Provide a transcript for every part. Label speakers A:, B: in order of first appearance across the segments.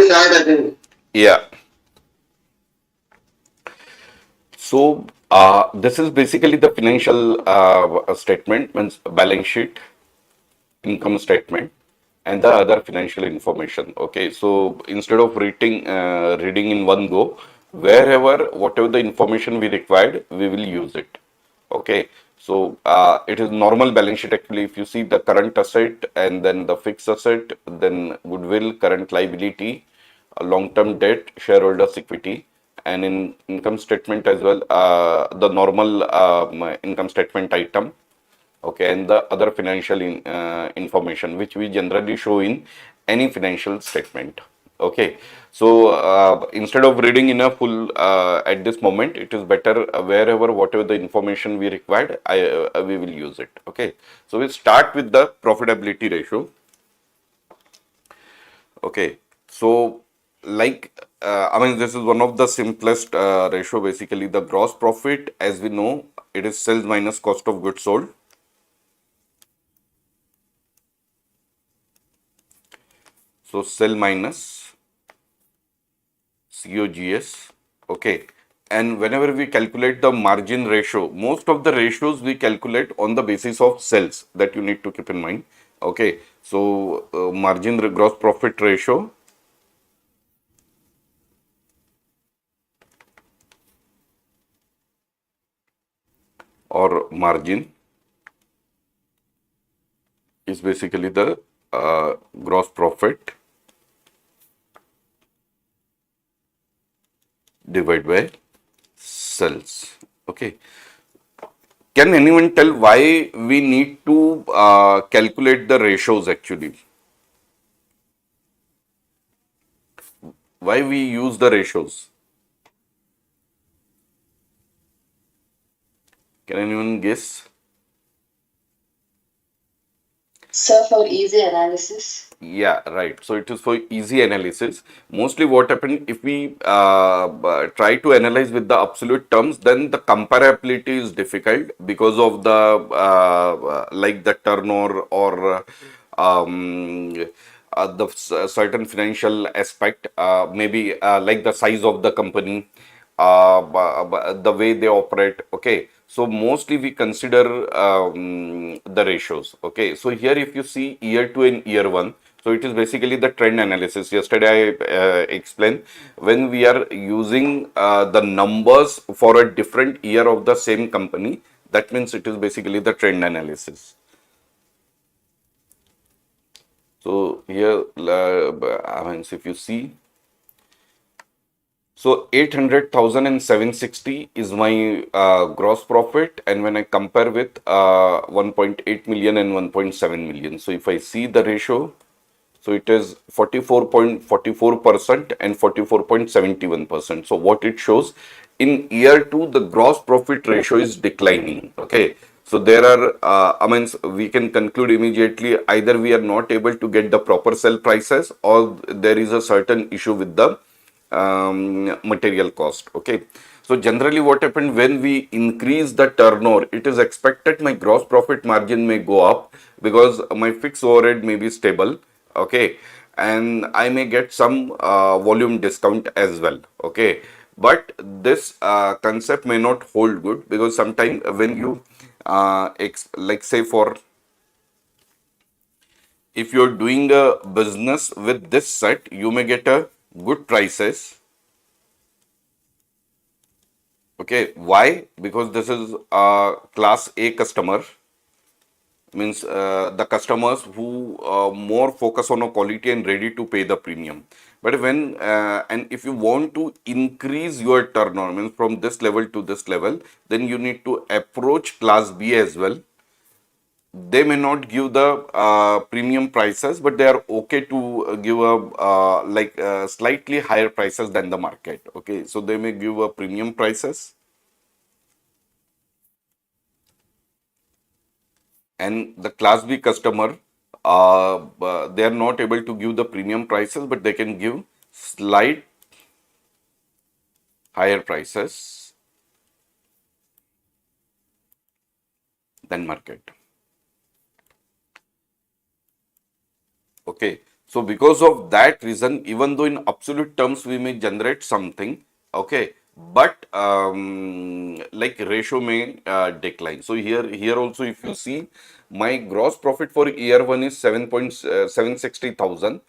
A: start, I think.
B: Yeah. So this is basically the financial statement, means balance sheet, income statement, and the other financial information. Okay, so instead of reading in one go, wherever whatever the information we required, we will use it. Okay, so it is normal balance sheet actually. If you see the current asset and then the fixed asset, then goodwill, current liability, long-term debt, shareholders' equity, and in income statement as well, the normal income statement item. Okay, and the other financial information which we generally show in any financial statement. Okay, so instead of reading in a full at this moment, it is better wherever whatever the information we required, we will use it. Okay, so we start with the profitability ratio. Okay, so like I mean, this is one of the simplest ratio. Basically, the gross profit, as we know, it is sales minus cost of goods sold. So sell minus COGS. Okay. And whenever we calculate the margin ratio, most of the ratios we calculate on the basis of sales, that you need to keep in mind. Okay. So gross profit ratio or margin is basically the gross profit divided by sales. Okay. Can anyone tell why we need to calculate the ratios actually? Why we use the ratios? Can anyone guess?
A: So for easy analysis.
B: Yeah, right. So it is for easy analysis. Mostly what happens if we try to analyze with the absolute terms, then the comparability is difficult because of the like the turnover or certain financial aspect, maybe like the size of the company, the way they operate. Okay, so mostly we consider the ratios. Okay, so here if you see year two and year one, so it is basically the trend analysis. Yesterday I explained when we are using the numbers for a different year of the same company, that means it is basically the trend analysis. So here, I mean, if you see, so 800,000 and 760 is my gross profit, and when I compare with 1.8 million and 1.7 million, so if I see the ratio, so it is 44.44% and 44.71%. So what it shows, in year two, the gross profit ratio is declining. Okay. So there are, I mean, we can conclude immediately either we are not able to get the proper sell prices or there is a certain issue with the material cost. Okay. So generally what happened when we increase the turnover, it is expected my gross profit margin may go up because my fixed overhead may be stable. Okay, and I may get some volume discount as well. Okay, but this concept may not hold good because sometimes when you like say for if you're doing a business with this set, you may get a good prices. Okay, why? Because this is a class A customer, means the customers who more focus on a quality and ready to pay the premium. But when and if you want to increase your turnover, means from this level to this level, then you need to approach class B as well. They may not give the premium prices, but they are okay to give a slightly higher prices than the market. Okay, so they may give a premium prices, and the class B customer, they are not able to give the premium prices, but they can give slight higher prices than market. Okay, So because of that reason, even though in absolute terms we may generate something, okay, but like ratio may decline. So here also, if you see, my gross profit for year one is 7.760,000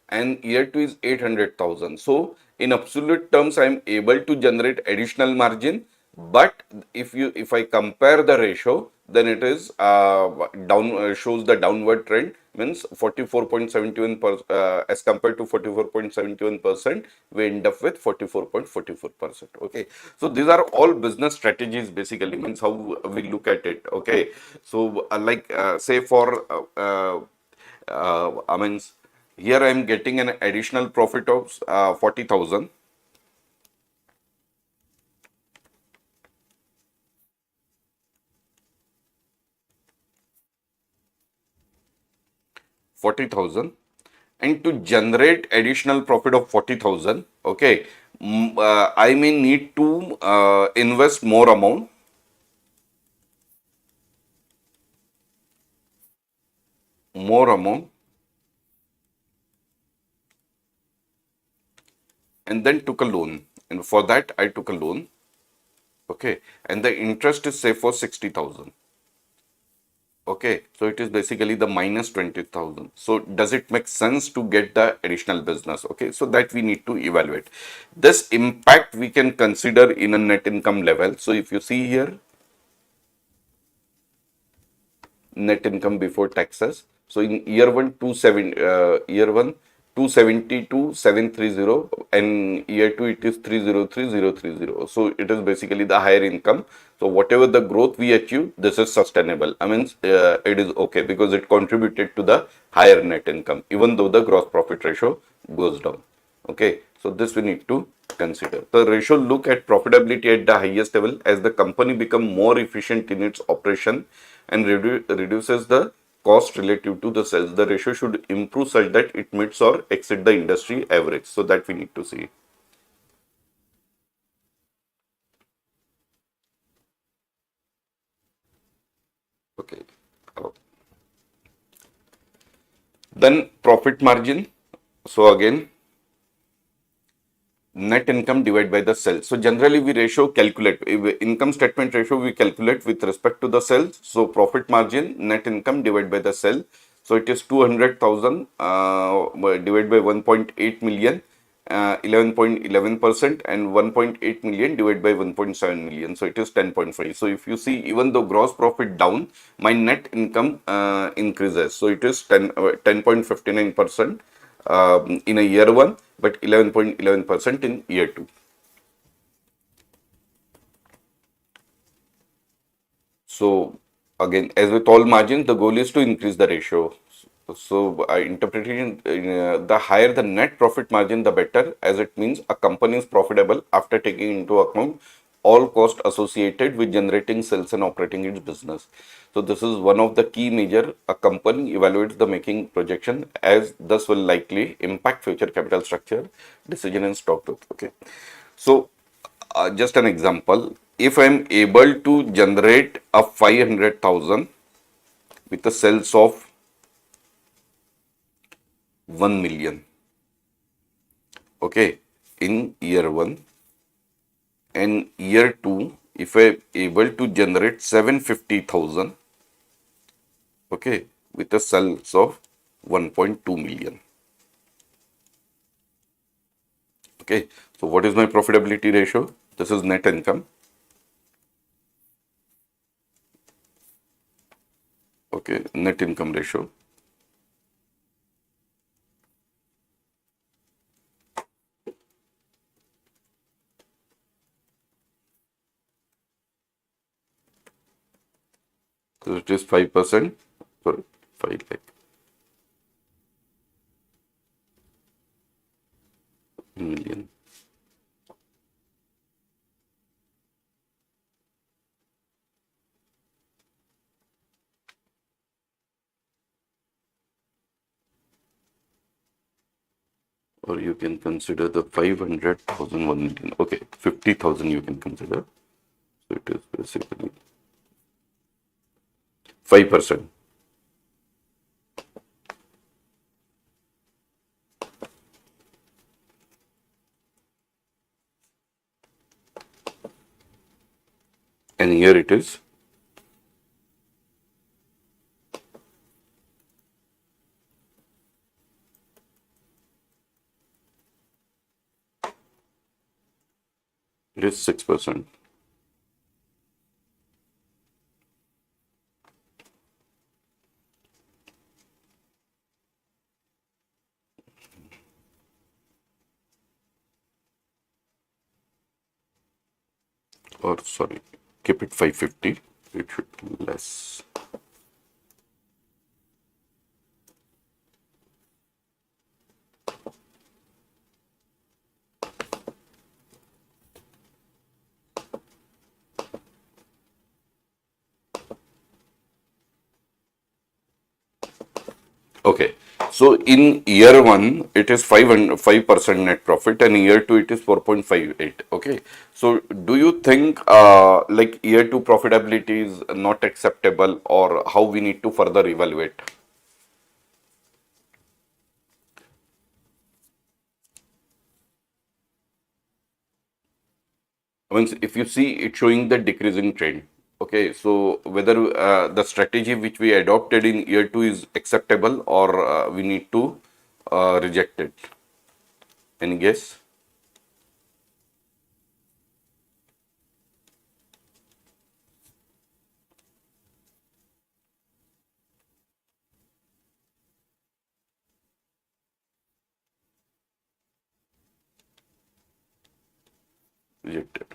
B: and year two is 800,000. So in absolute terms, I am able to generate additional margin. But if I compare the ratio, then it is down shows the downward trend, means 44.71 as compared to 44.71%, we end up with 44.44%. Okay, so these are all business strategies basically, means how we look at it. Okay, so say for I mean, here I am getting an additional profit of 40,000. 40,000, and to generate additional profit of 40,000, okay, I may need to invest more amount, and then took a loan. And for that, I took a loan, okay, and the interest is say for 60,000. Okay, so it is basically the minus 20,000. So does it make sense to get the additional business? Okay, so that we need to evaluate. This impact we can consider in a net income level. So if you see here, net income before taxes. So in year one, 272,730, and year two it is 303,030. So it is basically the higher income. So whatever the growth we achieve, this is sustainable. I mean, it is okay because it contributed to the higher net income, even though the gross profit ratio goes down. Okay, so this we need to consider. The ratio look at profitability at the highest level as the company become more efficient in its operation and reduces the cost relative to the sales. The ratio should improve such that it meets or exceed the industry average. So that we need to see. Okay. Then profit margin. So again, net income divided by the sales. So generally we ratio calculate income statement ratio we calculate with respect to the sales. So profit margin, net income divided by the sale. So it is 200,000 divided by 1.8 million, 11.11%, and 1.8 million divided by 1.7 million. So it is 10.5. So if you see, even though gross profit down, my net income increases. So it is 10.59% in a year one, but 11.11% in year two. So again, as with all margins, the goal is to increase the ratio. So I interpretation, the higher the net profit margin, the better, as it means a company is profitable after taking into account all costs associated with generating sales and operating its business. So this is one of the key measure a company evaluates the making projection, as thus will likely impact future capital structure decision and stock growth. Okay, so just an example, if I am able to generate a 500,000 with the sales of 1 million, okay, in year one, and year two, if I am able to generate 750,000, okay, with the sales of 1.2 million. Okay, so what is my profitability ratio? This is net income. Okay, net income ratio. So it is 5%, sorry, 5 lakh million. Or you can consider the 500,000 1 million. Okay, 50,000 you can consider. So it is basically 5%. and here it is it is 6%. Or sorry, keep it 550. It should be less. Okay. So in year one, it is 5% net profit, and year two, it is 4.58. Okay. So do you think like year two profitability is not acceptable, or how we need to further evaluate? I mean, if you see it showing the decreasing trend. Okay. So whether the strategy which we adopted in year two is acceptable, or we need to reject it. Any guess? Rejected.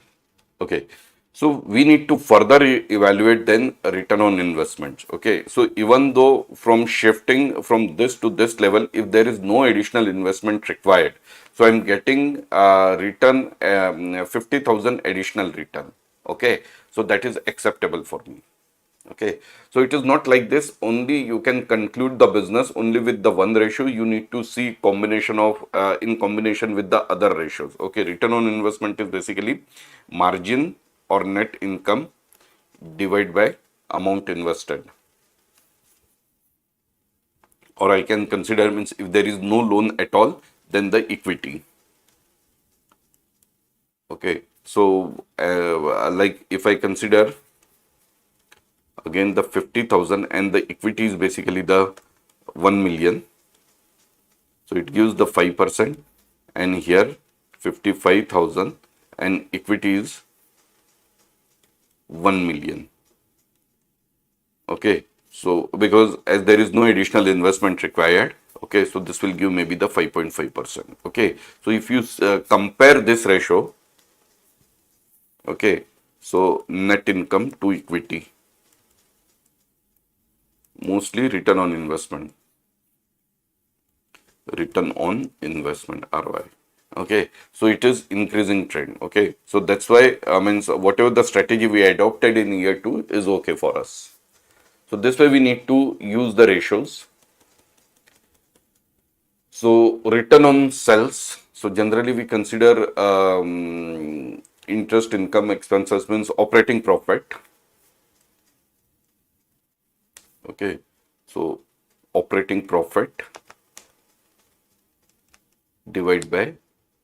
B: Okay. So we need to further evaluate then return on investments. Okay. So even though from shifting from this to this level, if there is no additional investment required, so I'm getting return 50,000 additional return. Okay. So that is acceptable for me. Okay, so it is not like this. Only you can conclude the business only with the one ratio. You need to see combination of in combination with the other ratios. Okay, return on investment is basically margin or net income divided by amount invested. Or I can consider, means if there is no loan at all, then the equity. Okay, so like if I consider again the 50,000, and the equity is basically the 1 million. So it gives the 5%, and here 55,000, and equity is 1 million. Okay. So because as there is no additional investment required, okay, so this will give maybe the 5.5%. Okay. So if you compare this ratio, okay, so net income to equity, mostly return on investment, ROI. Okay, so it is increasing trend. Okay, so that's why means whatever the strategy we adopted in year two is okay for us. So this way we need to use the ratios. So return on sales. So generally we consider interest, income, expenses, means operating profit. Okay, so operating profit divided by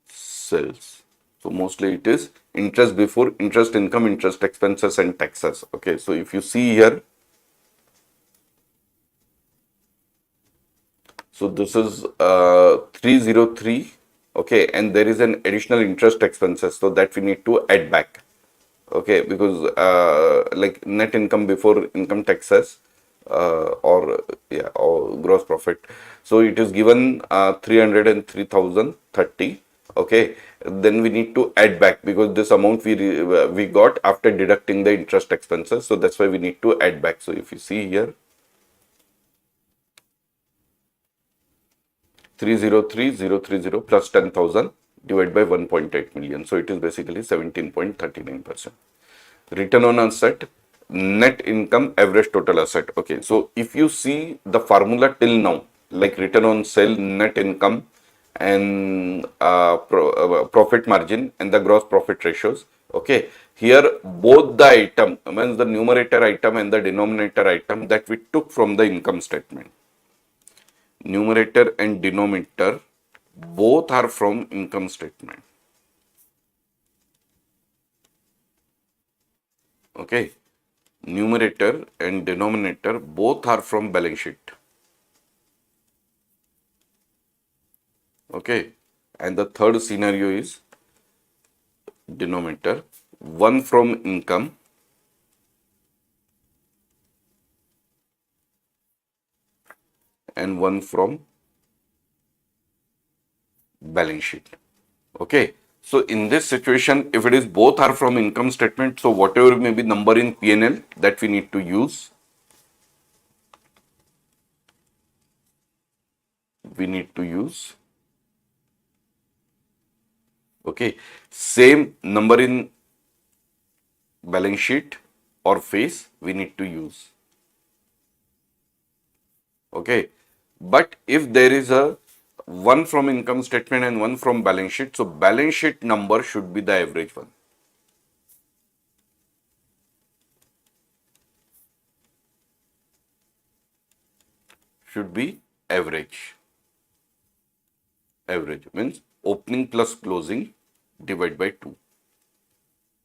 B: sales. So mostly it is interest before interest, income, interest expenses, and taxes. Okay, so if you see here, so this is 303. Okay, and there is an additional interest expenses, so that we need to add back. Okay, because like net income before income taxes, or yeah, or gross profit. So it is given 303,030. Okay, then we need to add back, because this amount we got after deducting the interest expenses. So that's why we need to add back. So if you see here, 303,030 plus 10,000 divided by 1.8 million. So it is basically 17.39%. Return on asset, net income, average total asset. Okay, so if you see the formula till now, like return on sale, net income, and profit margin, and the gross profit ratios. Okay, here both the item, means the numerator item and the denominator item, that we took from the income statement. Numerator and denominator both are from income statement. Okay, numerator and denominator both are from balance sheet. Okay, and the third scenario is denominator, one from income and one from balance sheet. Okay, so in this situation, if it is both are from income statement, so whatever may be number in P&L that we need to use, we need to use. Okay, same number in balance sheet or face we need to use. Okay, but if there is a one from income statement and one from balance sheet, so balance sheet number should be the average one. Should be average. Average means opening plus closing divided by 2.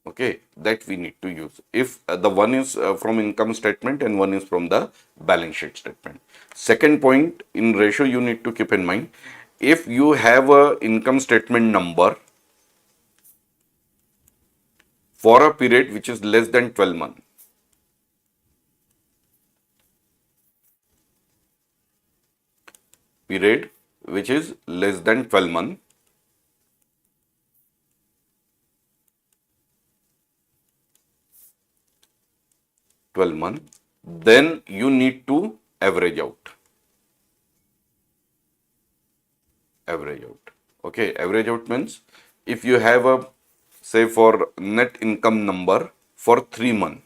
B: Okay, that we need to use if the one is from income statement and one is from the balance sheet statement. Second point in ratio you need to keep in mind, if you have a income statement number for a period which is less than 12 months, period which is less than 12 months, then you need to average out. Average out. Okay, average out means if you have a say for net income number for 3 months,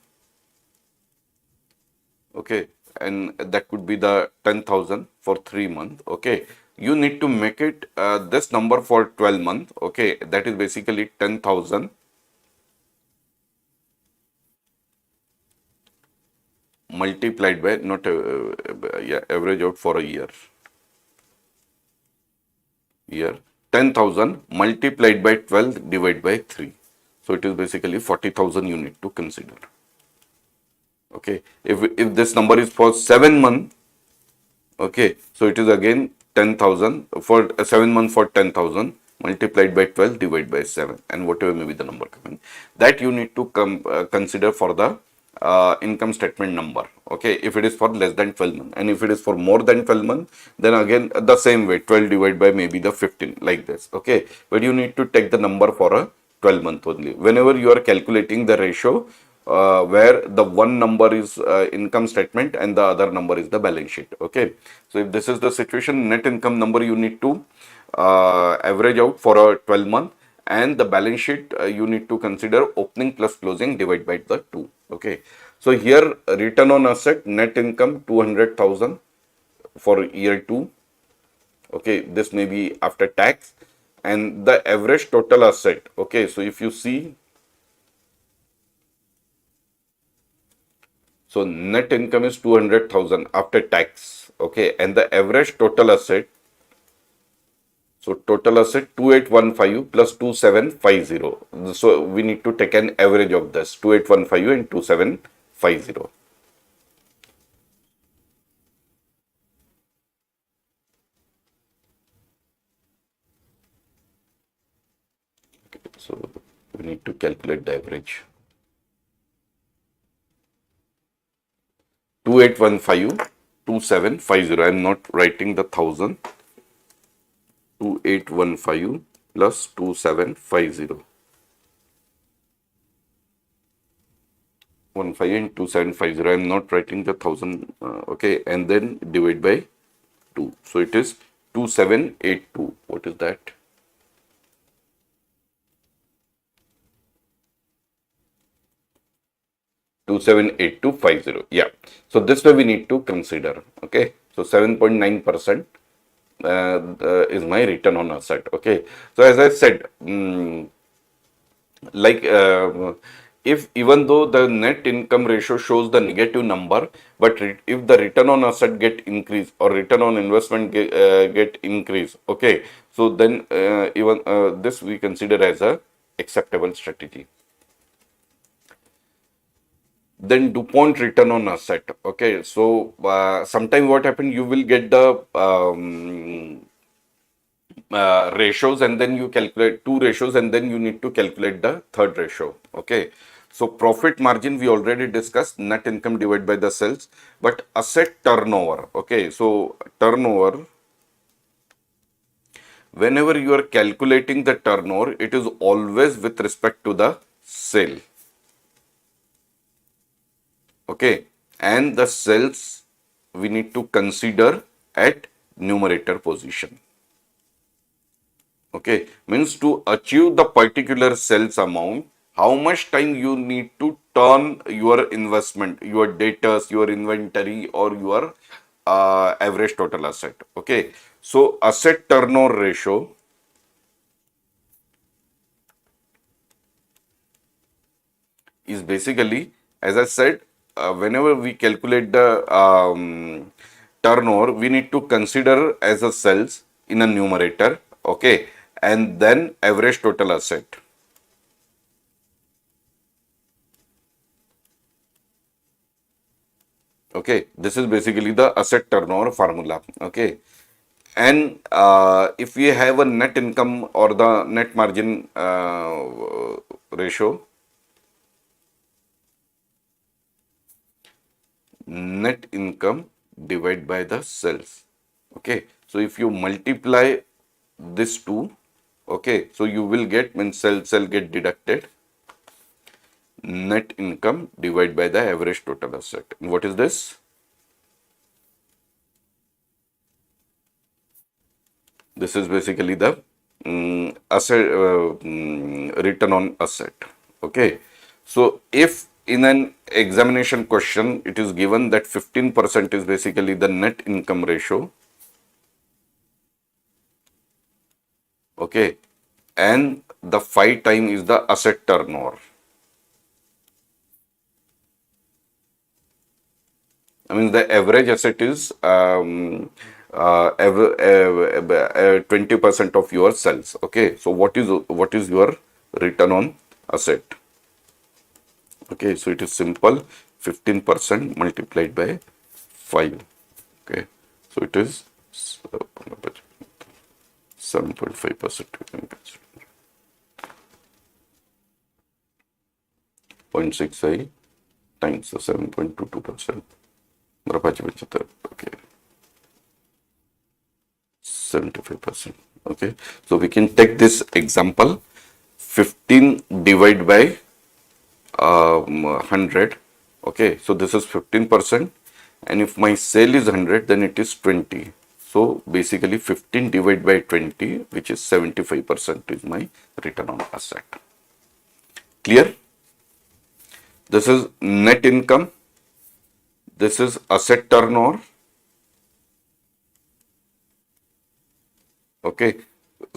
B: okay, and that could be the 10,000 for 3 months. Okay, you need to make it this number for 12 months. Okay, that is basically 10,000 multiplied by not yeah, average out for a year. 10,000 multiplied by 12 divided by 3. So it is basically 40,000 you need to consider. Okay, if this number is for 7 months, okay, so it is again 10,000 for 7 months for 10,000 multiplied by 12 divided by 7, and whatever may be the number coming, that you need to consider for the income statement number. Okay, if it is for less than 12 months, and if it is for more than 12 months, then again the same way 12 divided by maybe the 15 like this. Okay, but you need to take the number for a 12 month only whenever you are calculating the ratio where the one number is income statement and the other number is the balance sheet. Okay, so if this is the situation, net income number you need to average out for a 12 month, and the balance sheet you need to consider opening plus closing divided by the 2. Okay, so here return on asset, net income 200,000 for year 2. Okay, this may be after tax, and the average total asset. Okay, so if you see, so net income is 200,000 after tax. Okay, and the average total asset. So total asset 2815 plus 2750. So we need to take an average of this 2815 and 2750. So we need to calculate the average. 2815 2750. I am not writing the 1000. 2815 plus 2750. 15 and 2750. I am not writing the 1000. Okay, and then divide by 2. So it is 2782. What is that? 278250. Yeah. So this way we need to consider. Okay. So 7.9% is my return on asset. Okay. So as I said, like if even though the net income ratio shows the negative number, but if the return on asset get increased or return on investment get increased, okay, so then even this we consider as a acceptable strategy. then DuPont return on asset. Okay, so sometime what happened, you will get the ratios, and then you calculate two ratios, and then you need to calculate the third ratio. Okay, so profit margin we already discussed, net income divided by the sales, but asset turnover. Okay, so turnover, whenever you are calculating the turnover, it is always with respect to the sale. Okay, and the sales we need to consider at numerator position. Okay, means to achieve the particular sales amount, how much time you need to turn your investment, your debtors, your inventory, or your average total asset. Okay, so asset turnover ratio is basically, as I said, whenever we calculate the turnover, we need to consider as a sales in a numerator, okay, and then average total asset. Okay, this is basically the asset turnover formula. Okay, and if we have a net income or the net margin ratio, net income divided by the sales. Okay, so if you multiply this two, okay, so you will get, when cell get deducted, net income divided by the average total asset. And what is this? This is basically the asset return on asset. Okay, so if in an examination question it is given that 15% is basically the net income ratio, okay, and the 5 time is the asset turnover. I mean, the average asset is 20% of your sales. Okay, so what is your return on asset? Okay, so it is simple, 15% multiplied by 5. Okay, so it is 7.5%. 0.65 times the 7.22%. Okay, 75%. Okay, so we can take this example, 15 divided by 100. Okay, so this is 15%, and if my sale is 100, then it is 20. So basically 15 divided by 20, which is 75%, is my return on asset. Clear? This is net income. This is asset turnover. Okay,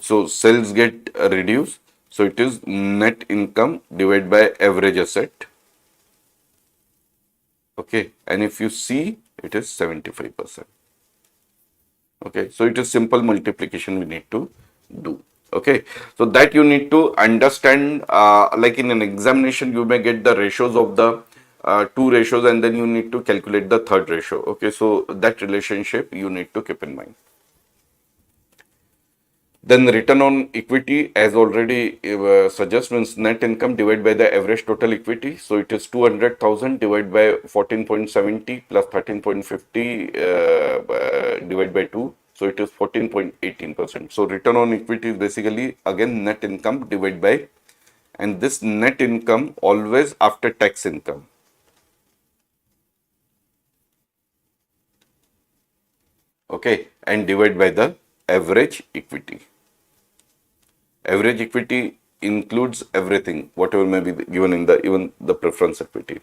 B: so sales get reduced. So it is net income divided by average asset. Okay, and if you see, it is 75%. Okay, so it is simple multiplication we need to do. Okay, so that you need to understand, like in an examination, you may get the ratios of the two ratios, and then you need to calculate the third ratio. Okay, so that relationship you need to keep in mind. Then return on equity, as already suggests, means net income divided by the average total equity. So it is 200,000 divided by 14.70 plus 13.50 divided by 2. So it is 14.18%. So return on equity is basically again net income divided by, and this net income always after tax income. Okay, and divided by the average equity. Average equity includes everything, whatever may be given in the, even the preference equity.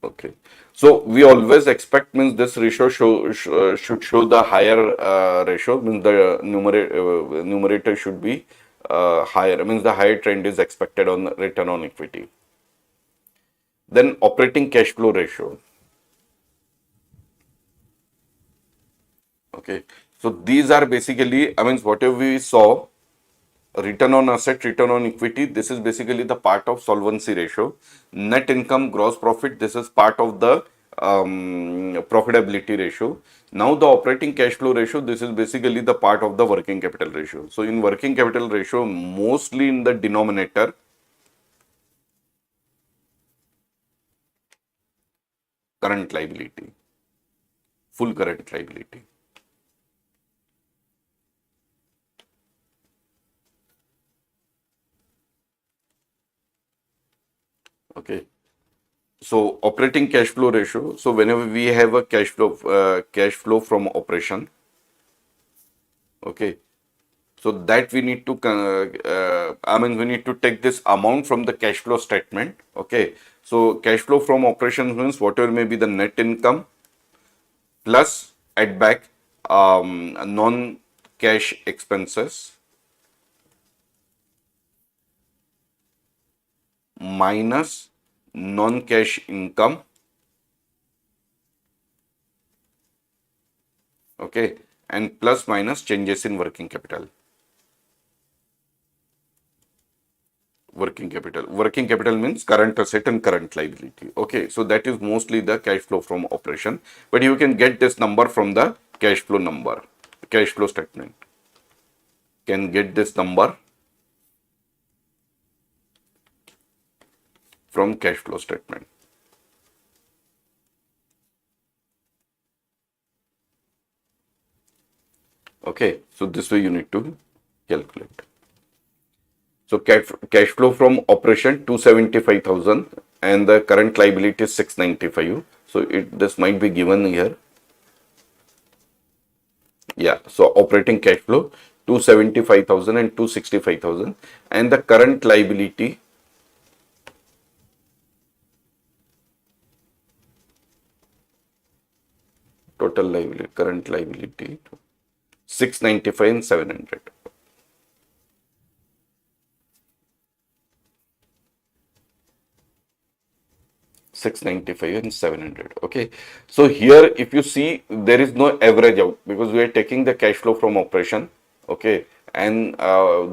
B: Okay, so we always expect, means this ratio should show the higher ratio, means the numerator should be higher, means the higher trend is expected on return on equity. Then operating cash flow ratio. Okay. So these are basically, I mean, whatever we saw, return on asset, return on equity, this is basically the part of solvency ratio. Net income, gross profit, this is part of the profitability ratio. Now the operating cash flow ratio, this is basically the part of the working capital ratio. So in working capital ratio, mostly in the denominator, current liability, full current liability. Okay. So operating cash flow ratio. So whenever we have a cash flow from operation, okay. So that we need to, I mean, we need to take this amount from the cash flow statement. Okay. So cash flow from operations means whatever may be the net income plus add back non-cash expenses minus non-cash income. Okay. And plus minus changes in working capital. Working capital. Working capital means current asset and current liability. Okay, so that is mostly the cash flow from operation. But you can get this number from the cash flow number, cash flow statement. Can get this number from cash flow statement. Okay, so this way you need to calculate. So cash flow from operation 275,000 and the current liability is 695. So this might be given here. Yeah, so operating cash flow 275,000 and 265,000 and the current liability total liability, current liability 695 and 700. 695 and 700. Okay, so here if you see there is no average out because we are taking the cash flow from operation. Okay, and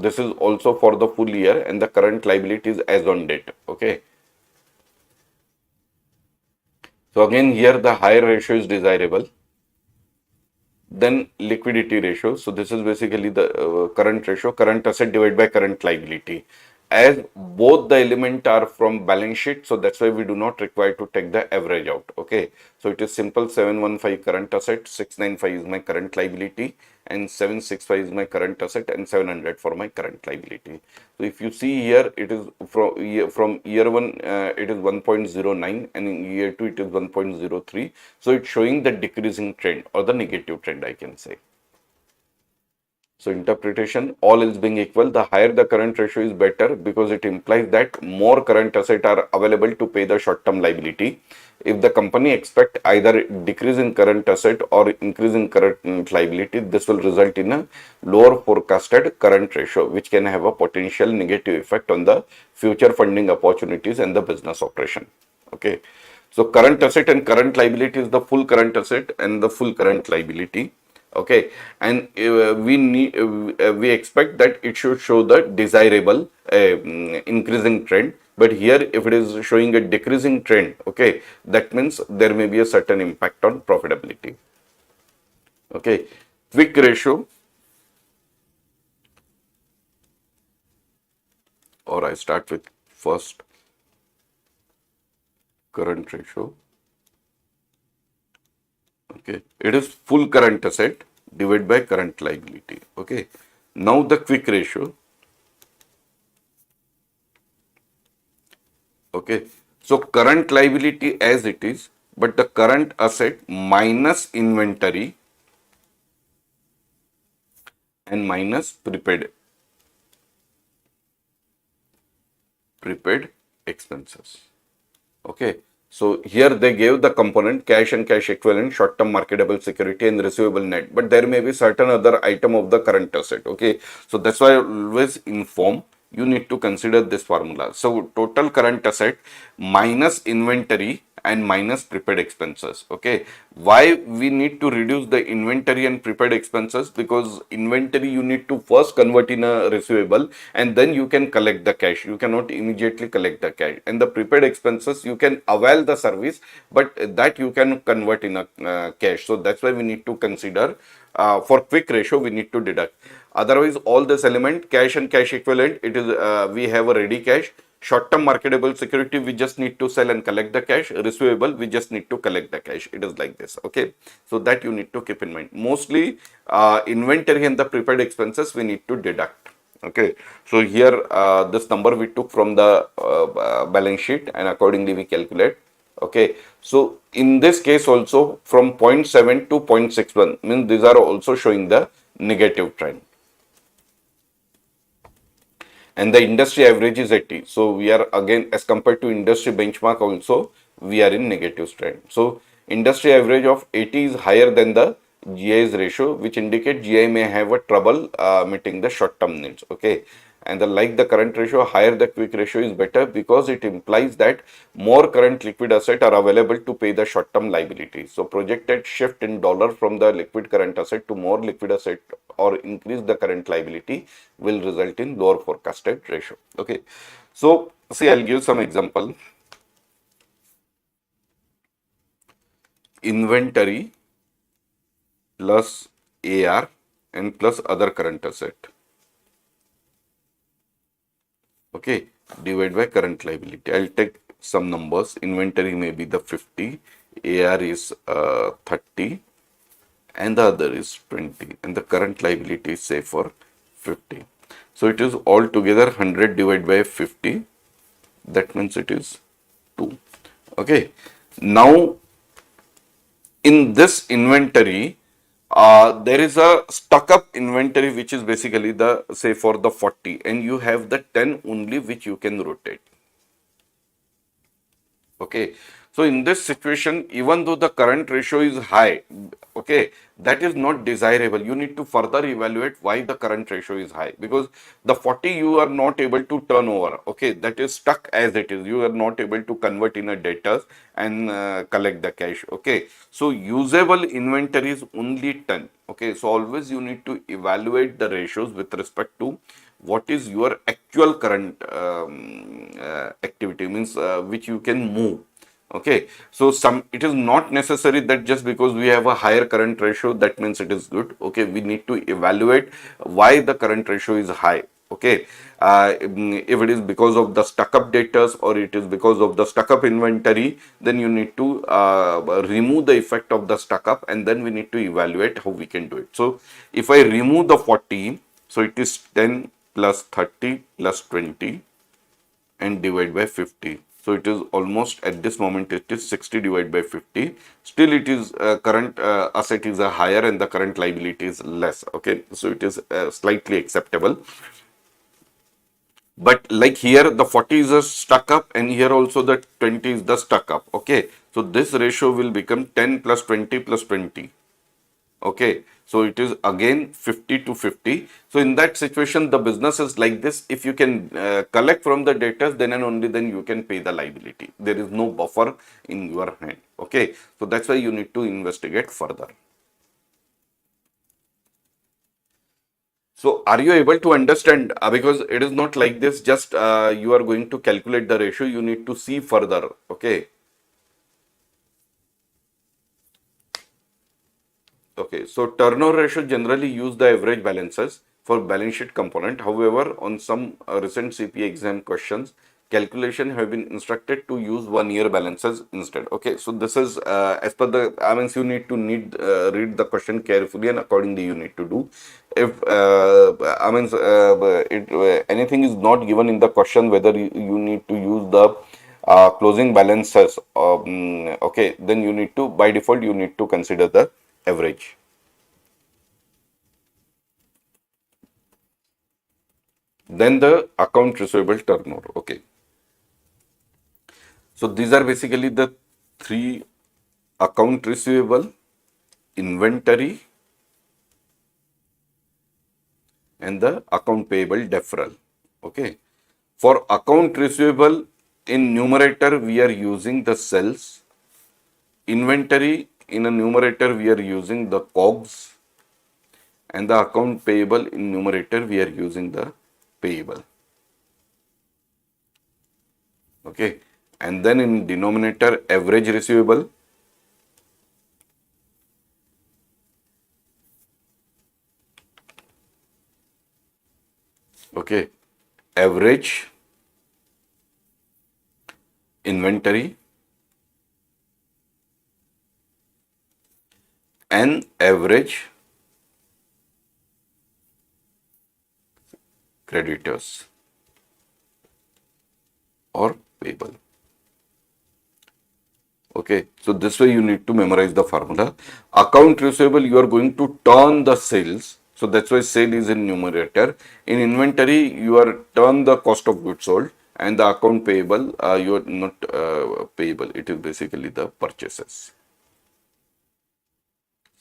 B: this is also for the full year and the current liability is as on date. Okay, so again here the higher ratio is desirable. Then liquidity ratio. So this is basically the current ratio, current asset divided by current liability. As both the element are from balance sheet, so that's why we do not require to take the average out. Okay, so it is simple 715 current asset, 695 is my current liability, and 765 is my current asset, and 700 for my current liability. So if you see here, it is from year one, it is 1.09, and in year two, it is 1.03. So it's showing the decreasing trend or the negative trend, I can say. So interpretation, all else being equal, the higher the current ratio is better because it implies that more current assets are available to pay the short-term liability. If the company expect either decrease in current asset or increase in current liability, this will result in a lower forecasted current ratio, which can have a potential negative effect on the future funding opportunities and the business operation. Okay. So current asset and current liability is the full current asset and the full current liability. Okay, and we expect that it should show the desirable increasing trend, but here if it is showing a decreasing trend, okay, that means there may be a certain impact on profitability. Okay, quick ratio, or I start with first current ratio. Okay, it is full current asset divided by current liability. Okay, now the quick ratio. Okay, so current liability as it is, but the current asset minus inventory and minus prepaid expenses. Okay, so here they gave the component cash and cash equivalent, short-term marketable security and receivable net, but there may be certain other item of the current asset. Okay, so that's why I always inform you need to consider this formula. So total current asset minus inventory and minus prepaid expenses. Okay, why we need to reduce the inventory and prepaid expenses? Because inventory you need to first convert in a receivable and then you can collect the cash. You cannot immediately collect the cash. And the prepaid expenses, you can avail the service, but that you can convert in a cash. So that's why we need to consider for quick ratio we need to deduct. Otherwise, all this element, cash and cash equivalent, it is we have a ready cash. Short-term marketable security, we just need to sell and collect the cash. Receivable, we just need to collect the cash. It is like this. Okay, so that you need to keep in mind. Mostly, inventory and the prepaid expenses we need to deduct. Okay, so here this number we took from the balance sheet and accordingly we calculate. Okay, so in this case also from 0.7 to 0.61 means these are also showing the negative trend. And the industry average is 80. So we are again, as compared to industry benchmark also, we are in negative trend. So industry average of 80 is higher than the GI's ratio, which indicate GI may have a trouble meeting the short-term needs. Okay, and like the current ratio, higher the quick ratio is better because it implies that more current liquid asset are available to pay the short-term liability. So projected shift in dollar from the liquid current asset to more liquid asset or increase the current liability will result in lower forecasted ratio. Okay, so see, I'll give some example. Inventory plus AR and plus other current asset. Okay, divide by current liability. I'll take some numbers. Inventory may be the 50, AR is 30, and the other is 20, and the current liability is say for 50. So it is altogether 100 divided by 50. That means it is 2. Okay. Now, in this inventory, there is a stuck up inventory which is basically the say for the 40, and you have the 10 only which you can rotate. Okay, so in this situation, even though the current ratio is high, okay, that is not desirable. You need to further evaluate why the current ratio is high, because the 40 you are not able to turn over. Okay, that is stuck as it is. You are not able to convert in a debtors and collect the cash. Okay, so usable inventory is only 10. Okay, so always you need to evaluate the ratios with respect to what is your actual current activity, means which you can move. Okay, so it is not necessary that just because we have a higher current ratio that means it is good. Okay, we need to evaluate why the current ratio is high. Okay, if it is because of the stuck up debtors or it is because of the stuck up inventory, then you need to remove the effect of the stuck up, and then we need to evaluate how we can do it. So if I remove the 40, so it is 10 plus 30 plus 20 and divide by 50. So it is almost at this moment it is 60 divided by 50. Still it is current asset is a higher and the current liability is less. Okay, so it is slightly acceptable. But like here the 40 is a stuck up and here also the 20 is the stuck up. Okay, so this ratio will become 10 plus 20 plus 20. Okay, so it is again 50 to 50. So in that situation, the business is like this. If you can collect from the debtors, then and only then you can pay the liability. There is no buffer in your hand. Okay, so that's why you need to investigate further. So are you able to understand? Because it is not like this, just you are going to calculate the ratio. You need to see further. Okay. Okay, so turnover ratio generally use the average balances for balance sheet component. However, on some recent CPA exam questions, calculation have been instructed to use 1 year balances instead. Okay, so this is as per the, I mean, you need to read the question carefully and accordingly you need to do. If anything is not given in the question, whether you need to use the closing balances, okay, then you need to, by default, you need to consider the average. Then the account receivable turnover. Okay. So these are basically the three: account receivable, inventory, and the account payable deferral. Okay. For account receivable, in numerator we are using the sales, inventory in a numerator we are using the COGS, and the account payable in numerator we are using the payable. Okay, and then in denominator average receivable, okay, average inventory and average creditors or payable. Okay, so this way you need to memorize the formula. Account receivable, you are going to turn the sales. So that's why sale is in numerator. In inventory, you are turn the cost of goods sold, and the account payable, you are not payable. It is basically the purchases.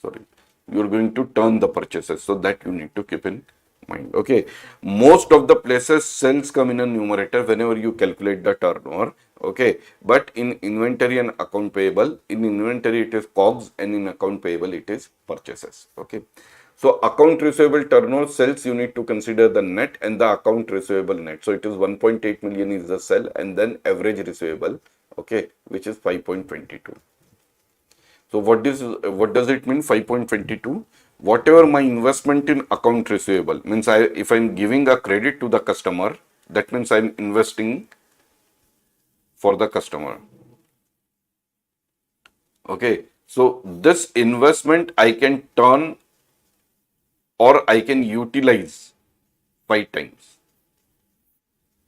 B: Sorry, you are going to turn the purchases. So that you need to keep in mind. Okay, most of the places sales come in a numerator whenever you calculate the turnover. Okay, but in inventory and account payable, in inventory it is COGS, and in account payable it is purchases. Okay, so account receivable turnover sales, you need to consider the net and the account receivable net. So it is 1.8 million is the sell, and then average receivable, okay, which is 5.22. So what does it mean 5.22? Whatever my investment in account receivable means, if I'm giving a credit to the customer, that means I'm investing for the customer. Okay, so this investment I can turn or I can utilize 5 times,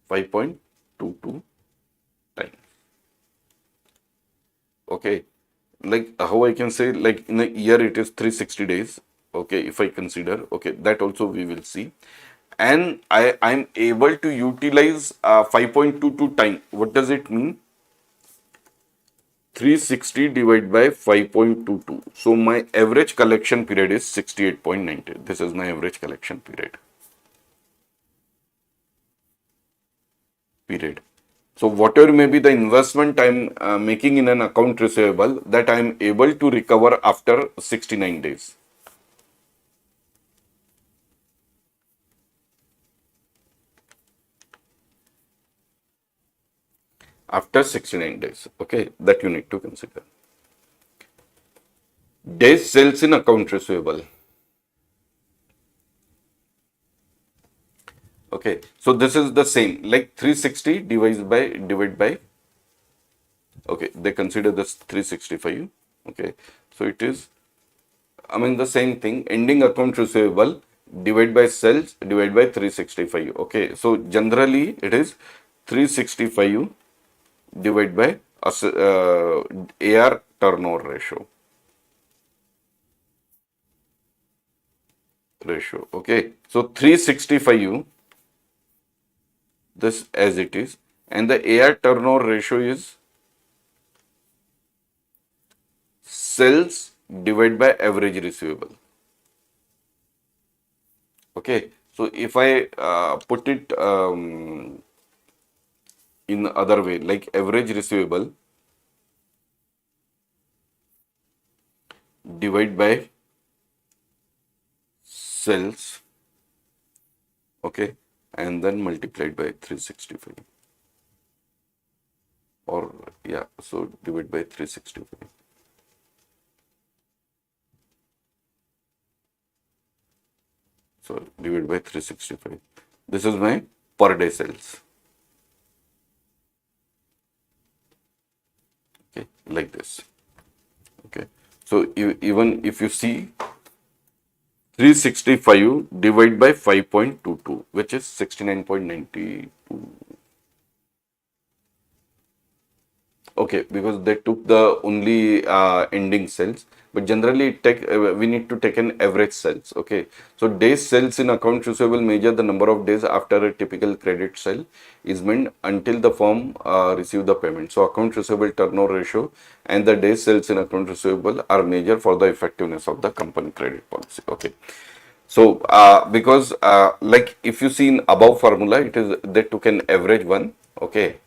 B: 5.22 times. Okay, like how I can say, like in a year it is 360 days. Okay, if I consider, okay, that also we will see. And I'm able to utilize 5.22 time. What does it mean? 360 divided by 5.22. So my average collection period is 68.90. This is my average collection period. So whatever may be the investment I'm making in an account receivable, that I'm able to recover after 69 days. After 69 days, okay, that you need to consider. Days sales in account receivable. Okay, so this is the same, like 360 divided by, okay, they consider this 365. Okay, so it is, I mean, the same thing, ending account receivable divided by sales divided by 365. Okay, so generally it is 365 divided by AR turnover ratio. Okay, so 365, this as it is, and the AR turnover ratio is sales divided by average receivable. Okay, so if I put it in other way, like average receivable divided by sales, okay, and then multiplied by 365, or yeah, so divide by 365. So divide by 365. This is my per day sales. Okay, like this. Okay, so even if you see 365 divided by 5.22, which is 69.92. Okay, because they took the only ending sales, but generally we need to take an average sales. Okay, so days sales in accounts receivable measure the number of days after a typical credit sale is made until the firm receive the payment. So accounts receivable turnover ratio and the days sales in accounts receivable are measured for the effectiveness of the company credit policy. Okay, so because like if you see in above formula, it is they took an average one. Okay,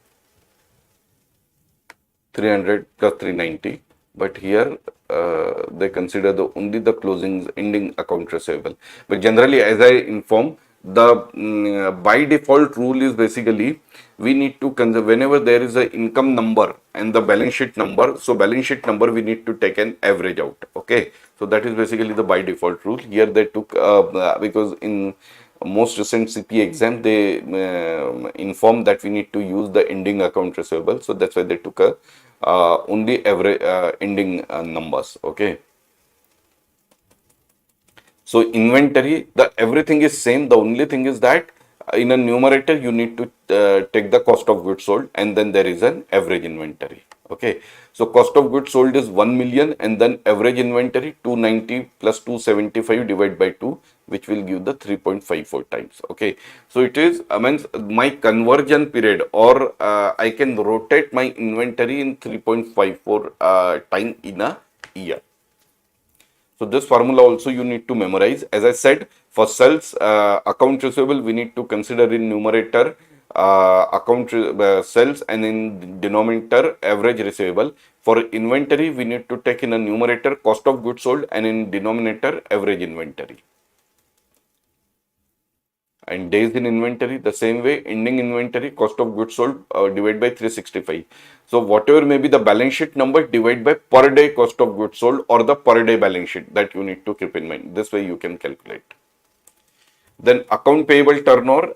B: 300 plus 390. but here they consider the only the closing ending account receivable. But generally, as I inform, the by default rule is basically we need to consider whenever there is a income number and the balance sheet number. So balance sheet number we need to take an average out. Okay, so that is basically the by default rule. Here they took because in most recent CPA exam they informed that we need to use the ending account receivable. So that's why they took a only average ending numbers. Okay, so inventory, the everything is same. The only thing is that in a numerator you need to take the cost of goods sold, and then there is an average inventory. Okay, so cost of goods sold is 1 million, and then average inventory 290 plus 275 divided by 2, which will give the 3.54 times. Okay, so it is means my conversion period, or I can rotate my inventory in 3.54 time in a year. So this formula also you need to memorize. As I said, for sales account receivable, we need to consider in numerator account sales, and in denominator average receivable. For inventory, we need to take in a numerator cost of goods sold, and in denominator average inventory. And days in inventory, the same way, ending inventory cost of goods sold divided by 365. So whatever may be the balance sheet number, divide by per day cost of goods sold, or the per day balance sheet, that you need to keep in mind. This way you can calculate. Then account payable turnover,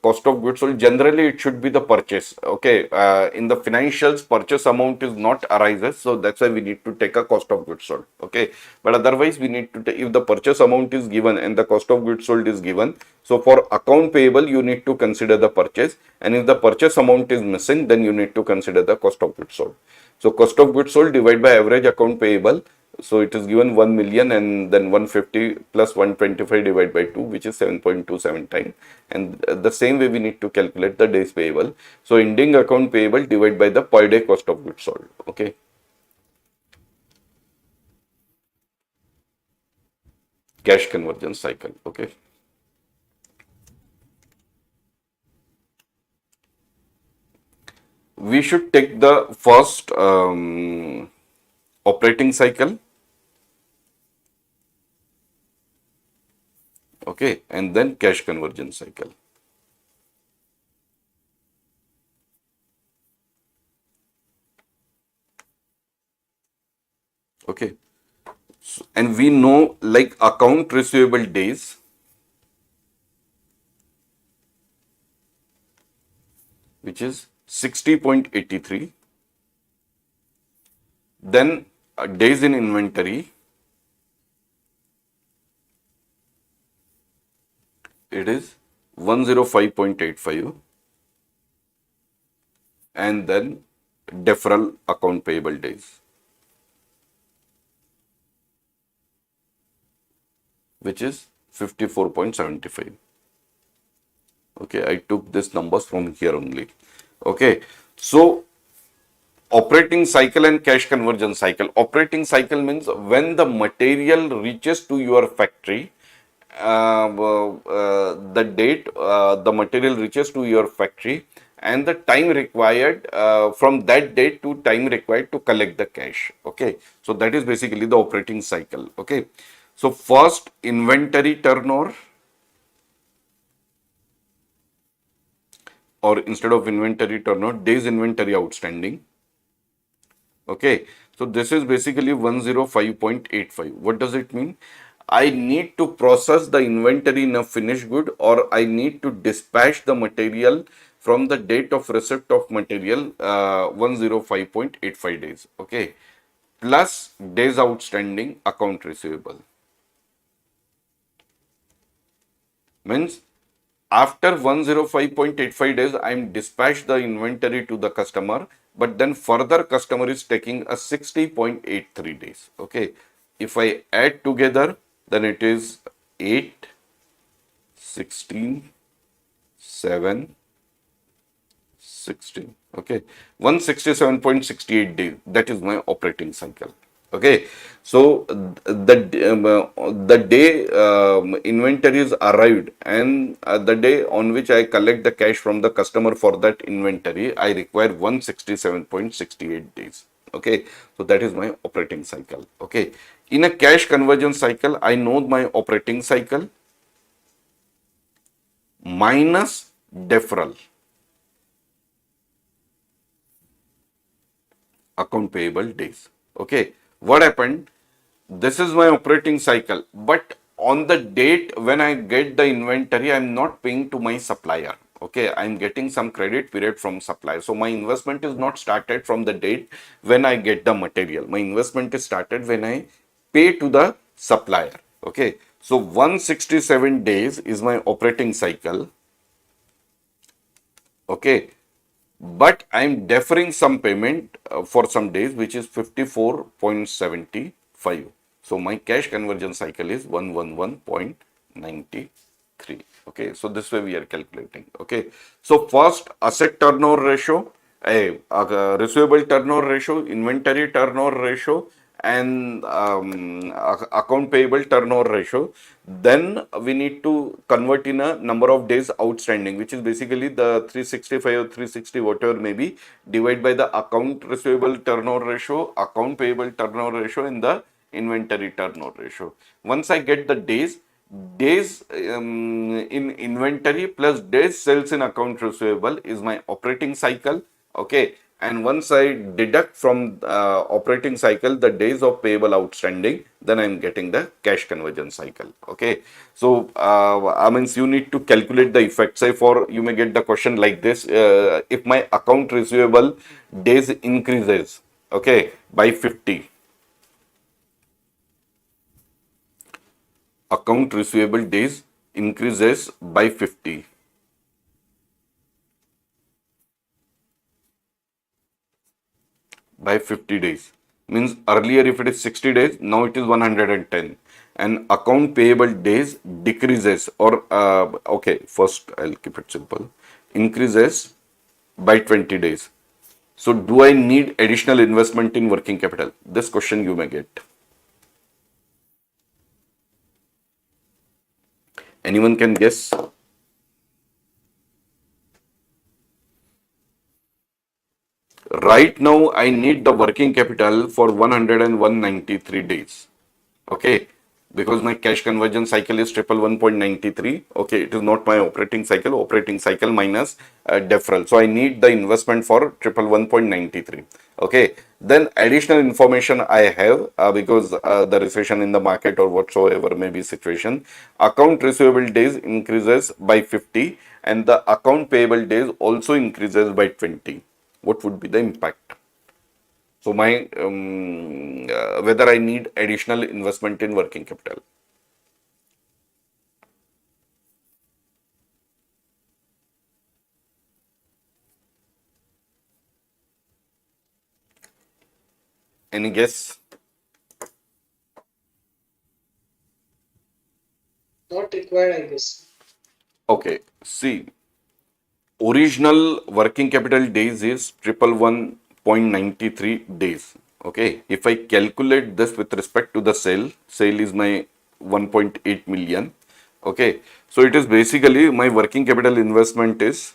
B: cost of goods sold, generally it should be the purchase. Okay, in the financials, purchase amount is not arises, so that's why we need to take a cost of goods sold. Okay, but otherwise we need to take, if the purchase amount is given and the cost of goods sold is given, so for account payable you need to consider the purchase, and if the purchase amount is missing, then you need to consider the cost of goods sold. So cost of goods sold divided by average account payable. So it is given 1 million, and then 150 plus 125 divided by 2, which is 7.27 times. And the same way we need to calculate the days payable. So ending account payable divided by the per day cost of goods sold. Okay. Cash conversion cycle. Okay. We should take the first operating cycle. Okay, and then cash conversion cycle. Okay, so, and we know like account receivable days, which is 60.83. Then days in inventory, it is 105.85, and then deferral account payable days, which is 54.75. Okay, I took this numbers from here only. Okay, so operating cycle and cash conversion cycle. Operating cycle means when the material reaches to your factory, the date the material reaches to your factory, and the time required from that date to time required to collect the cash. Okay, so that is basically the operating cycle. Okay, so first inventory turnover, or instead of inventory turnover, days inventory outstanding. Okay, so this is basically 105.85. What does it mean? I need to process the inventory in a finished good, or I need to dispatch the material from the date of receipt of material 105.85 days. Okay, plus days outstanding account receivable. Means after 105.85 days, I am dispatched the inventory to the customer, but then further customer is taking a 60.83 days. Okay, if I add together, then it is 8, 16, 7, 16. Okay, 167.68 days. That is my operating cycle. Okay, so the day inventory is arrived, and the day on which I collect the cash from the customer for that inventory, I require 167.68 days. Okay, so that is my operating cycle. Okay, in a cash conversion cycle, I know my operating cycle minus deferral, account payable days. Okay, what happened? This is my operating cycle, but on the date when I get the inventory, I'm not paying to my supplier. Okay, I'm getting some credit period from supplier. So my investment is not started from the date when I get the material. My investment is started when I pay to the supplier. Okay, so 167 days is my operating cycle. Okay, but I'm deferring some payment for some days, which is 54.75. So my cash conversion cycle is 111.93. Okay, so this way we are calculating. Okay, so first asset turnover ratio, receivable turnover ratio, inventory turnover ratio, and account payable turnover ratio. Then we need to convert in a number of days outstanding, which is basically the 365 or 360, whatever may be, divide by the account receivable turnover ratio, account payable turnover ratio, and the inventory turnover ratio. Once I get the days in inventory plus days sales in account receivable is my operating cycle. Okay, and once I deduct from operating cycle the days of payable outstanding, then I'm getting the cash conversion cycle. Okay, so I mean you need to calculate the effect. Say for you may get the question like this: if my account receivable days increases, okay, by 50, account receivable days increases by 50 days, means earlier if it is 60 days, now it is 110, and account payable days decreases, or okay, first I'll keep it simple, increases by 20 days. So do I need additional investment in working capital? This question you may get. Anyone can guess? Right now, I need the working capital for 193 days. Okay, because my cash conversion cycle is 111.93. Okay, it is not my operating cycle minus deferral. So I need the investment for 111.93. Okay, then additional information I have because the recession in the market or whatsoever may be situation, account receivable days increases by 50 and the account payable days also increases by 20. What would be the impact? So my whether I need additional investment in working capital. Any guess?
C: Not required, I guess.
B: Okay. See, original working capital days is 111.93 days. Okay. If I calculate this with respect to the sale is my 1.8 million. Okay. So it is basically my working capital investment is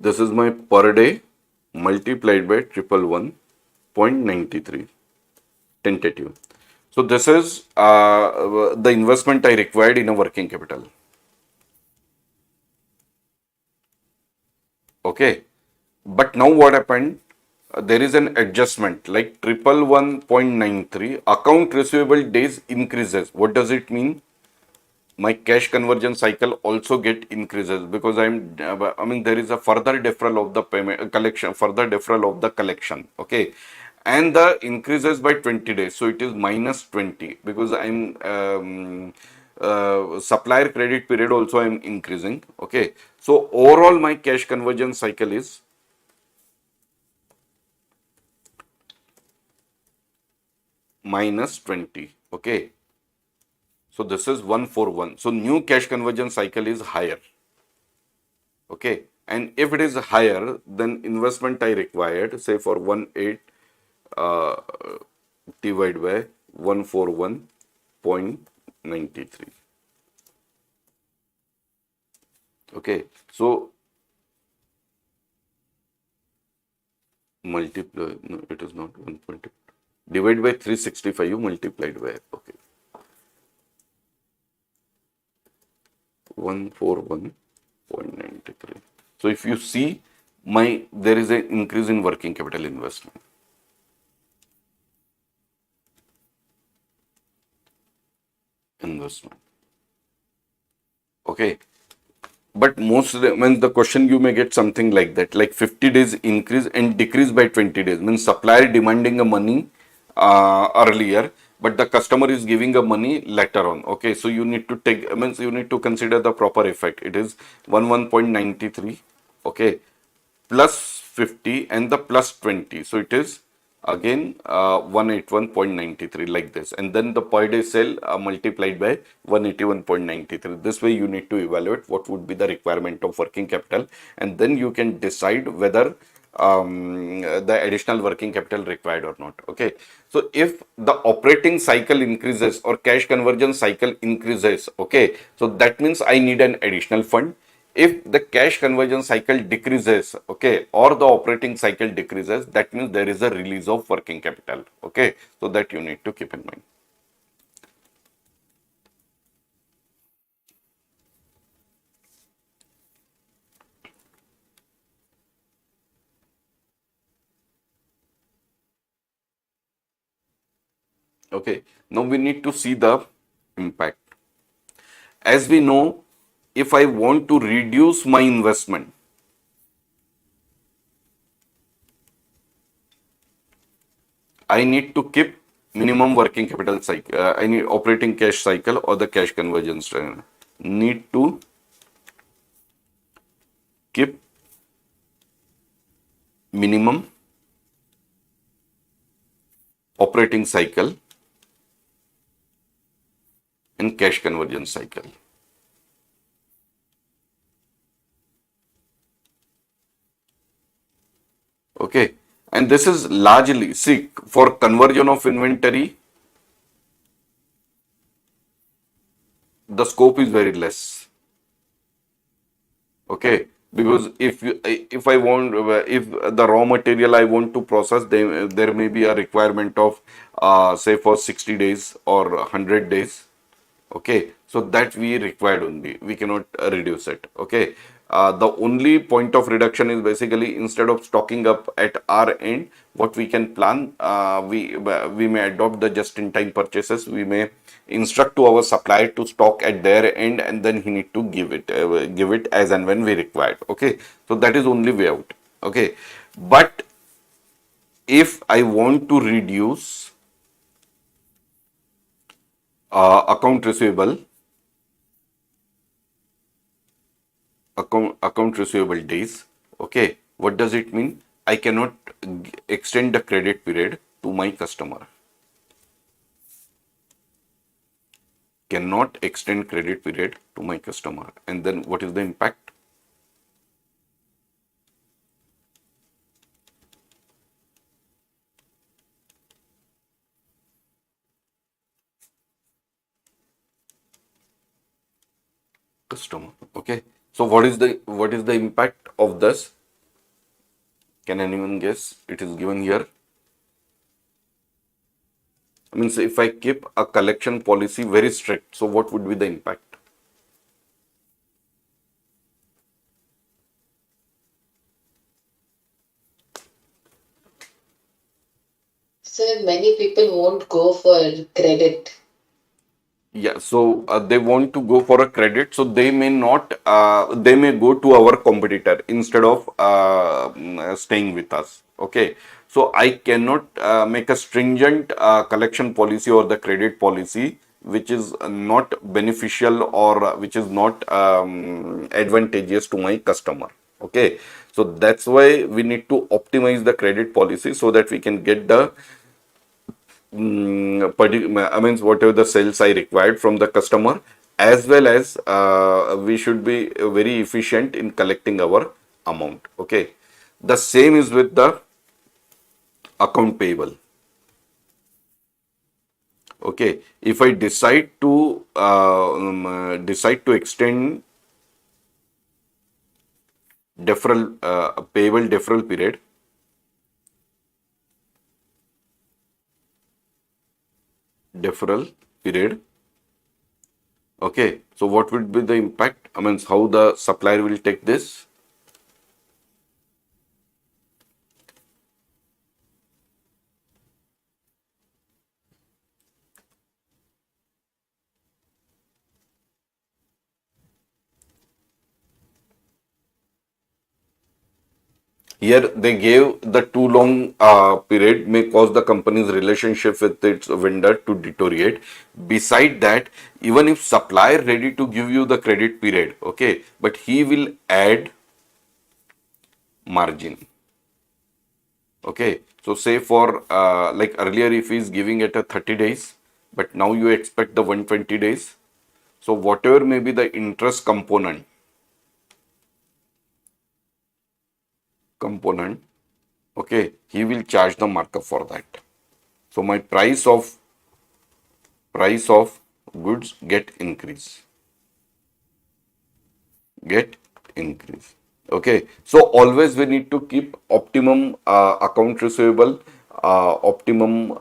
B: this is my per day multiplied by 111.93 tentative. So this is the investment I required in a working capital. Okay. But now what happened? There is an adjustment like 111.93 account receivable days increases. What does it mean? My cash conversion cycle also get increases because I mean there is a further deferral of the payment collection, further deferral of the collection. Okay, and the increases by 20 days, so it is minus 20 because I'm supplier credit period also I'm increasing. Okay, so overall my cash conversion cycle is minus 20. Okay, so this is 141. So new cash conversion cycle is higher. Okay, and if it is higher, then investment I required, say for 18 uh, divided by 141.93. Okay, so multiply, no, it is not 1.2. Divide by 365, you multiplied by, okay, 141.93. So if you see, there is an increase in working capital investment. Okay, but when the question you may get something like that, like 50 days increase and decrease by 20 days, means supplier demanding a money earlier, but the customer is giving a money later on. Okay, so you need to means you need to consider the proper effect. It is 11.93. Okay, plus 50 and the plus 20. So it is again 181.93 like this. And then the per day sale multiplied by 181.93. This way you need to evaluate what would be the requirement of working capital. And then you can decide whether the additional working capital required or not. Okay. So if the operating cycle increases or cash conversion cycle increases, okay, so that means I need an additional fund. If the cash conversion cycle decreases, okay, or the operating cycle decreases, that means there is a release of working capital. Okay, so that you need to keep in mind. Okay, now we need to see the impact. As we know, if I want to reduce my investment, I need to keep minimum working capital cycle. I need operating cash cycle or the cash conversion cycle. Need to keep minimum operating cycle and cash conversion cycle. Okay, and this is largely, see, for conversion of inventory, the scope is very less. Okay, because if I want, if the raw material I want to process, there may be a requirement of say for 60 days or 100 days. Okay, so that we required only, we cannot reduce it. Okay, the only point of reduction is basically instead of stocking up at our end, what we can plan, we may adopt the just in time purchases. We may instruct to our supplier to stock at their end, and then he need to give it as and when we required. Okay, so that is only way out. Okay, but if I want to reduce account receivable, account receivable days, okay, what does it mean? I cannot extend the credit period to my customer. Cannot extend credit period to my customer. And then what is the impact? Customer. Okay, so what is the impact of this? Can anyone guess? It is given here. I mean, so if I keep a collection policy very strict, so what would be the impact?
A: So many people won't go for credit.
B: Yeah, so they want to go for a credit, so they may not, they may go to our competitor instead of staying with us. Okay, so I cannot make a stringent collection policy or the credit policy which is not beneficial or which is not advantageous to my customer. Okay, so that's why we need to optimize the credit policy so that we can get the I mean, whatever the sales I required from the customer, as well as we should be very efficient in collecting our amount. Okay, the same is with the account payable. Okay, if I decide to extend deferral, payable deferral period. Deferral period. Okay, so what would be the impact? I mean, how the supplier will take this? Here they gave the too long period may cause the company's relationship with its vendor to deteriorate. Beside that, even if supplier ready to give you the credit period, okay, but he will add margin. Okay, so say for like earlier, if he's giving it a 30 days, but now you expect the 120 days. So whatever may be the interest component, okay, he will charge the markup for that. So my price of goods get increase. Okay, so always we need to keep optimum account receivable, optimum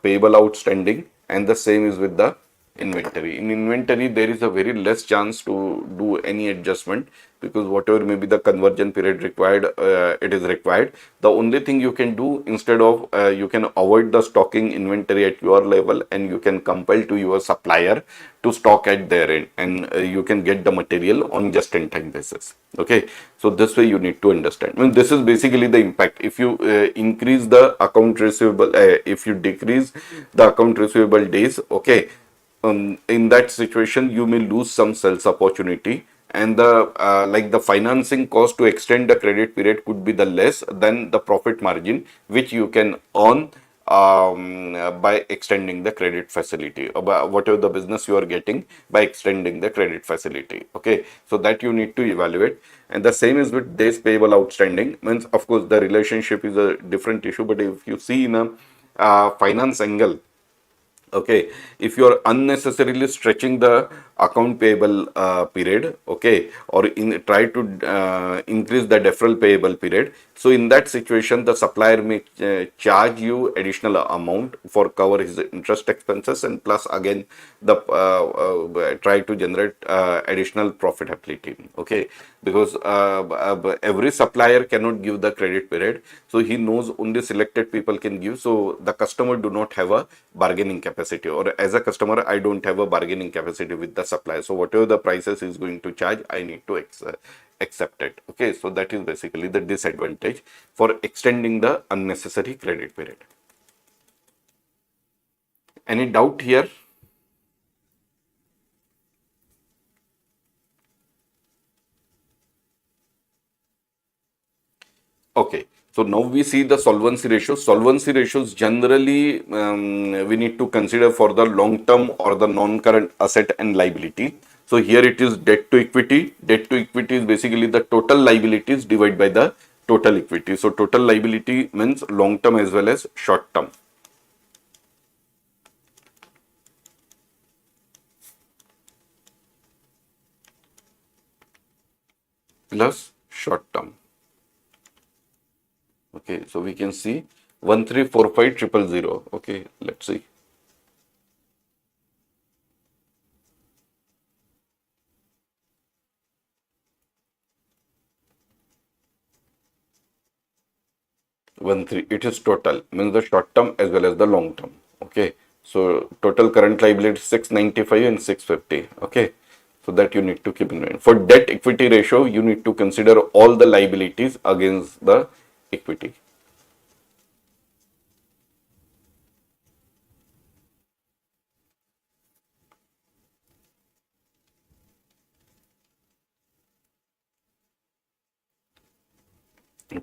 B: payable outstanding, and the same is with the inventory. In inventory, there is a very less chance to do any adjustment because whatever may be the conversion period required, it is required. The only thing you can do instead of you can avoid the stocking inventory at your level and you can compel to your supplier to stock at their end, and you can get the material on just in time basis. Okay, so this way you need to understand. I mean, this is basically the impact. If you increase the account receivable, if you decrease the account receivable days, okay, in that situation you may lose some sales opportunity, and the like the financing cost to extend the credit period could be the less than the profit margin which you can earn by extending the credit facility, or by whatever the business you are getting by extending the credit facility. Okay, so that you need to evaluate. And the same is with days payable outstanding. Means of course the relationship is a different issue, but if you see in a finance angle, okay, if you are unnecessarily stretching the account payable period, okay, or try to increase the deferral payable period, so in that situation the supplier may charge you additional amount for cover his interest expenses, and plus again the try to generate additional profitability. Okay, because every supplier cannot give the credit period, so he knows only selected people can give, so the customer do not have a bargaining capacity, or as a customer I don't have a bargaining capacity with the supplier, so whatever the prices is going to charge I need to accept it. Okay, so that is basically the disadvantage for extending the unnecessary credit period. Any doubt here? Okay, so now we see the solvency ratios. Solvency ratios generally we need to consider for the long term or the non-current asset and liability. So here it is debt to equity. Debt to equity is basically the total liabilities divided by the total equity. So total liability means long term as well as short term. Plus short term. Okay, so we can see 1345000. Okay, let's see. 13. It is total, means the short term as well as the long term. Okay, so total current liability 695 and 650. Okay, so that you need to keep in mind. For debt equity ratio, you need to consider all the liabilities against the equity.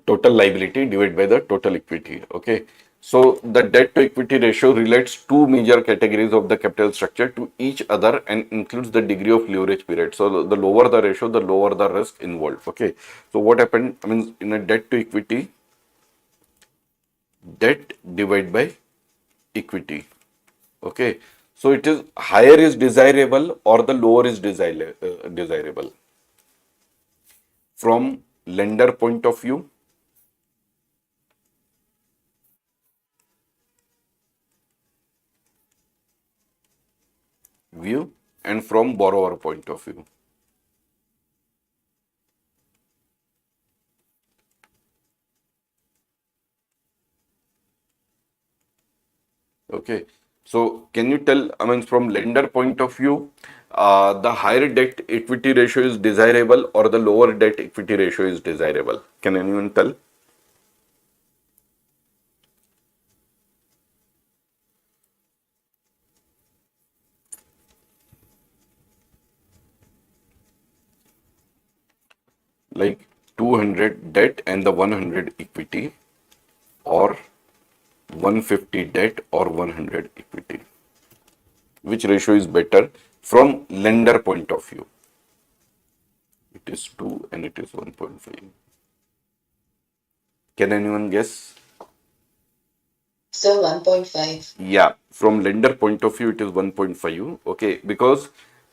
B: Total liability divided by the total equity. Okay, so the debt to equity ratio relates two major categories of the capital structure to each other and includes the degree of leverage period. So the lower the ratio, the lower the risk involved. Okay, so what happened, I mean, in a debt to equity, debt divided by equity. Okay, so it is higher is desirable or the lower is desirable from lender point of view, and from borrower point of view. Okay. So can you tell, I mean, from lender point of view, the higher debt equity ratio is desirable or the lower debt equity ratio is desirable? Can anyone tell? Like 200 debt and the 100 equity, or 150 debt or 100 equity? Which ratio is better from lender point of view? It is 2 and it is 1.5. Can anyone guess?
A: So 1.5.
B: Yeah, from lender point of view, it is 1.5. Okay, because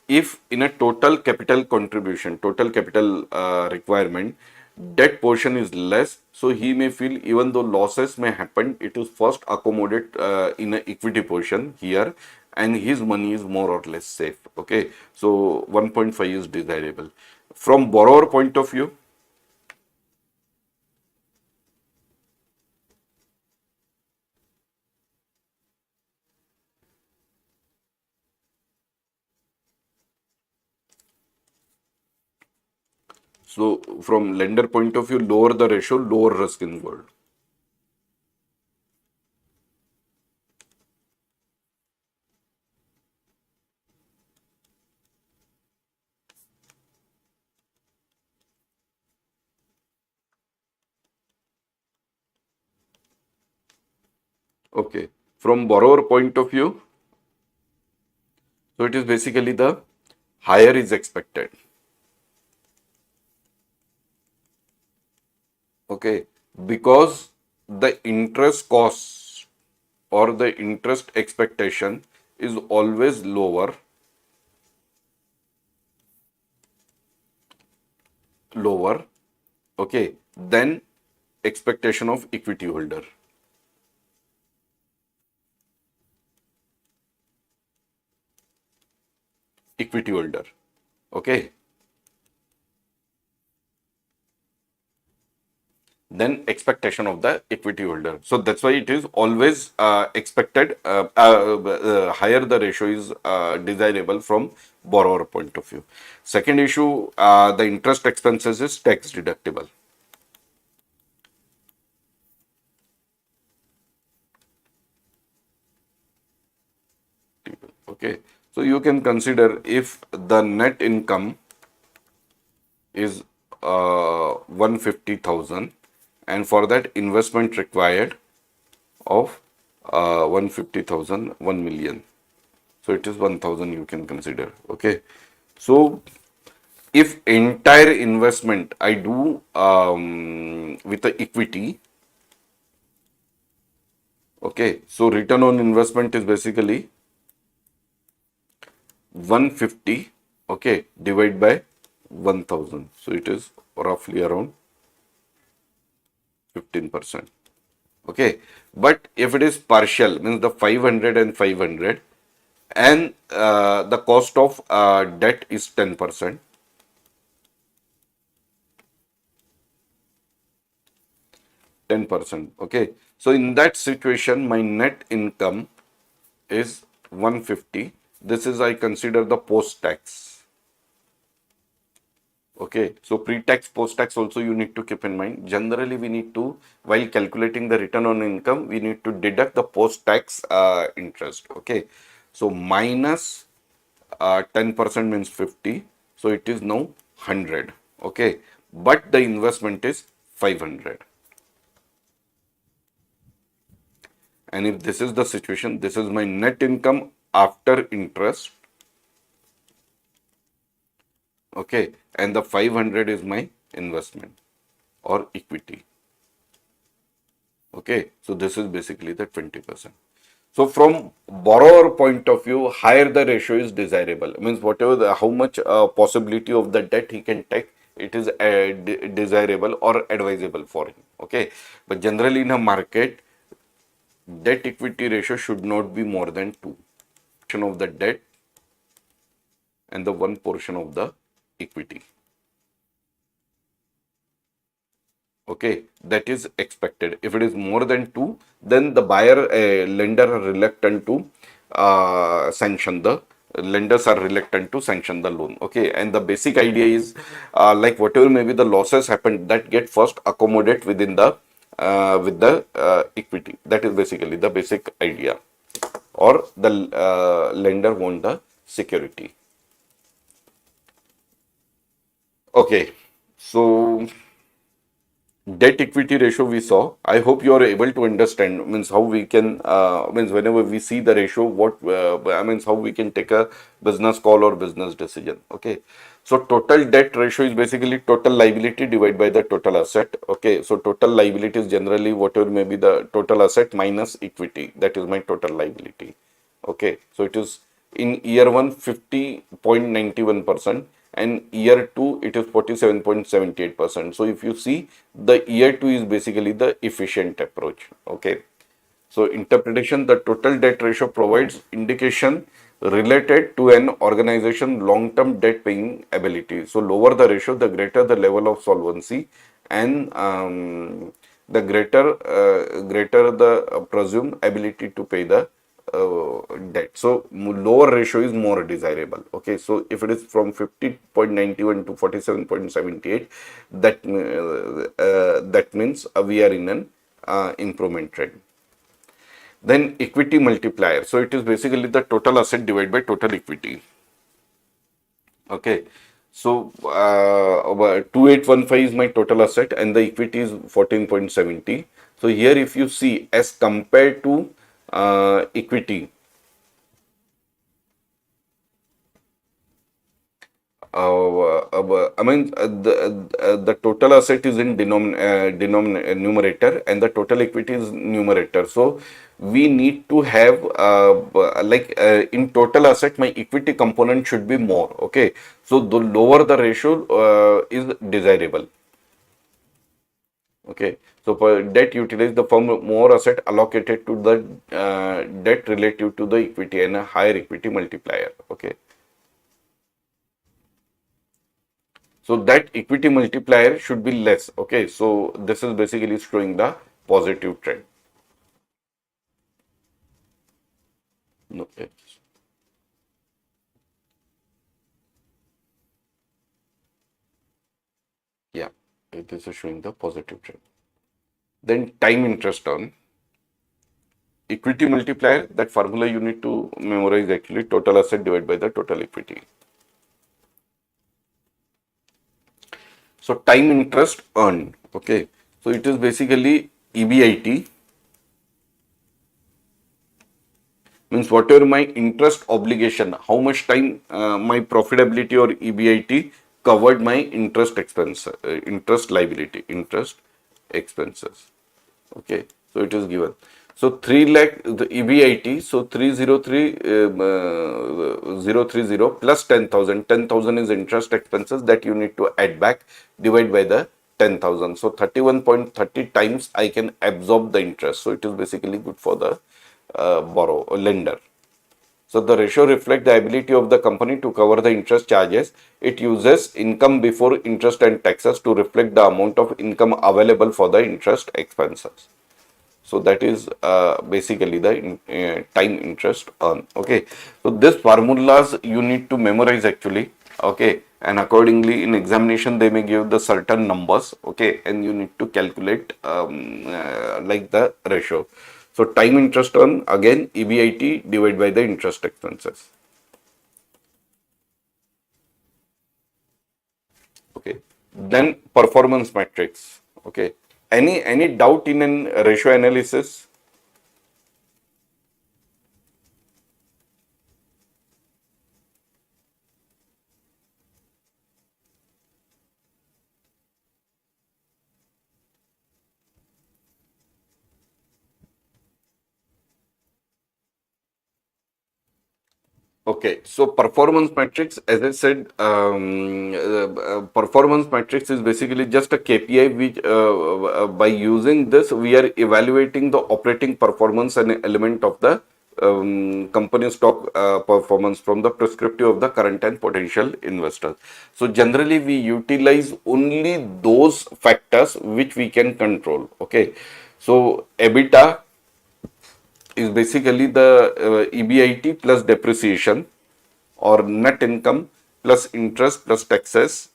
B: if in a total capital contribution, total capital requirement, debt portion is less, so he may feel even though losses may happen, it is first accommodate in a equity portion here, and his money is more or less safe. Okay, so 1.5 is desirable. From borrower point of view, so from lender point of view, lower the ratio, lower risk involved. Okay, from borrower point of view, so it is basically the higher is expected. Okay, because the interest cost or the interest expectation is always lower, okay, than expectation of equity holder. Equity holder. Okay. Then expectation of the equity holder. So that's why it is always expected, higher the ratio is desirable from borrower point of view. Second issue, the interest expenses is tax deductible. Okay, so you can consider if the net income is 150,000, and for that investment required of 150,000, 1 million. So it is 1,000 you can consider. Okay, so if entire investment I do with the equity, okay, so return on investment is basically 150, okay, divided by 1,000. So it is roughly around 15%. Okay, but if it is partial, means the 500 and 500, and the cost of debt is 10%. 10%. Okay, so in that situation, my net income is 150. This is, I consider, the post tax. Okay, so pre-tax, post-tax also you need to keep in mind. Generally, we need to, while calculating the return on income, we need to deduct the post-tax interest. Okay, so minus 10% means 50. So it is now 100. Okay, but the investment is 500. And if this is the situation, this is my net income after interest. Okay, and the 500 is my investment or equity. Okay, so this is basically the 20%. So from borrower point of view, higher the ratio is desirable. It means whatever how much possibility of the debt he can take, it is desirable or advisable for him. Okay, but generally in a market, debt equity ratio should not be more than 2 portion of the debt and the 1 portion of the equity. Okay, that is expected. If it is more than 2, then the lender are reluctant to sanction the lenders are reluctant to sanction the loan. Okay, and the basic idea is like whatever maybe the losses happened, that get first accommodate within the with the equity. That is basically the basic idea, or the lender want the security. Okay, so debt equity ratio we saw. I hope you are able to understand, means how we can means whenever we see the ratio, what I means how we can take a business call or business decision. Okay, so total debt ratio is basically total liability divided by the total asset. Okay, so total liability is generally whatever may be the total asset minus equity. That is my total liability. Okay, so it is in year 1 50.91%, and year 2 it is 47.78%. So if you see, the year 2 is basically the efficient approach. Okay, so interpretation, the total debt ratio provides indication related to an organization long-term debt paying ability. So lower the ratio, the greater the level of solvency, and the greater the presumed ability to pay the debt. So lower ratio is more desirable. Okay, so if it is from 50.91 to 47.78, that means we are in an improvement trend. Then equity multiplier. So it is basically the total asset divided by total equity. Okay, so 2815 is my total asset and the equity is 14.70. So here if you see, as compared to equity, I mean, the total asset is in numerator and the total equity is numerator. So we need to have in total asset, my equity component should be more. Okay, so the lower the ratio is desirable. Okay, so for debt utilize the firm more asset allocated to the debt relative to the equity and a higher equity multiplier. Okay. So that equity multiplier should be less. Okay, so this is basically showing the positive trend. Okay. Yeah, this is showing the positive trend. Then time interest on equity multiplier. That formula you need to memorize actually, total asset divided by the total equity. So time interest earned. Okay, so it is basically EBIT, means whatever my interest obligation, how much time my profitability or EBIT covered my interest expense, interest liability, interest expenses. Okay, so it is given. So 3 lakh the EBIT, so 303,030 plus 10,000. 10,000 is interest expenses that you need to add back, divide by the 10,000. So 31.30 times I can absorb the interest. So it is basically good for the lender. So the ratio reflects the ability of the company to cover the interest charges. It uses income before interest and taxes to reflect the amount of income available for the interest expenses. So that is basically the time interest earned. Okay, so this formulas you need to memorize actually. Okay, and accordingly in examination they may give the certain numbers. Okay, and you need to calculate like the ratio. So time interest earned, again EBIT divided by the interest expenses. Okay, then performance metrics. Okay, any doubt in an ratio analysis? Okay, so performance metrics, as I said, performance metrics is basically just a KPI which, by using this, we are evaluating the operating performance and element of the company stock performance from the perspective of the current and potential investors. So generally, we utilize only those factors which we can control. Okay, so EBITDA is basically the EBIT plus depreciation, or net income plus interest plus taxes.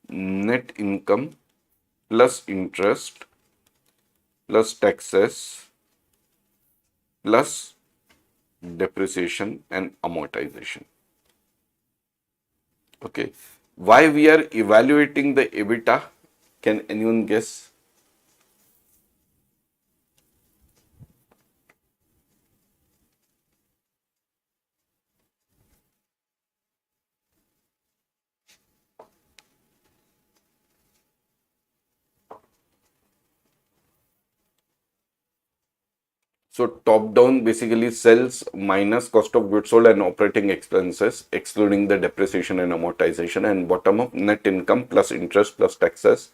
B: Net income plus interest plus taxes plus depreciation and amortization. Okay. Why we are evaluating the EBITDA? Can anyone guess? So top down basically sales minus cost of goods sold and operating expenses, excluding the depreciation and amortization, and bottom up net income plus interest plus taxes,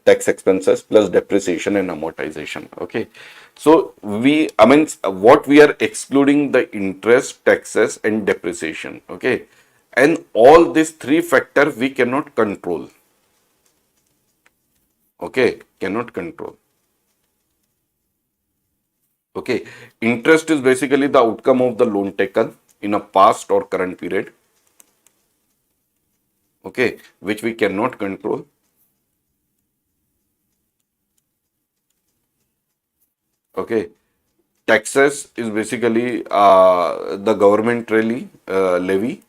B: tax expenses plus depreciation and amortization. Okay. So I mean, what we are excluding the interest, taxes, and depreciation. Okay. And all these three factors we cannot control. Okay. Cannot control. Okay, interest is basically the outcome of the loan taken in a past or current period. Okay, which we cannot control. Okay, taxes is basically the government levy.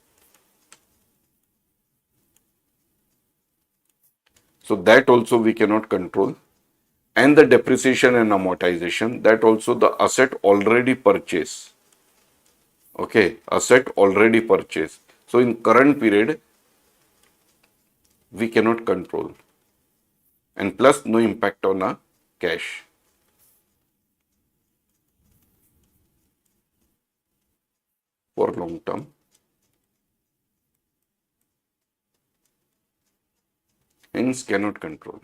B: So that also we cannot control. And the depreciation and amortization, that also the asset already purchased. Okay, asset already purchased. So in current period, we cannot control. And plus no impact on a cash for long term. Hence cannot control.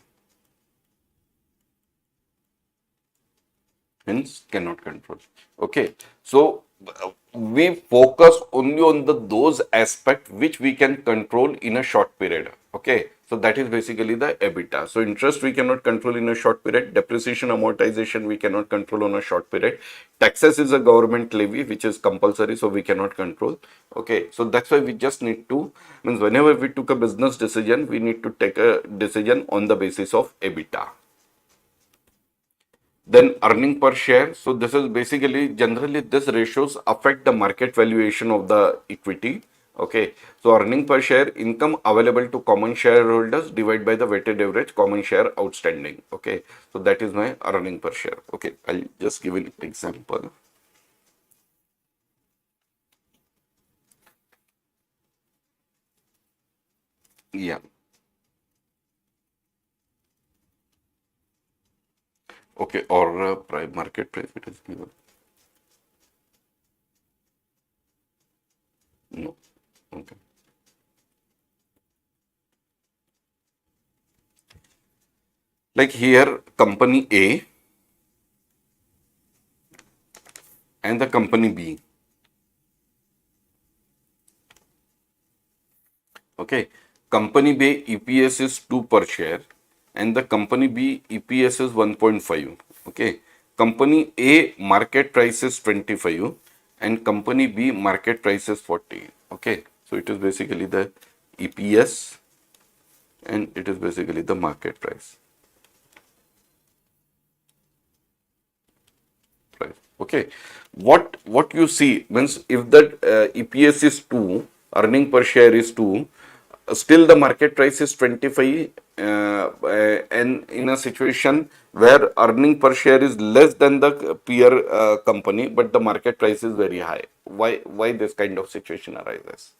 B: Hence cannot control. Okay, so we focus only on those aspects which we can control in a short period. Okay, so that is basically the EBITDA. So interest we cannot control in a short period, depreciation amortization we cannot control on a short period, taxes is a government levy which is compulsory, so we cannot control. Okay, so that's why we just need to, means whenever we took a business decision, we need to take a decision on the basis of EBITDA. Then earning per share. So this is basically, generally this ratios affect the market valuation of the equity. Okay. So earning per share, income available to common shareholders divided by the weighted average common share outstanding. Okay. So that is my earning per share. Okay. I'll just give an example. Yeah. Okay. Or market price it is given. No. Okay. Like here, company A and the company B. Okay. Company B EPS is 2 per share and the company B EPS is 1.5. Okay. Company A market price is 25 and company B market price is 40. Okay. So it is basically the EPS and it is basically the market price. Okay, what you see means if that EPS is 2, earning per share is 2, still the market price is 25, and in a situation where earning per share is less than the peer company, but the market price is very high. Why this kind of situation arises?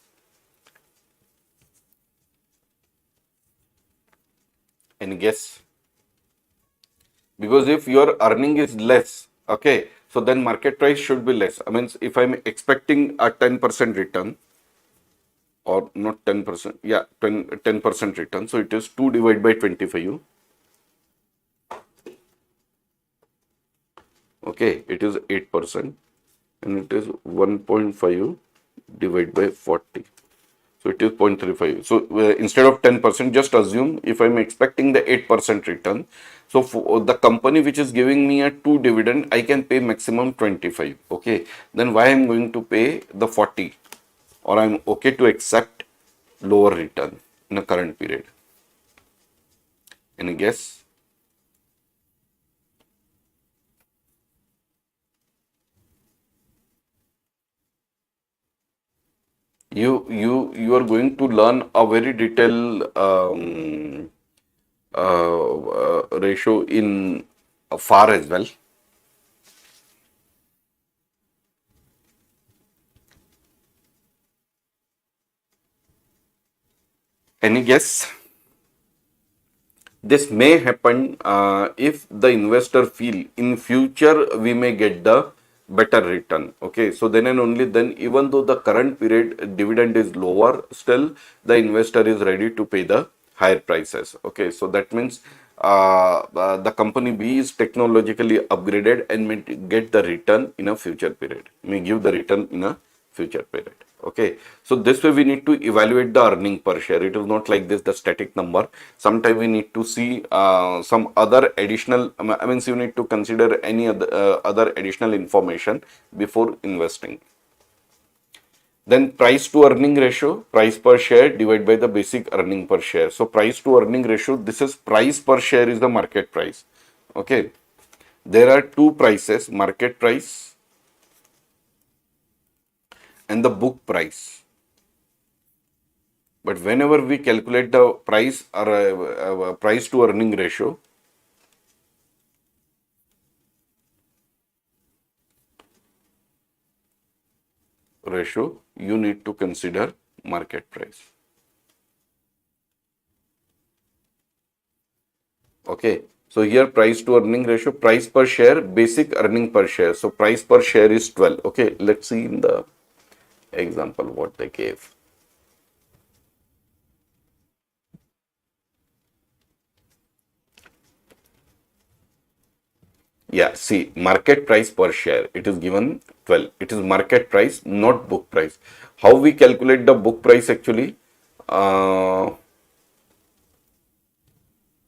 B: Any guess? Because if your earning is less, okay, so then market price should be less. I mean, if I'm expecting a 10% return, or not 10%, yeah, 10% return. So it is 2 divided by 25. Okay, it is 8%, and it is 1.5 divided by 40. So it is 0.35. So instead of 10%, just assume if I'm expecting the 8% return. So for the company which is giving me a 2 dividend, I can pay maximum 25. Okay. Then why I'm going to pay the 40? Or I'm okay to accept lower return in a current period. Any guess? You are going to learn a very detailed ratio in FAR as well. Any guess? This may happen if the investor feel in future we may get the better return. Okay, so then and only then, even though the current period dividend is lower, still the investor is ready to pay the higher prices. Okay, so that means the company B is technologically upgraded and may get the return in a future period, may give the return in a future period. Okay, so this way we need to evaluate the earning per share. It is not like this, the static number. Sometimes we need to see some other additional, I mean, you need to consider any other additional information before investing. Then price to earning ratio, price per share divided by the basic earning per share. So price to earning ratio, this is price per share is the market price. Okay, there are two prices, market price and the book price. But whenever we calculate the price or price to earning ratio, you need to consider market price. Okay. So here price to earning ratio, price per share, basic earning per share. So price per share is 12. Okay. Let's see in the example what they gave. Yeah, see, market price per share, it is given 12. It is market price, not book price. How we calculate the book price actually?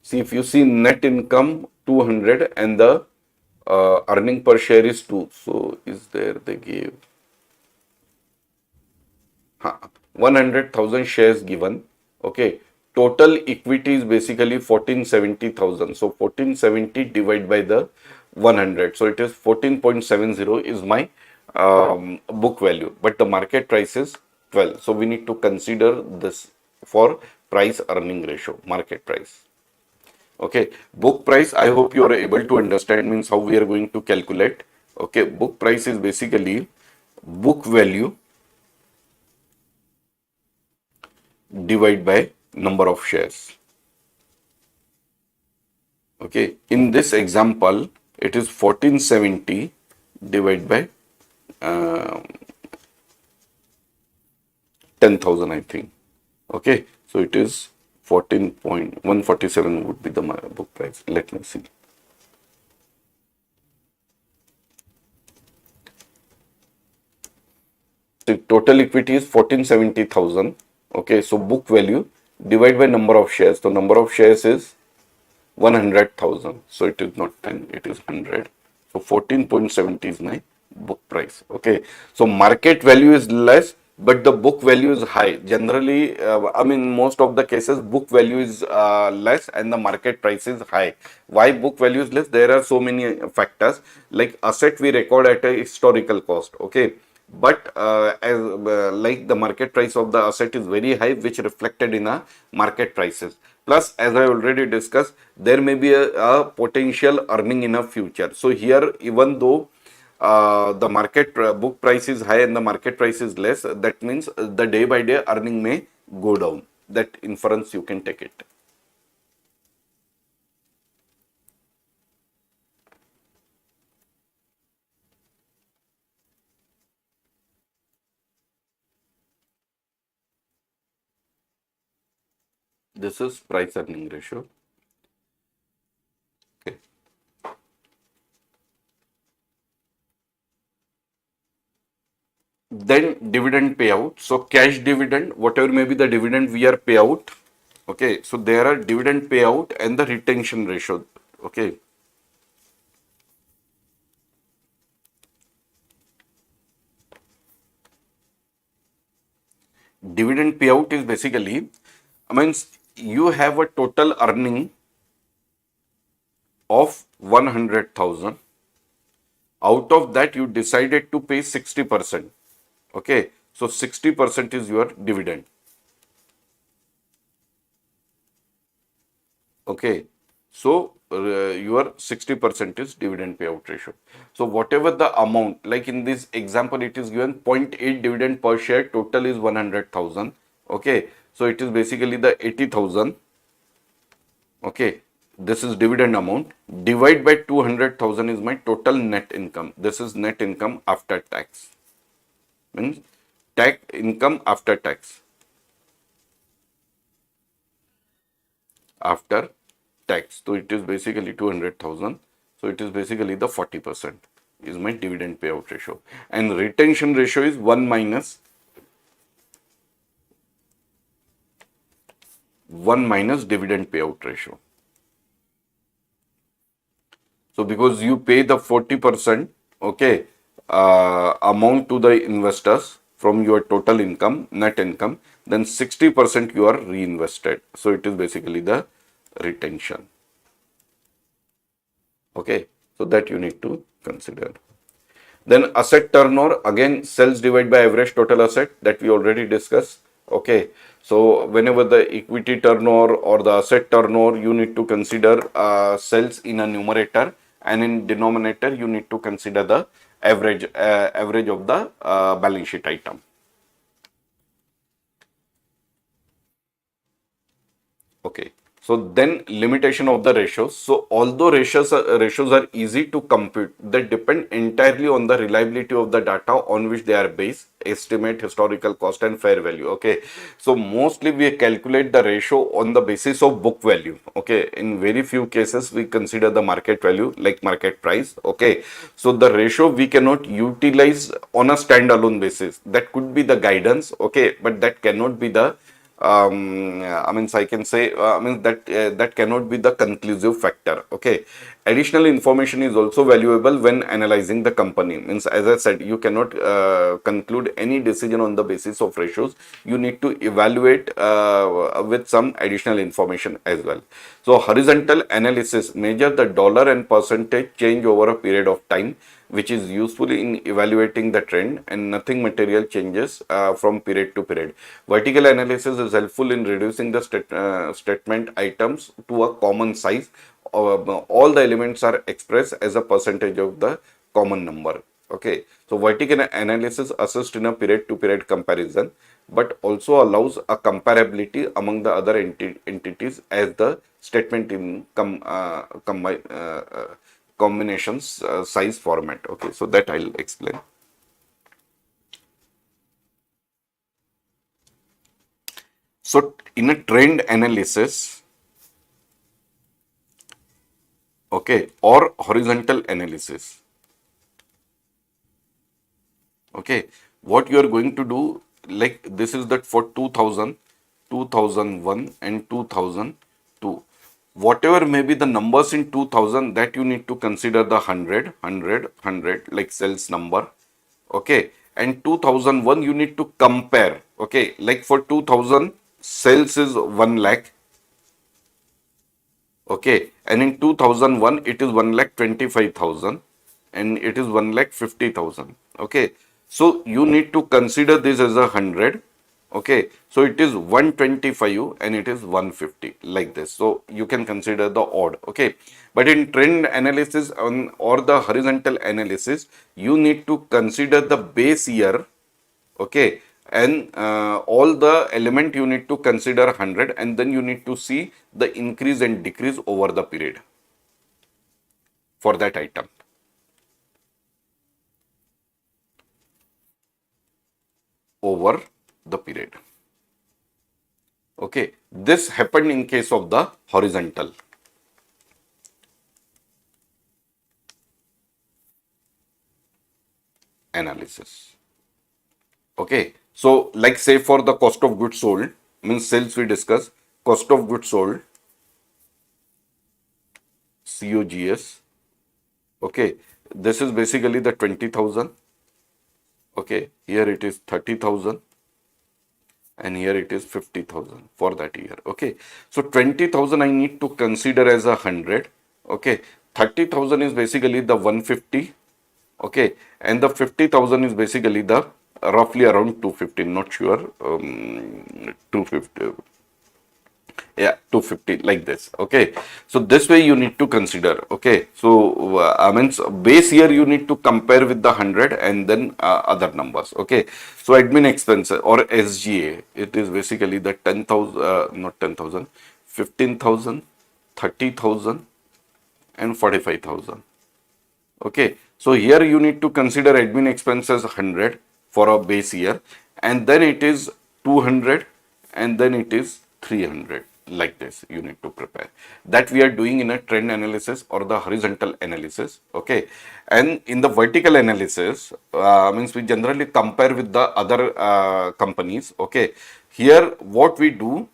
B: See, if you see net income 200 and the earning per share is 2. So, is there they gave 100,000 shares given. Okay. Total equity is basically 1470,000. So 1470 divided by the 100. So it is 14.70 is my book value. But the market price is 12. So we need to consider this for price earning ratio, market price. Okay. Book price, I hope you are able to understand, means how we are going to calculate. Okay. Book price is basically book value divide by number of shares. Okay, in this example, it is 1470 divided by 10,000, I think. Okay, so it is 14.147 would be the book price. Let me see. The total equity is 1470,000. Okay, so book value divided by number of shares. So number of shares is 100,000. So it is not 10, it is 100. So 14.70 is my book price. Okay, so market value is less, but the book value is high. Generally, I mean, most of the cases, book value is less and the market price is high. Why book value is less? There are so many factors. Like asset we record at a historical cost. Okay, but as like the market price of the asset is very high, which reflected in a market prices. Plus, as I already discussed, there may be a potential earning in a future. So here, even though the market book price is high and the market price is less, that means the day by day earning may go down. That inference you can take it. This is price earning ratio. Okay. Then dividend payout. So cash dividend, whatever may be the dividend we are payout. Okay. So there are dividend payout and the retention ratio. Okay. Dividend payout is basically, means you have a total earning of 100,000. Out of that, you decided to pay 60%. Okay. So 60% is your dividend. Okay. So your 60% is dividend payout ratio. So whatever the amount, like in this example, it is given 0.8 dividend per share, total is 100,000. Okay. So it is basically the 80,000. Okay. This is dividend amount. Divide by 200,000 is my total net income. This is net income after tax. Means tax income after tax. After tax. So it is basically 200,000. So it is basically the 40% is my dividend payout ratio. And retention ratio is 1 minus dividend payout ratio. So because you pay the 40%, okay, amount to the investors from your total income, net income, then 60% you are reinvested. So it is basically the retention. Okay, so that you need to consider. Then asset turnover, again, sales divided by average total asset that we already discussed. Okay, so whenever the equity turnover or the asset turnover, you need to consider sales in a numerator, and in denominator you need to consider the average of the balance sheet item. Okay. So then limitation of the ratios. So although ratios are easy to compute, they depend entirely on the reliability of the data on which they are based, estimate historical cost and fair value. Okay. So mostly we calculate the ratio on the basis of book value. Okay. In very few cases we consider the market value like market price. Okay. So the ratio we cannot utilize on a standalone basis. That could be the guidance. Okay. But that cannot be the I mean, I can say, I mean that cannot be the conclusive factor. Okay, additional information is also valuable when analyzing the company. Means, as I said, you cannot conclude any decision on the basis of ratios. You need to evaluate with some additional information as well. So, horizontal analysis measure the dollar and percentage change over a period of time, which is useful in evaluating the trend, and nothing material changes from period to period. Vertical analysis is helpful in reducing the statement items to a common size. All the elements are expressed as a percentage of the common number. Okay, so vertical analysis assists in a period to period comparison, but also allows a comparability among the other entities as the statement in combinations size format. Okay, so that I'll explain. So in a trend analysis, okay, or horizontal analysis, okay, what you are going to do, like this is that for 2000, 2001 and 2002, whatever may be the numbers in 2000, that you need to consider the 100 like sales number. Okay, and 2001 you need to compare. Okay, like for 2000 sales is 1 lakh. Okay, and in 2001 it is 1 lakh 25,000 and it is 1 lakh 50,000. Okay, so you need to consider this as 100. Okay, so it is 125 and it is 150 like this. So you can consider the odd. Okay, but in trend analysis or the horizontal analysis, you need to consider the base year. Okay, and all the element you need to consider 100, and then you need to see the increase and decrease over the period for that item. Over the period. Okay, this happened in case of the horizontal analysis. Okay, so like say for the cost of goods sold, means sales we discuss, cost of goods sold, COGS. Okay, this is basically the 20,000. Okay, here it is 30,000 and here it is 50,000 for that year. Okay, so 20,000 I need to consider as 100. Okay, 30,000 is basically the 150. Okay, and the 50,000 is basically the roughly around 250, not sure, 250, yeah, 250, like this. Okay, so this way you need to consider. Okay, so I mean base year you need to compare with the 100 and then other numbers. Okay, so admin expense or SGA, it is basically the 10,000, not 10,000, 15,000, 30,000 and 45,000. Okay, so here you need to consider admin expenses 100 for a base year, and then it is 200, and then it is 300. Like this, you need to prepare. That we are doing in a trend analysis or the horizontal analysis. Okay, and in the vertical analysis, means we generally compare with the other companies. Okay, here what we do,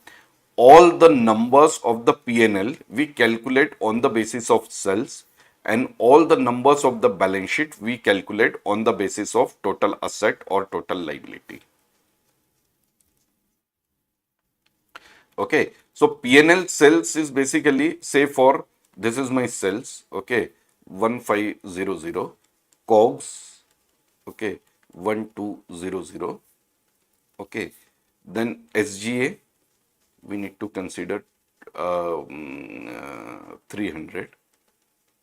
B: all the numbers of the P&L we calculate on the basis of sales, and all the numbers of the balance sheet we calculate on the basis of total asset or total liability. Okay, so P&L sales is basically, say for this is my sales. Okay, 1500, COGS, okay, 1200. Okay, then SGA we need to consider 300.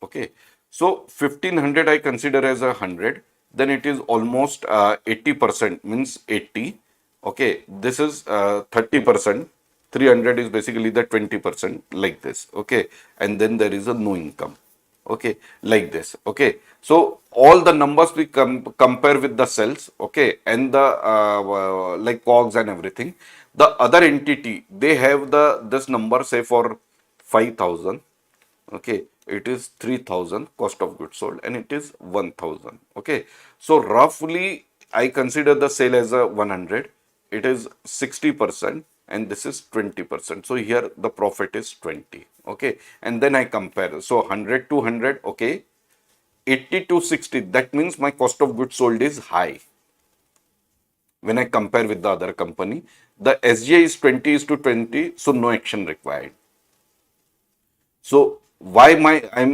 B: Okay, so 1500 I consider as 100, then it is almost 80%, means 80. Okay, this is 30%. 300 is basically the 20%, like this. Okay, and then there is a no income. Okay, like this. Okay, so all the numbers we compare with the cells. Okay, and the like COGS and everything. The other entity, they have the this number, say for 5,000. Okay, it is 3,000 cost of goods sold, and it is 1,000. Okay, so roughly I consider the sale as a 100. It is 60%, and this is 20%. So here the profit is 20. Okay, and then I compare. So 100 to 100. Okay, 80 to 60. That means my cost of goods sold is high when I compare with the other company. The SGA is 20 is to 20, so no action required. So why I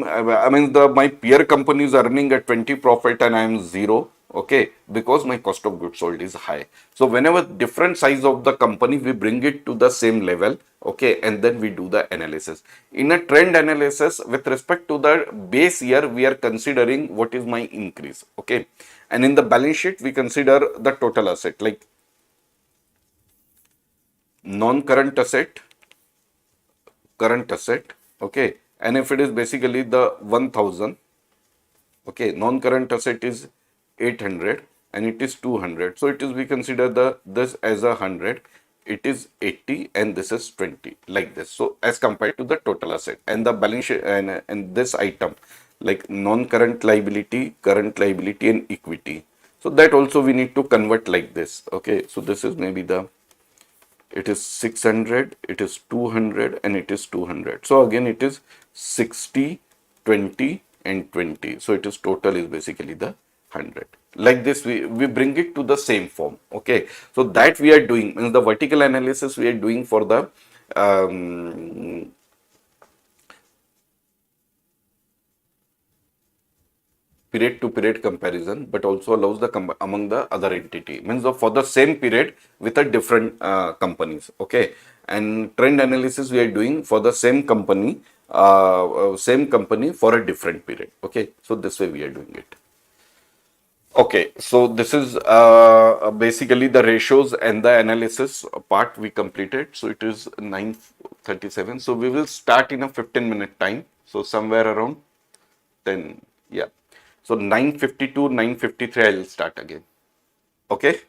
B: mean the my peer company is earning a 20 profit and I am zero. Okay, because my cost of goods sold is high. So whenever different size of the company, we bring it to the same level. Okay, and then we do the analysis. In a trend analysis, with respect to the base year, we are considering what is my increase. Okay, and in the balance sheet, we consider the total asset, like non-current asset, current asset. Okay, and if it is basically the 1,000. Okay, non-current asset is 800 and it is 200. So it is, we consider the this as 100. It is 80 and this is 20, like this. So as compared to the total asset and the balance sheet, and this item like non-current liability, current liability and equity. So that also we need to convert like this. Okay, so this is maybe the, it is 600, it is 200 and it is 200. So again it is 60, 20 and 20. So it is total is basically the 100. Like this we bring it to the same form. Okay, so that we are doing in the vertical analysis, we are doing for the period to period comparison, but also allows the among the other entity, means for the same period with a different companies. Okay, and trend analysis we are doing for the same company for a different period. Okay, so this way we are doing it. Okay, so this is basically the ratios and the analysis part we completed. So it is 9:37. So we will start in a 15-minute time. So somewhere around 10. Yeah. So 9:52, 9:53, I'll start again. Okay.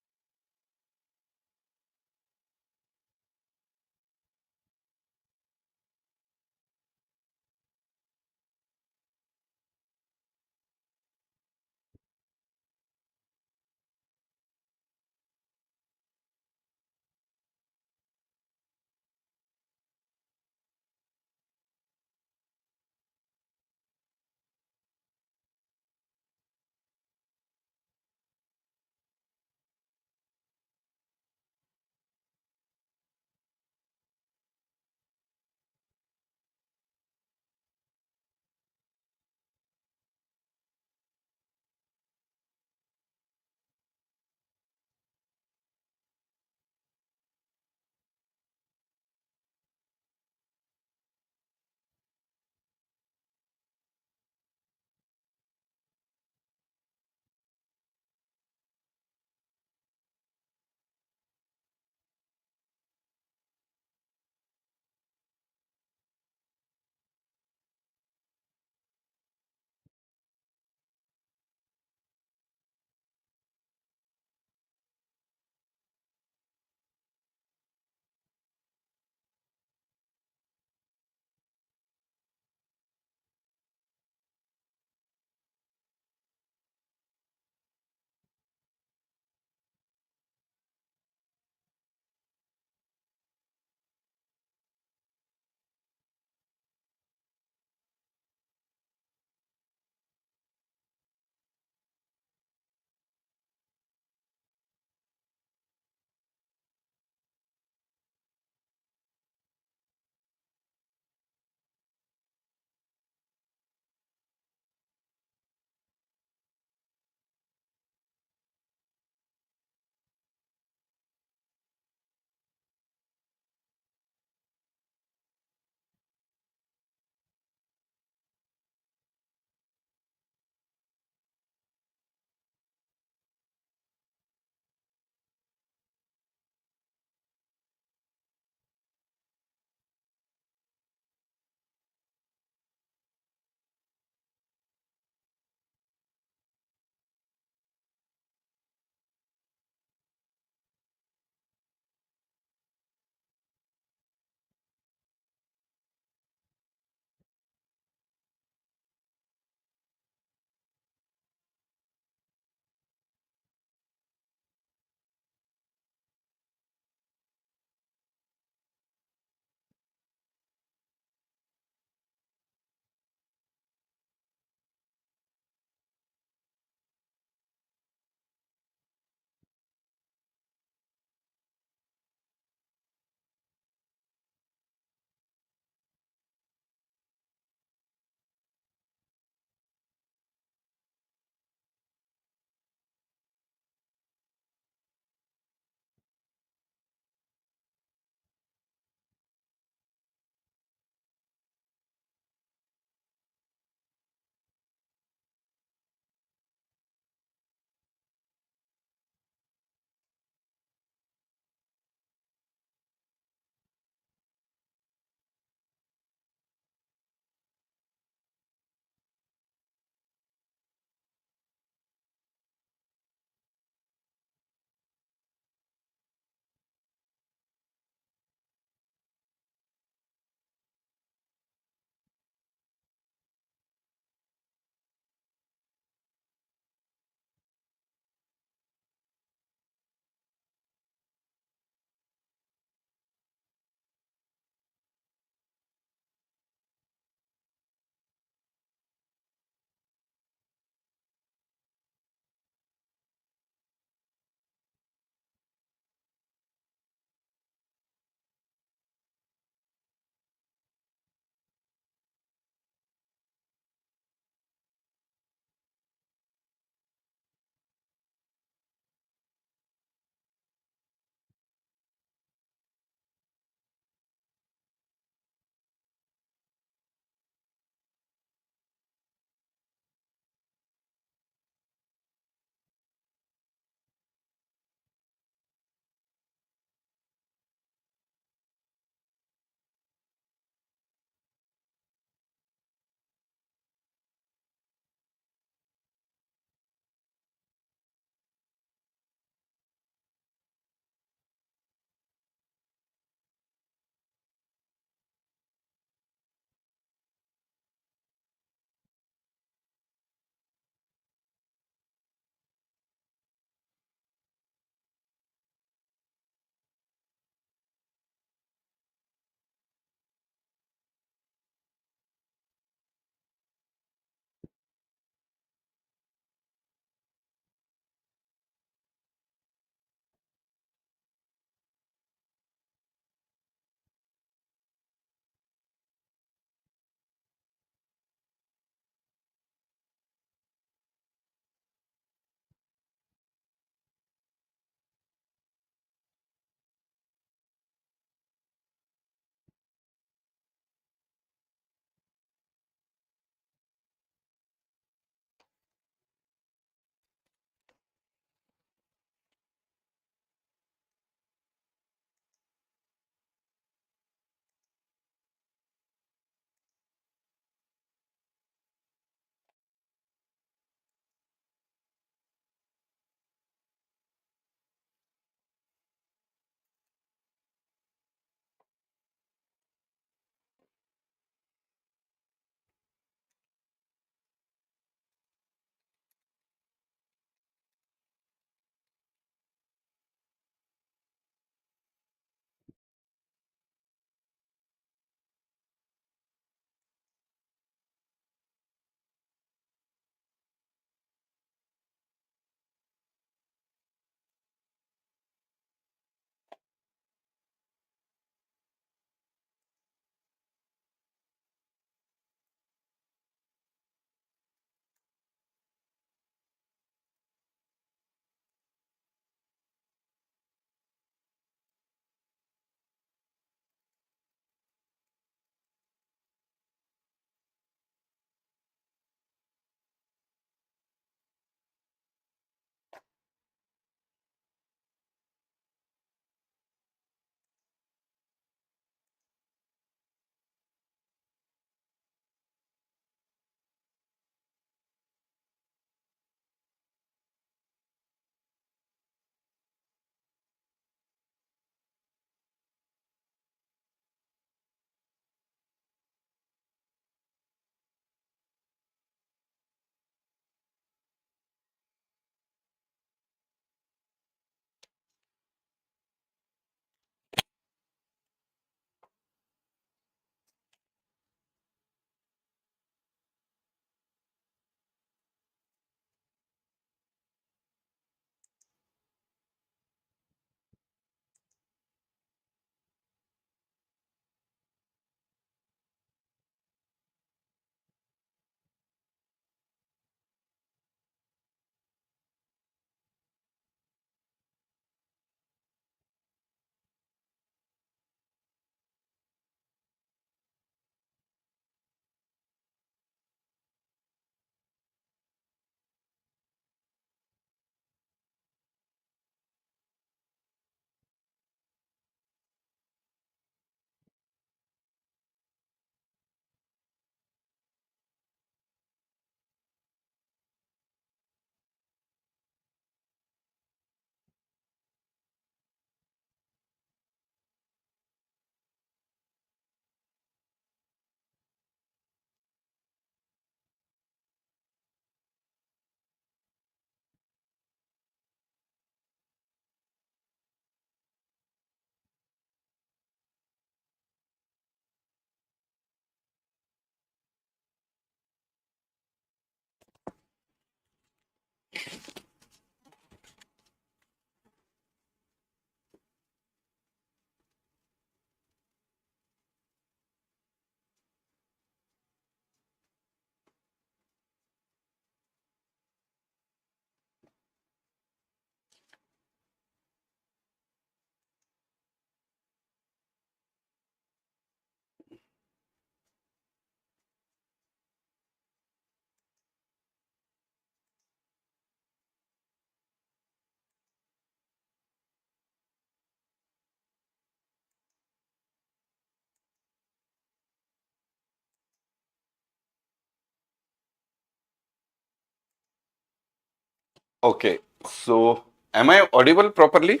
B: Okay, so am I audible properly?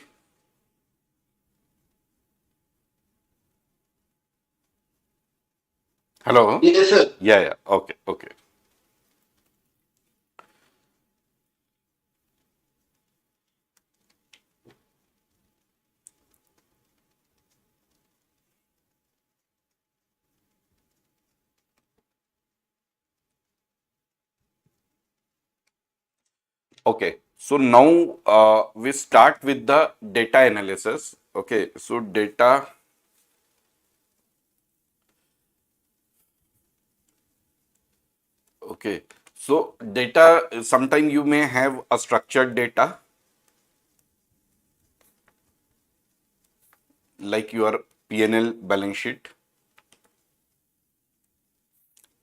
B: Hello?
A: Yes, sir.
B: Yeah, yeah. Okay, okay. Okay, so now we start with the data analysis. Okay, so data. Okay, so data, sometime you may have a structured data like your P&L balance sheet.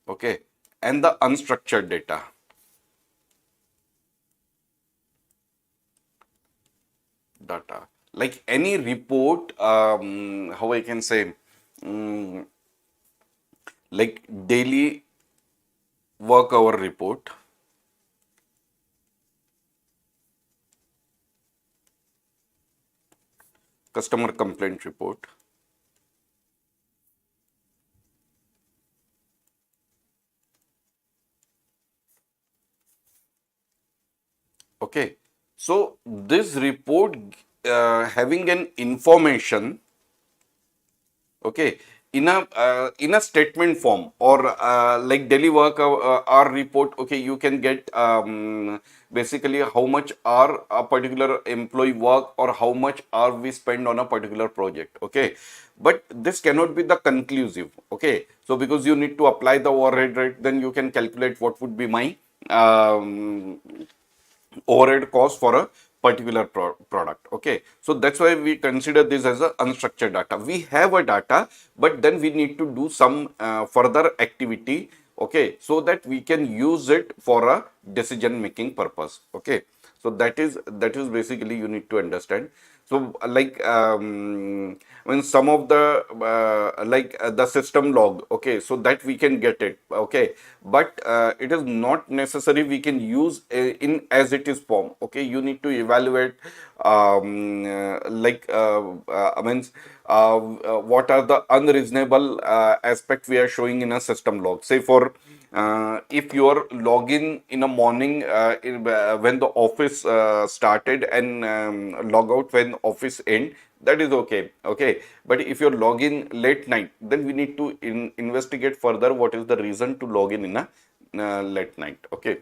B: Okay, and the unstructured data like any report, how I can say, um, like daily work hour report, customer complaint report. Okay, so this report having an information, okay, in a statement form or like daily work hour report. Okay, you can get basically how much hour a particular employee work or how much hour we spend on a particular project. Okay, but this cannot be the conclusive. Okay, so because you need to apply the overhead rate, then you can calculate what would be my um, overhead cost for a particular product. Okay, so that's why we consider this as a unstructured data. We have a data, but then we need to do some further activity, okay, so that we can use it for a decision making purpose. Okay, so that is basically you need to understand. So like when some of the the system log, okay, so that we can get it. Okay, but it is not necessary we can use in as it is form. Okay, you need to evaluate I mean what are the unreasonable aspect we are showing in a system log. Say for if your login in a morning when the office started and log out when office end, that is okay. Okay, but if you're login late night, then we need to investigate further what is the reason to log in a late night. Okay,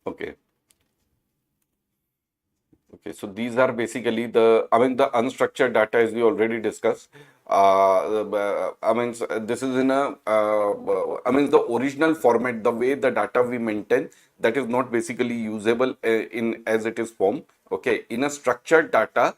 B: okay. Okay, so these are basically I mean, the unstructured data as we already discussed. I mean, this is in I mean, the original format, the way the data we maintain, that is not basically usable in as it is form. Okay, in a structured data,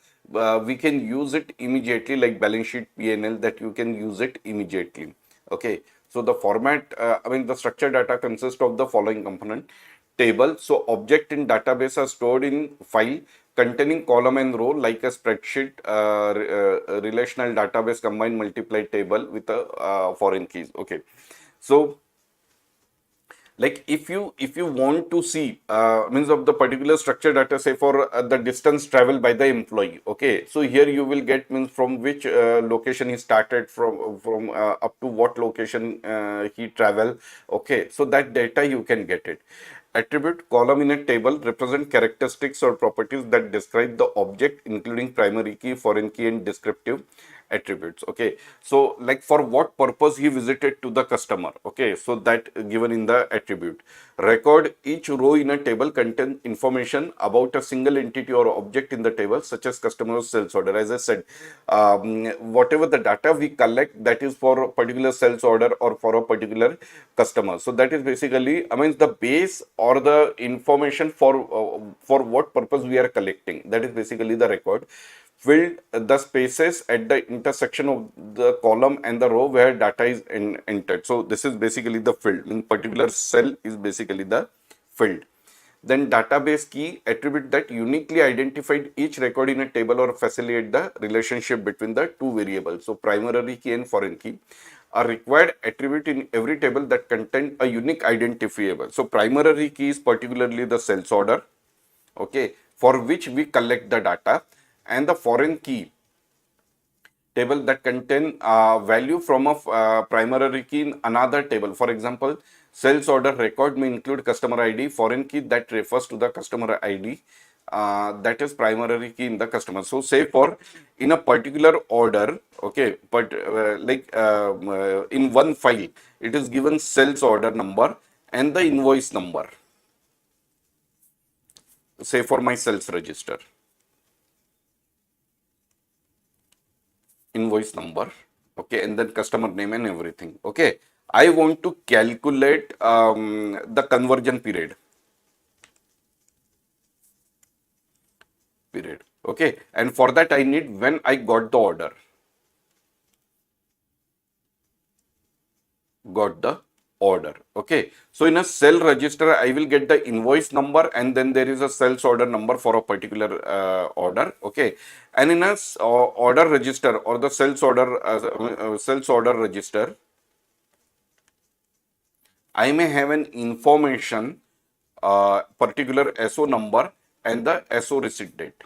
B: we can use it immediately, like balance sheet P&L, that you can use it immediately. Okay, so the format, I mean, the structured data consists of the following component: table. So object in database are stored in file containing column and row like a spreadsheet, relational database combined multiply table with a foreign keys. Okay, so like if you want to see means of the particular structure data, say for the distance traveled by the employee. Okay, so here you will get means from which location he started from up to what location he travel. Okay, so that data you can get it. Attribute column in a table represent characteristics or properties that describe the object, including primary key, foreign key, and descriptive attributes. Okay, so like for what purpose he visited to the customer. Okay, so that given in the attribute. Record: each row in a table contain information about a single entity or object in the table, such as customer sales order. As I said, whatever the data we collect, that is for a particular sales order or for a particular customer. So that is basically, I mean, the base or the information for what purpose we are collecting. That is basically the record. Filled the spaces at the intersection of the column and the row where data is entered. So this is basically the field. In particular cell is basically the field. Then database key attribute that uniquely identified each record in a table or facilitate the relationship between the two variables. So primary key and foreign key. a required attribute in every table that contain a unique identifiable. So primary key is particularly the sales order, okay, for which we collect the data, and the foreign key table that contain value from a primary key in another table. For example, sales order record may include customer ID, foreign key that refers to the customer ID, that is primary key in the customer. So say for in a particular order, okay, but in one file, it is given sales order number and the invoice number, say for my sales register. Invoice number, okay, and then customer name and everything, okay. I want to calculate the conversion period, okay, and for that I need when I got the order, okay. So in a cell register I will get the invoice number, and then there is a sales order number for a particular order, okay. And in a order register or the sales order register, I may have an information, particular SO number and the SO receipt date.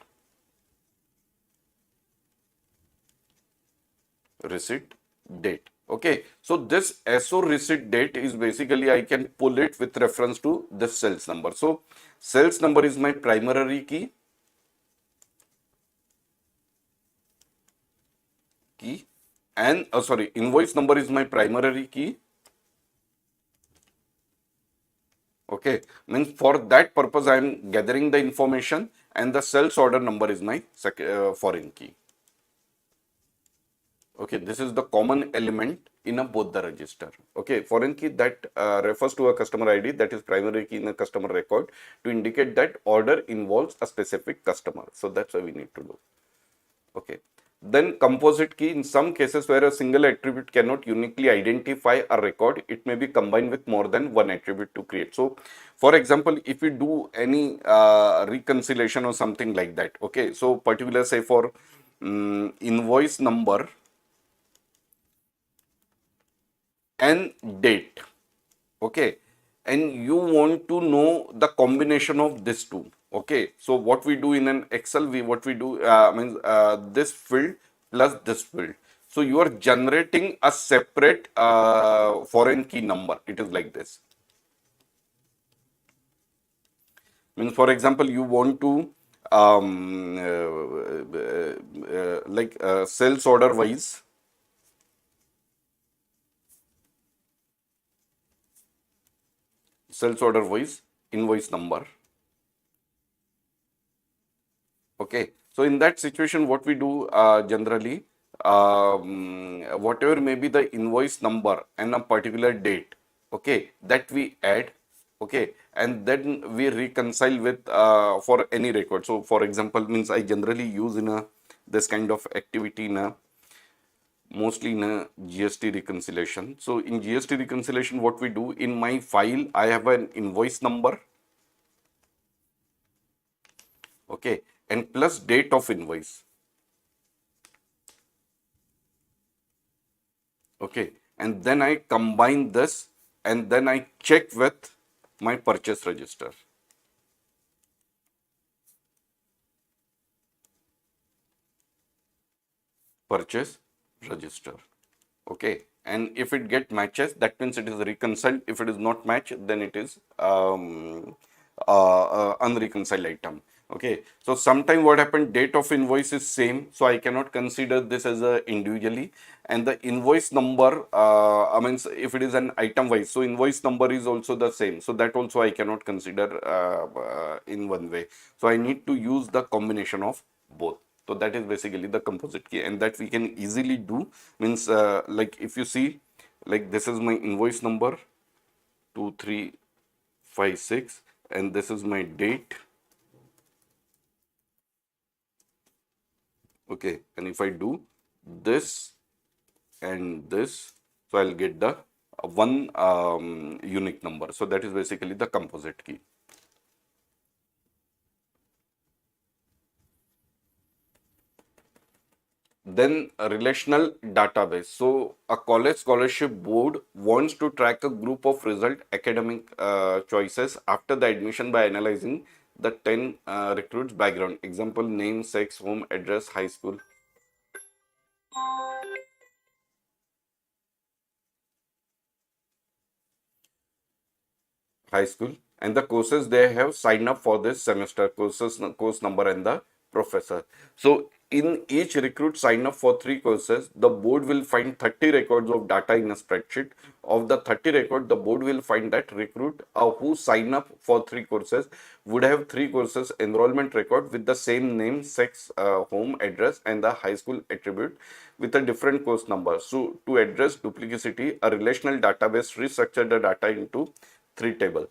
B: Receipt date. Okay. So this SO receipt date is basically I can pull it with reference to this sales number. So sales number is my primary key, and sorry, invoice number is my primary key. Okay, means for that purpose I am gathering the information, and the sales order number is my foreign key. Okay, this is the common element in a both the register. Okay, foreign key that refers to a customer ID, that is primary key in a customer record to indicate that order involves a specific customer. So that's why we need to do. Okay. Then composite key, in some cases where a single attribute cannot uniquely identify a record, it may be combined with more than one attribute to create. So for example, if we do any reconciliation or something like that, okay, so particular say for invoice number and date, okay, and you want to know the combination of these two, okay. So what we do in an Excel, what we do means this field plus this field, so you are generating a separate foreign key number. It is like this, means for example you want to sales order wise, invoice number, okay. So in that situation what we do generally, whatever may be the invoice number and a particular date, okay, that we add, okay, and then we reconcile with for any record. So for example, means I generally use in a this kind of activity in a mostly in a GST reconciliation. So in GST reconciliation what we do, in my file I have an invoice number, okay, and plus date of invoice, okay, and then I combine this and then I check with my purchase register. Purchase register, okay, and if it get matches, that means it is reconciled. If it is not match, then it is unreconciled item, okay. So sometime what happened, date of invoice is same, so I cannot consider this as a individually, and the invoice number I mean if it is an item wise, so invoice number is also the same, so that also I cannot consider in one way. So I need to use the combination of both. So that is basically the composite key, and that we can easily do. Means like if you see, like this is my invoice number 2356, and this is my date, okay, and if I do this and this, so I'll get the one unique number. So that is basically the composite key. Then a relational database. So a college scholarship board wants to track a group of result academic choices after the admission by analyzing the 10 recruits background. Example, name, sex, home address, high school. High school and the courses they have signed up for this semester, course number and the professor. So in each recruit sign up for 3 courses, the board will find 30 records of data in a spreadsheet. Of the 30 record, the board will find that recruit who sign up for 3 courses would have 3 courses enrollment record with the same name, sex, home address and the high school attribute with a different course number. So to address duplicity, a relational database restructured the data into 3 tables.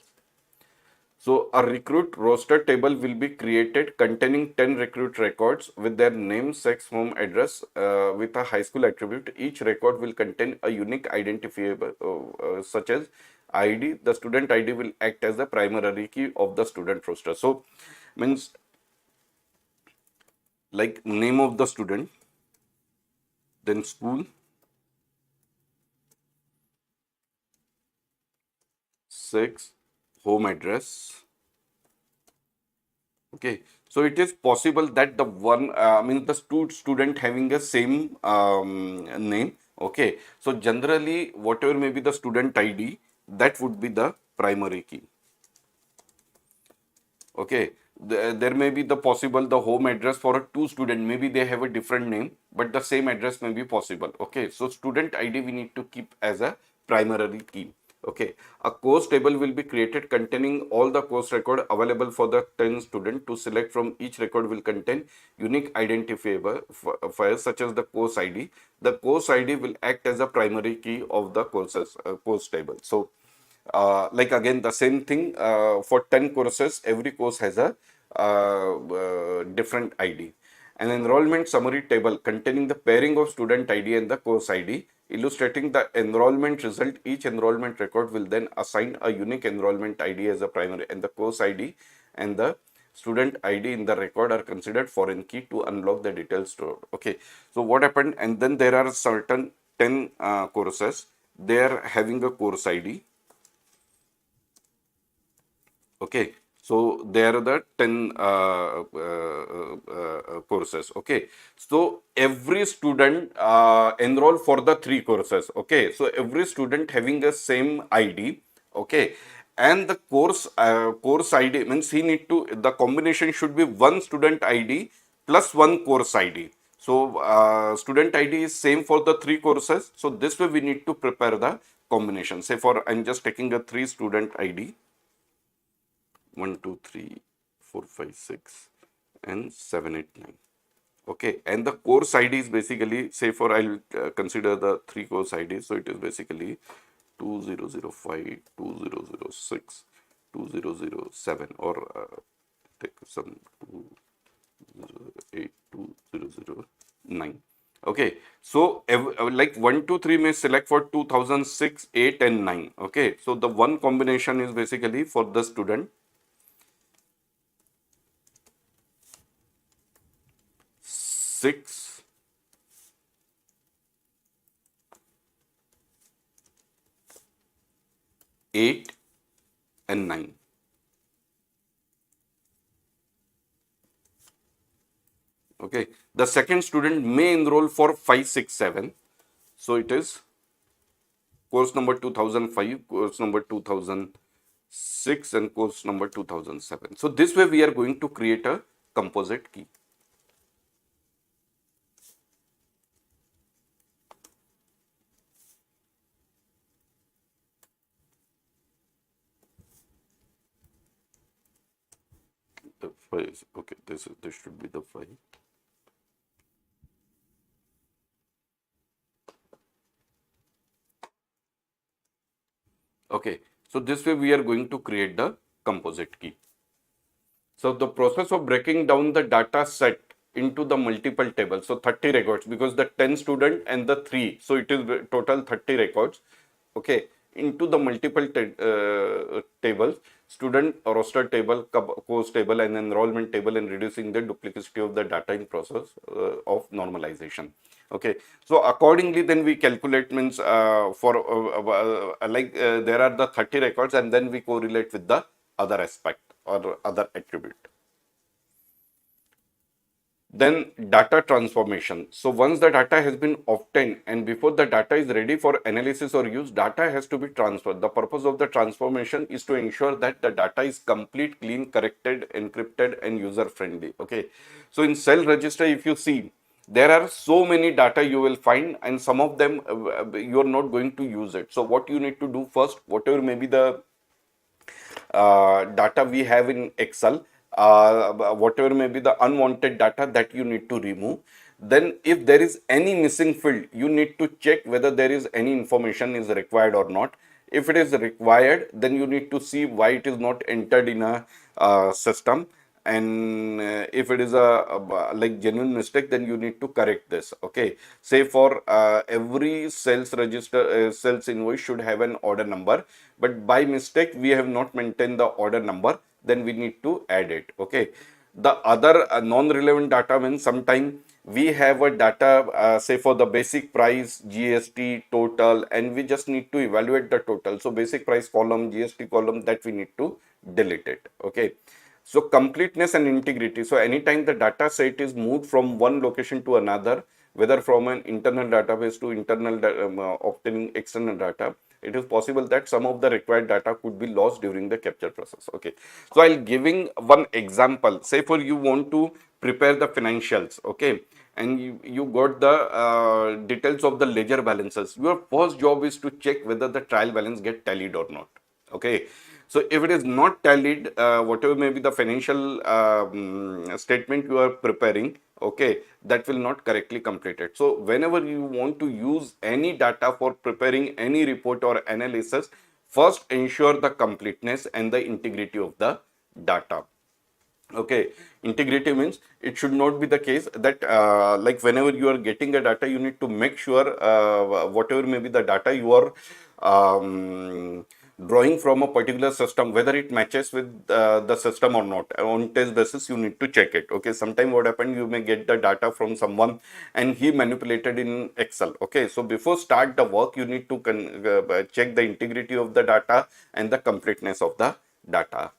B: So a recruit roster table will be created containing 10 recruit records with their name, sex, home address with a high school attribute. Each record will contain a unique identifiable such as ID. The student ID will act as the primary key of the student roster. So means like name of the student, then school, sex, home address. Okay, so it is possible that the one, I mean, the student having a same name. Okay, so generally, whatever may be the student ID, that would be the primary key. Okay, there may be the possible the home address for a two student. Maybe they have a different name, but the same address may be possible. Okay, so student ID we need to keep as a primary key. Okay, a course table will be created containing all the course record available for the 10 student. To select from each record will contain unique identifiers such as the course ID. The course ID will act as a primary key of the course table. So like again the same thing for 10 courses, every course has a different ID. An enrollment summary table containing the pairing of student ID and the course ID illustrating the enrollment result. Each enrollment record will then assign a unique enrollment ID as a primary, and the course ID and the student ID in the record are considered foreign key to unlock the details stored. Okay, so what happened, and then there are certain 10 courses, they are having a course ID. Okay, so there are the 10 courses. Okay, so every student enroll for the 3 courses. Okay, so every student having a same ID. Okay, and the course ID means he need to, the combination should be one student ID plus one course ID. So student ID is same for the 3 courses. So this way we need to prepare the combination. Say for I'm just taking a 3 student ID. 1, 2, 3, 4, 5, 6, and 7, 8, 9. Okay, and the course ID is basically, say for I'll consider the 3 course IDs. So it is basically 2005, 2006, 2007, or take some 2008, 2009. Okay, so like 1, 2, 3 may select for 2006, 8, and 9. Okay, so the one combination is basically for the student 6, 8, and 9. Okay, the second student may enroll for 5, 6, 7. So it is course number 2005, course number 2006, and course number 2007. So this way we are going to create a composite key. The 5, okay, this should be the 5. Okay, so this way we are going to create the composite key. So the process of breaking down the data set into the multiple tables, so 30 records because the 10 student and the 3, so it is total 30 records. Okay, into the multiple tables. student roster table, course table, and enrollment table, and reducing the duplicity of the data in process of normalization. Okay, so accordingly, then we calculate means there are the 30 records, and then we correlate with the other aspect or other attribute. Then data transformation. So once the data has been obtained and before the data is ready for analysis or use, data has to be transferred. The purpose of the transformation is to ensure that the data is complete, clean, corrected, encrypted, and user friendly. Okay. So in cell register, if you see, there are so many data you will find, and some of them you are not going to use it. So what you need to do first, whatever may be the data we have in Excel, whatever may be the unwanted data that you need to remove. Then if there is any missing field, you need to check whether there is any information is required or not. If it is required, then you need to see why it is not entered in a system, and if it is a like genuine mistake, then you need to correct this. Okay, say for every sales register, sales invoice should have an order number, but by mistake we have not maintained the order number, then we need to add it. Okay, the other non-relevant data means sometime we have a data, say for the basic price, GST, total, and we just need to evaluate the total. So basic price column, GST column, that we need to delete it. Okay. So completeness and integrity. So anytime the data set is moved from one location to another, whether from an internal database to internal obtaining external data, it is possible that some of the required data could be lost during the capture process. Okay. So I'll giving one example. Say for you want to prepare the financials. Okay. And you got the details of the ledger balances. Your first job is to check whether the trial balance get tallied or not. Okay. So if it is not tallied, whatever may be the financial statement you are preparing, okay, that will not correctly complete it. So whenever you want to use any data for preparing any report or analysis, first ensure the completeness and the integrity of the data. Okay, integrity means it should not be the case that like whenever you are getting a data, you need to make sure whatever may be the data you are drawing from a particular system, whether it matches with the system or not. On test basis, you need to check it. Okay, sometime what happened, you may get the data from someone and he manipulated in Excel. Okay, so before start the work, you need to check the integrity of the data and the completeness of the data.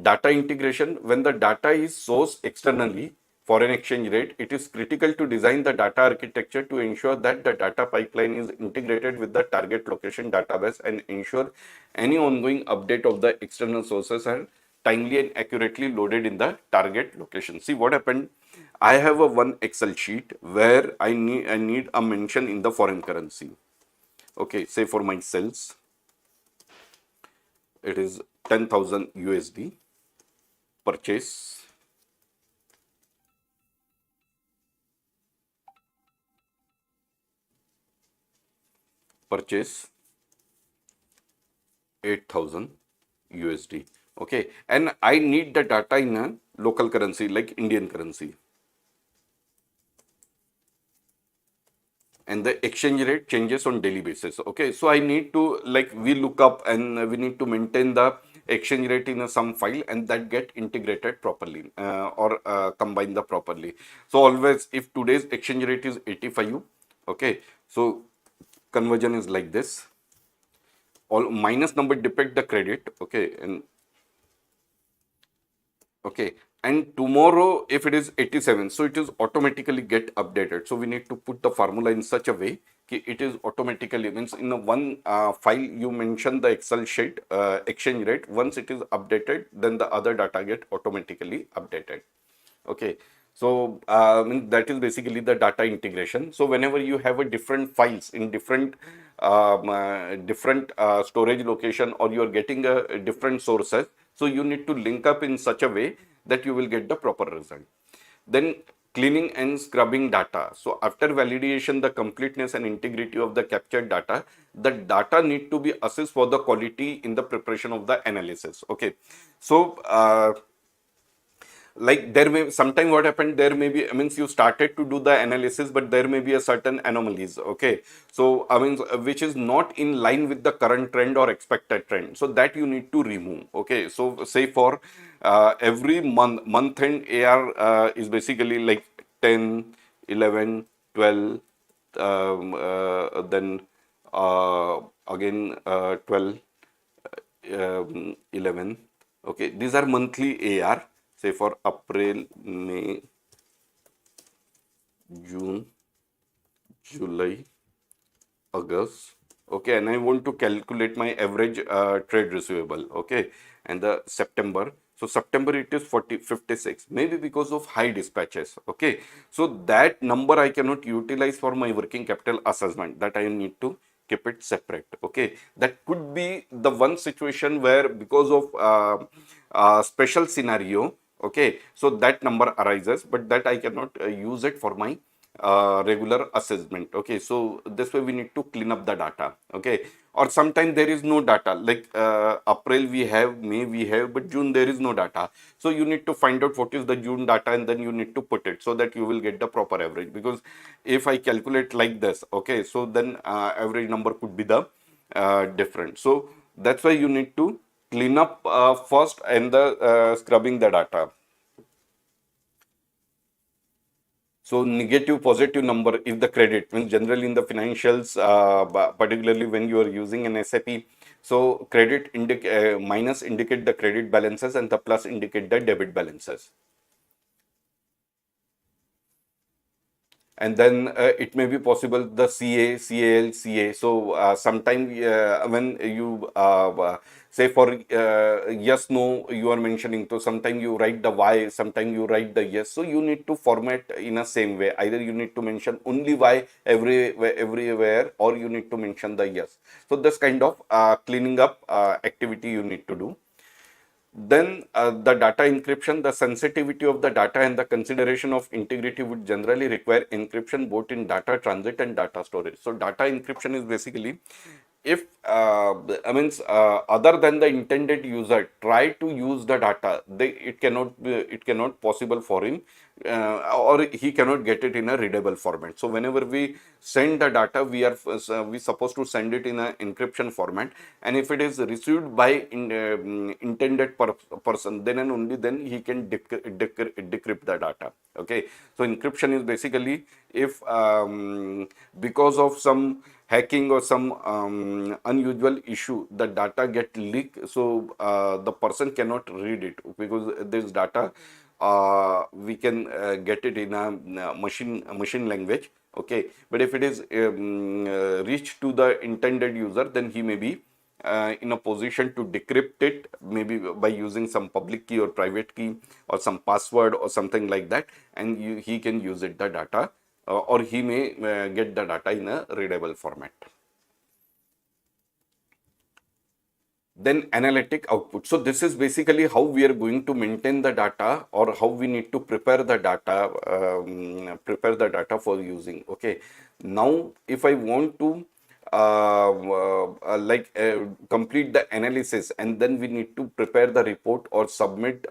B: Data integration. When the data is sourced externally, foreign exchange rate, it is critical to design the data architecture to ensure that the data pipeline is integrated with the target location database and ensure any ongoing update of the external sources are timely and accurately loaded in the target location. See what happened. I have a one Excel sheet where I need a mention in the foreign currency. Okay, say for my sales, it is 10,000 USD. Purchase, purchase 8,000 USD. Okay, and I need the data in a local currency like Indian currency, and the exchange rate changes on daily basis. Okay, so I need to, like, we look up and we need to maintain the exchange rate in some file, and that get integrated properly or combine the properly. So always, if today's exchange rate is 85, okay, so conversion is like this. All minus number depict the credit. Okay, and okay, and tomorrow if it is 87, so it is automatically get updated. So we need to put the formula in such a way that it is automatically, means in a one file you mention the Excel sheet exchange rate. Once it is updated, then the other data get automatically updated. Okay, so that is basically the data integration. So whenever you have a different files in different storage location, or you are getting a different sources, so you need to link up in such a way that you will get the proper result. Then cleaning and scrubbing data. So after validation, the completeness and integrity of the captured data, the data need to be assessed for the quality in the preparation of the analysis. Okay, so like there may sometime what happened, there may be, I mean, you started to do the analysis, but there may be a certain anomalies. Okay, so I mean, which is not in line with the current trend or expected trend, so that you need to remove. Okay, so say for every month end AR is basically like 10, 11, 12, then again 12, 11. Okay, these are monthly AR. Say for April, May, June, July, August. Okay, and I want to calculate my average trade receivable. Okay, and the September. So September it is 56, maybe because of high dispatches. Okay, so that number I cannot utilize for my working capital assessment. That I need to keep it separate. Okay, that could be the one situation where because of special scenario. Okay, so that number arises, but that I cannot use it for my regular assessment. Okay, so this way we need to clean up the data. Okay, or sometimes there is no data, like April we have, May we have, but June there is no data. So you need to find out what is the June data, and then you need to put it so that you will get the proper average. Because if I calculate like this, okay, so then average number could be the different. So that's why you need to clean up first, and the scrubbing the data. So negative, positive number if the credit means generally in the financials, particularly when you are using an SAP. So credit minus indicate the credit balances, and the plus indicate the debit balances. And then it may be possible the CA, CAL, CA. So sometime when you say for yes, no, you are mentioning. So sometime you write the Y, sometime you write the yes. So you need to format in a same way. Either you need to mention only Y everywhere, or you need to mention the yes. So this kind of cleaning up activity you need to do. Then the data encryption, the sensitivity of the data and the consideration of integrity would generally require encryption both in data transit and data storage. So data encryption is basically if I mean other than the intended user try to use the data, it cannot possible for him, or he cannot get it in a readable format. So whenever we send the data, we supposed to send it in an encryption format, and if it is received by intended person, then and only then he can decrypt the data. Okay, so encryption is basically if because of some hacking or some unusual issue the data get leaked, so the person cannot read it, because this data we can get it in a machine language. Okay, but if it is reached to the intended user, then he may be in a position to decrypt it, maybe by using some public key or private key or some password or something like that, and he can use it the data, or he may get the data in a readable format. Then analytic output. So this is basically how we are going to maintain the data, or how we need to prepare the data for using. Okay, now if I want to complete the analysis, and then we need to prepare the report or submit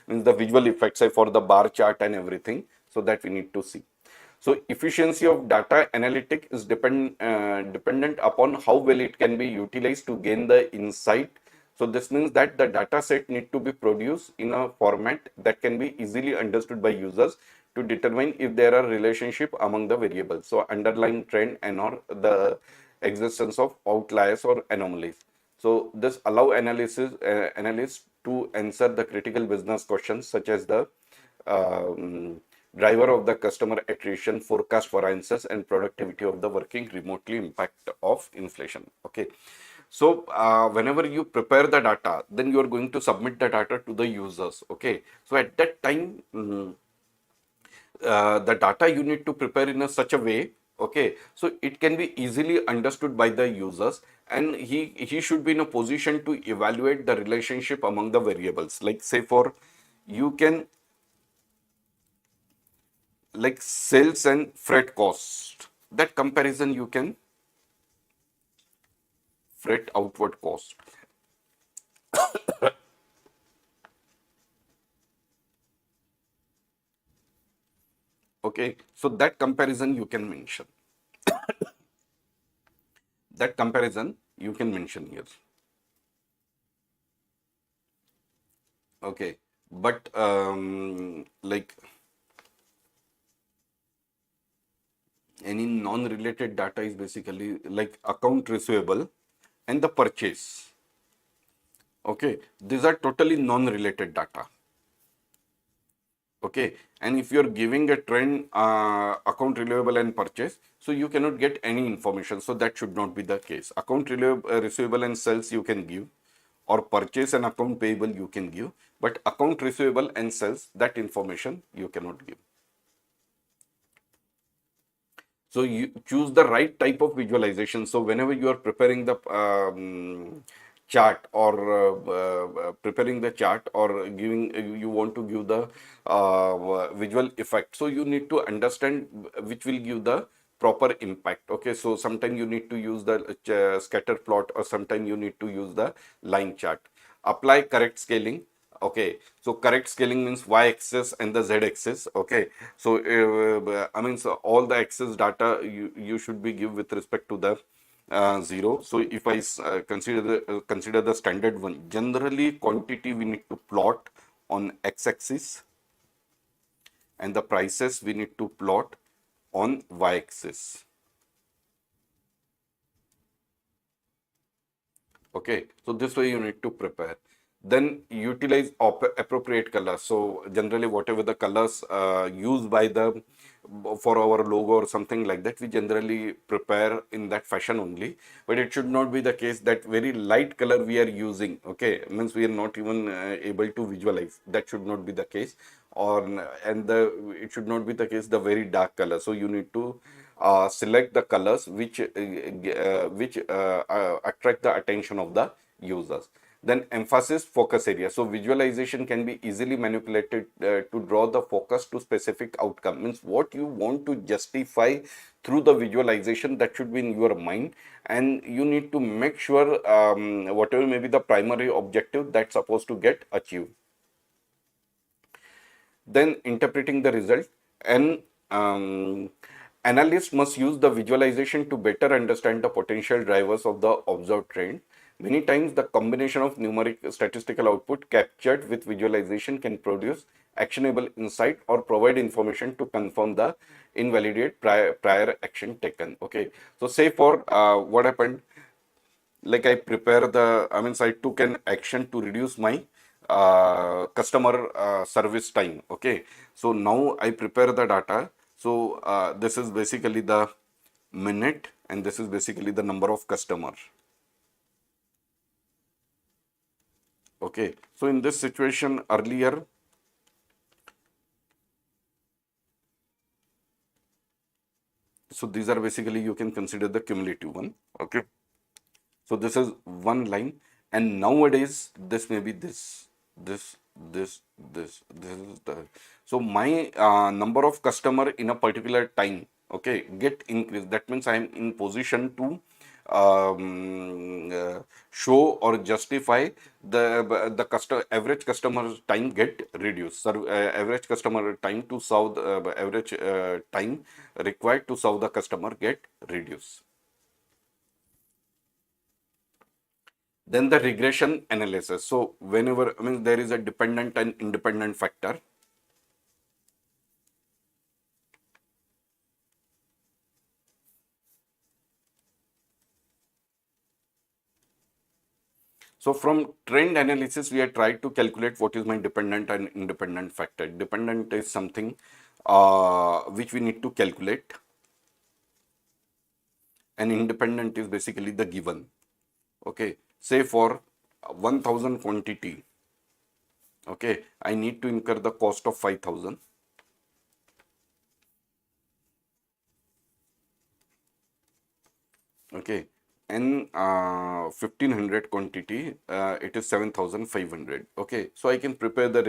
B: means the visual effects for the bar chart and everything, so that we need to see. So efficiency of data analytic is dependent upon how well it can be utilized to gain the insight. So this means that the data set need to be produced in a format that can be easily understood by users to determine if there are relationship among the variables. So underlying trend and or the existence of outliers or anomalies. So this allow analysts to answer the critical business questions such as the driver of the customer attrition, forecast variances, and productivity of the working remotely, impact of inflation. Okay, so whenever you prepare the data, then you are going to submit the data to the users. Okay, so at that time the data you need to prepare in such a way, okay, so it can be easily understood by the users, and he should be in a position to evaluate the relationship among the variables. Like say for you can, like sales and freight cost, that comparison you can, freight outward cost, Okay, so that comparison you can mention. That comparison you can mention here. Okay, but like any non-related data is basically like account receivable and the purchase. Okay, these are totally non-related data. Okay, and if you're giving a trend account reliable and purchase, so you cannot get any information. So that should not be the case. Account receivable and sales you can give, or purchase and account payable you can give, but account receivable and sales, that information you cannot give. So you choose the right type of visualization. So whenever you are preparing the chart, or preparing the chart, or giving you want to give the visual effect, so you need to understand which will give the proper impact. Okay, so sometimes you need to use the scatter plot, or sometimes you need to use the line chart. Apply correct scaling. Okay, so correct scaling means y-axis and the z-axis. Okay, so I mean, so all the axis data you should be give with respect to the zero. So if I consider the standard one, generally quantity we need to plot on x-axis, and the prices we need to plot on y-axis. Okay, so this way you need to prepare. Then utilize appropriate colors. So generally, whatever the colors used by the for our logo or something like that, we generally prepare in that fashion only. But it should not be the case that very light color we are using. Okay, means we are not even able to visualize. That should not be the case. Or and the it should not be the case the very dark color. So you need to select the colors which attract the attention of the users. Then emphasis focus area. So visualization can be easily manipulated to draw the focus to specific outcome. Means what you want to justify through the visualization, that should be in your mind, and you need to make sure whatever may be the primary objective that's supposed to get achieved. Then interpreting the result, and analysts must use the visualization to better understand the potential drivers of the observed trend. Many times the combination of numeric statistical output captured with visualization can produce actionable insight or provide information to confirm the invalidate prior action taken. Okay, so say for what happened, like I prepare the, I mean, so I took an action to reduce my customer service time. Okay, so now I prepare the data. So this is basically the minute, and this is basically the number of customer. Okay, so in this situation earlier, so these are basically, you can consider the cumulative one. Okay, so this is one line, and nowadays this may be this, this is the. So my number of customer in a particular time, okay, get increased. That means I am in position to show or justify the average customer time get reduced. So, average customer time to solve the average time required to solve the customer get reduced. Then the regression analysis. So whenever, I mean, there is a dependent and independent factor. So from trend analysis, we are trying to calculate what is my dependent and independent factor. Dependent is something which we need to calculate, and independent is basically the given. Okay, say for 1000 quantity, okay, I need to incur the cost of 5000. Okay, and 1500 quantity, it is 7500. Okay, so I can prepare the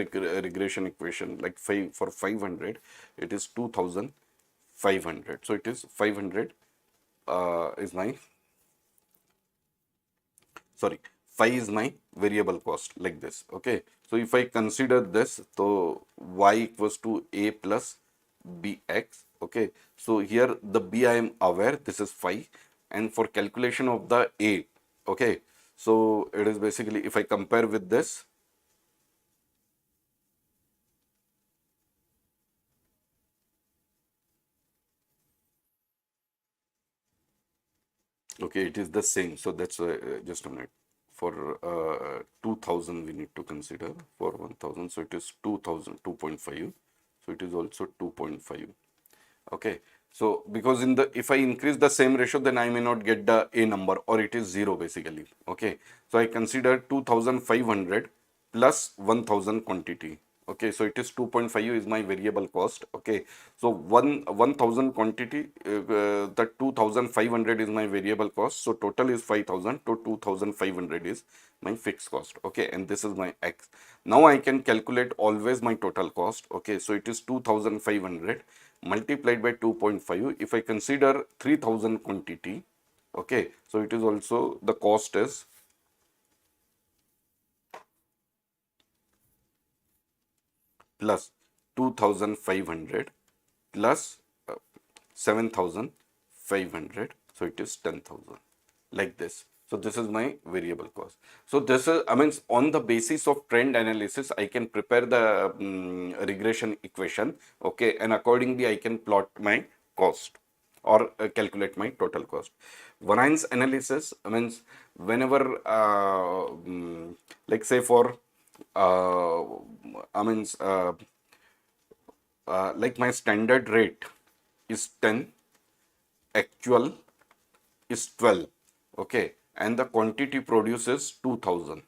B: regression equation like 5 for 500, it is 2500. So it is 500 is my, sorry, 5 is my variable cost, like this. Okay, so if I consider this, so y equals to a plus bx. Okay, so here the b I am aware this is 5, and for calculation of the a, okay, so it is basically, if I compare with this, okay, it is the same. So that's just a minute. For 2000 we need to consider, for 1000, so it is 2000, 2.5. So it is also 2.5. Okay, so because in the, if I increase the same ratio, then I may not get the a number, or it is 0 basically. Okay, so I consider 2500 plus 1000 quantity. Okay, so it is 2.5 is my variable cost. Okay, so 1000 quantity, the 2500 is my variable cost, so total is 5000 to 2500 is my fixed cost. Okay, and this is my x. Now I can calculate always my total cost. Okay, so it is 2500 multiplied by 2.5. If I consider 3000 quantity, okay, so it is also, the cost is plus 2500 plus 7500, so it is 10,000, like this. So this is my variable cost. So this is, I mean, on the basis of trend analysis, I can prepare the regression equation. Okay, and accordingly I can plot my cost, or calculate my total cost. Variance analysis means whenever like say for uh, I mean like my standard rate is 10, actual is 12. Okay, and the quantity produces 2000.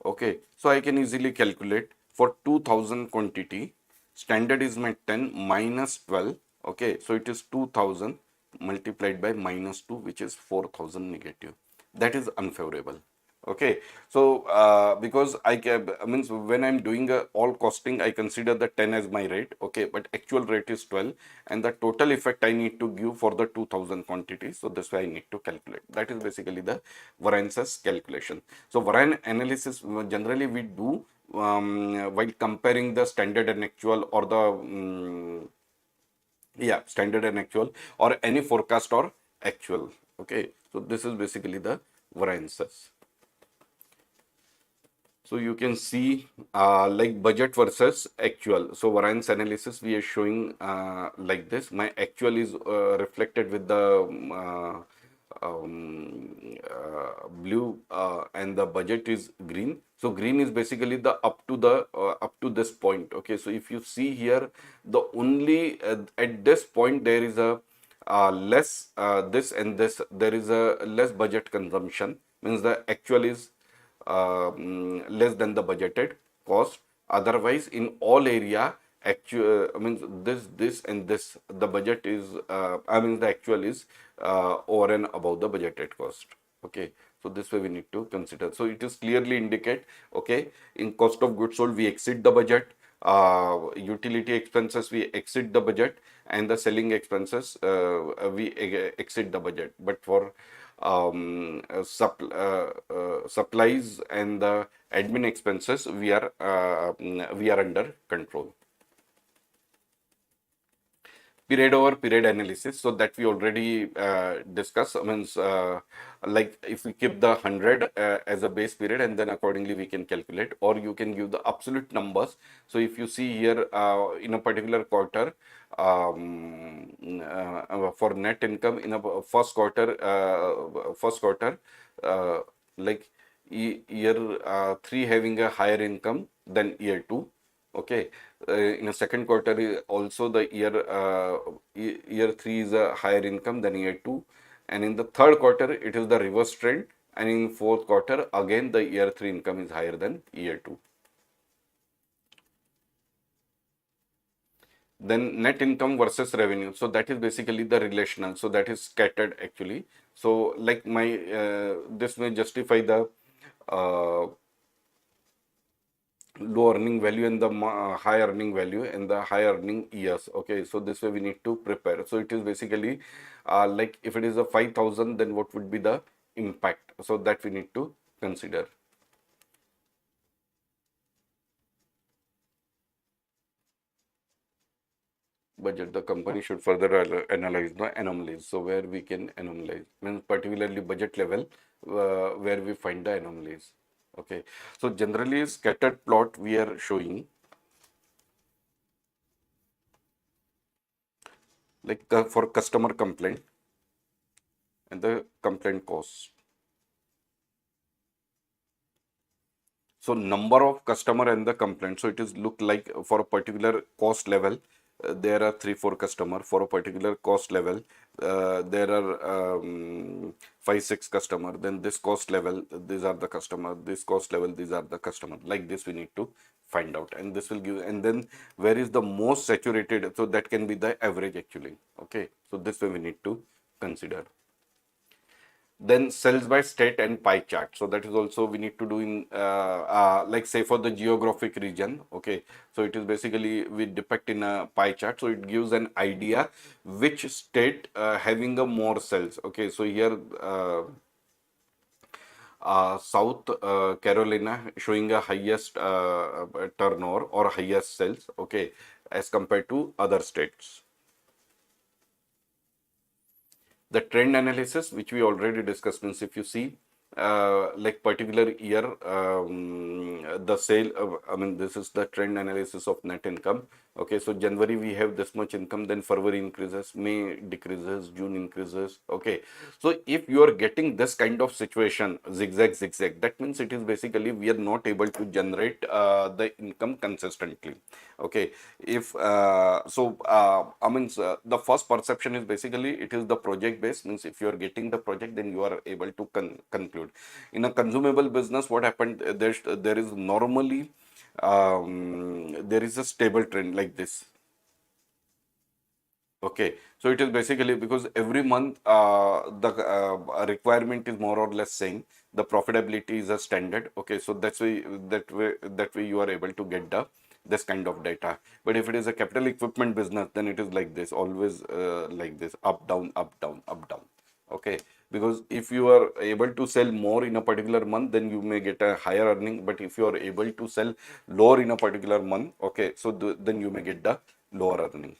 B: Okay, so I can easily calculate for 2000 quantity, standard is my 10 minus 12. Okay, so it is 2000 multiplied by minus 2, which is 4000 negative. That is unfavorable. Okay, so because I means when I'm doing all costing, I consider the 10 as my rate. Okay, but actual rate is 12, and the total effect I need to give for the 2000 quantities. So this way I need to calculate. That is basically the variances calculation. So variance analysis generally we do while comparing the standard and actual, or the yeah, standard and actual, or any forecast or actual. Okay, so this is basically the variances. So you can see like budget versus actual. So variance analysis we are showing like this. My actual is reflected with the blue, and the budget is green. So green is basically the up to this point. Okay, so if you see here, the only at this point there is a less this and this, there is a less budget consumption, means the actual is less than the budgeted cost. Otherwise, in all area, actual, I mean this and this, the budget is I mean the actual is over and above the budgeted cost. Okay, so this way we need to consider. So it is clearly indicate. Okay, in cost of goods sold we exceed the budget, utility expenses we exceed the budget, and the selling expenses we exceed the budget. But for supplies and the admin expenses, we are under control. Period over period analysis, so that we already discussed. I mean, like if we keep the 100 as a base period, and then accordingly we can calculate, or you can give the absolute numbers. So if you see here in a particular quarter, for net income in a first quarter, uh, like year 3 having a higher income than year 2. Okay, in a second quarter also the year 3 is a higher income than year 2, and in the third quarter it is the reverse trend, and in fourth quarter again the year 3 income is higher than year 2. Then net income versus revenue, so that is basically the relational, so that is scattered actually. So like my this may justify the uh, low earning value and the high earning value and the high earning years. Okay, so this way we need to prepare. So it is basically like if it is a 5000, then what would be the impact, so that we need to consider. budget, the company should further analyze the anomalies. So where we can anomalize, means particularly budget level, where we find the anomalies. Okay, so generally scattered plot we are showing, like for customer complaint and the complaint cost. So number of customer and the complaint. So it is look like for a particular cost level, there are 3 4 customer. For a particular cost level, there are 5 6 customer. Then this cost level, these are the customer. This cost level, these are the customer. Like this, we need to find out, and this will give. And then where is the most saturated? So that can be the average actually. Okay, so this way we need to consider. Then sales by state and pie chart. So that is also we need to do in like say for the geographic region. Okay, so it is basically we depict in a pie chart, so it gives an idea which state having a more sales. Okay, so here South Carolina showing a highest turnover or highest sales, okay, as compared to other states. The trend analysis, which we already discussed, means if you see like particular year, the sale I mean this is the trend analysis of net income. Okay, so January we have this much income, then February increases, May decreases, June increases. Okay, so if you are getting this kind of situation, zigzag, that means it is basically we are not able to generate the income consistently. Okay, if I mean the first perception is basically it is the project based, means if you are getting the project, then you are able to conclude. In a consumable business, what happened, there is normally there is a stable trend like this. Okay, so it is basically because every month the requirement is more or less same. The profitability is a standard. Okay, so that way you are able to get the this kind of data. But if it is a capital equipment business, then it is like this, always like this, up down, up down, up down. Okay, because if you are able to sell more in a particular month, then you may get a higher earning. But if you are able to sell lower in a particular month, okay, so then you may get the lower earning.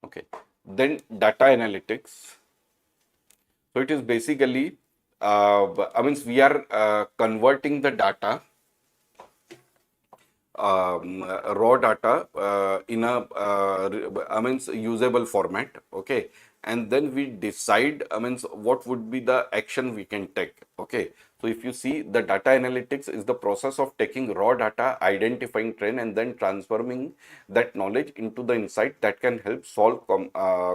B: Okay, then data analytics. So it is basically, I mean, we are converting the data, raw data in a, I mean, usable format. Okay, and then we decide, I mean, what would be the action we can take. Okay, so if you see, the data analytics is the process of taking raw data, identifying trend, and then transforming that knowledge into the insight that can help solve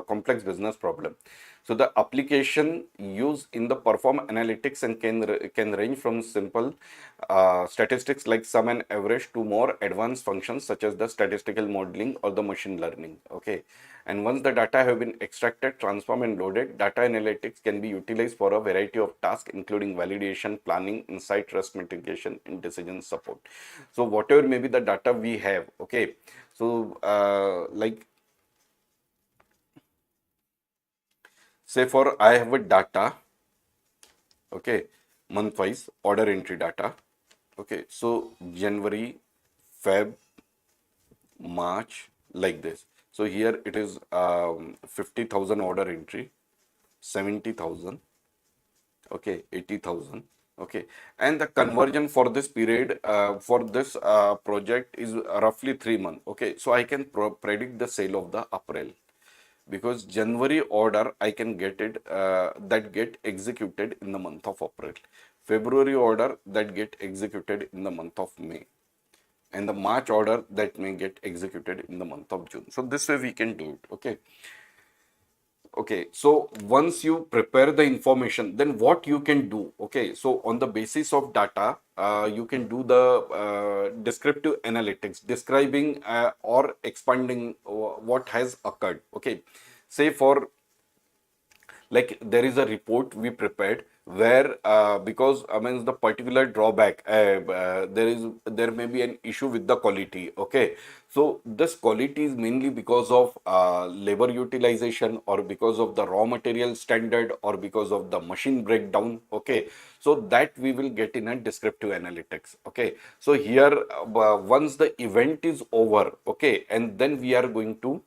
B: complex business problem. So the application used in the perform analytics and can range from simple statistics like sum and average to more advanced functions such as the statistical modeling or the machine learning. Okay, and once the data have been extracted, transformed, and loaded, data analytics can be utilized for a variety of tasks, including validation, planning, insight, risk mitigation, and decision support. So whatever may be the data we have, okay, so like say for I have a data, okay, month wise order entry data. Okay, so January, Feb, March, like this. So here it is 50,000 order entry, 70,000, okay, 80,000, okay, and the conversion for this period for this project is roughly 3 months. Okay, so I can predict the sale of the April, because January order I can get it that get executed in the month of April, February order that get executed in the month of May, and the March order that may get executed in the month of June. So this way we can do it. Okay. Okay, so once you prepare the information, then what you can do? Okay, so on the basis of data, you can do the descriptive analytics, describing or expanding what has occurred. Okay, say for like there is a report we prepared. where because I mean the particular drawback there may be an issue with the quality. Okay, so this quality is mainly because of labor utilization, or because of the raw material standard, or because of the machine breakdown. Okay, so that we will get in a descriptive analytics. Okay, so here once the event is over, okay, and then we are going to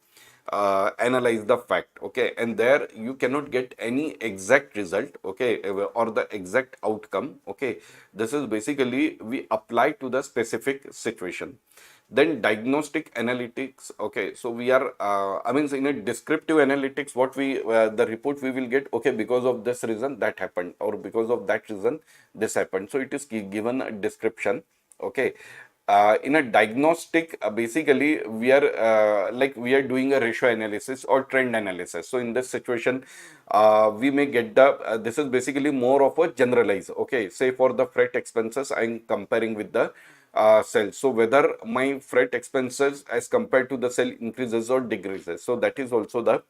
B: analyze the fact. Okay, and there you cannot get any exact result, okay, or the exact outcome. Okay, this is basically we apply to the specific situation. Then diagnostic analytics. Okay, so we are I mean in a descriptive analytics, what we the report we will get, okay, because of this reason that happened, or because of that reason this happened, so it is given a description. Okay, in a diagnostic, basically we are like we are doing a ratio analysis or trend analysis. So in this situation, we may get the this is basically more of a generalized. Okay, say for the freight expenses, I'm comparing with the sales. So whether my freight expenses as compared to the sale increases or decreases. So that is also the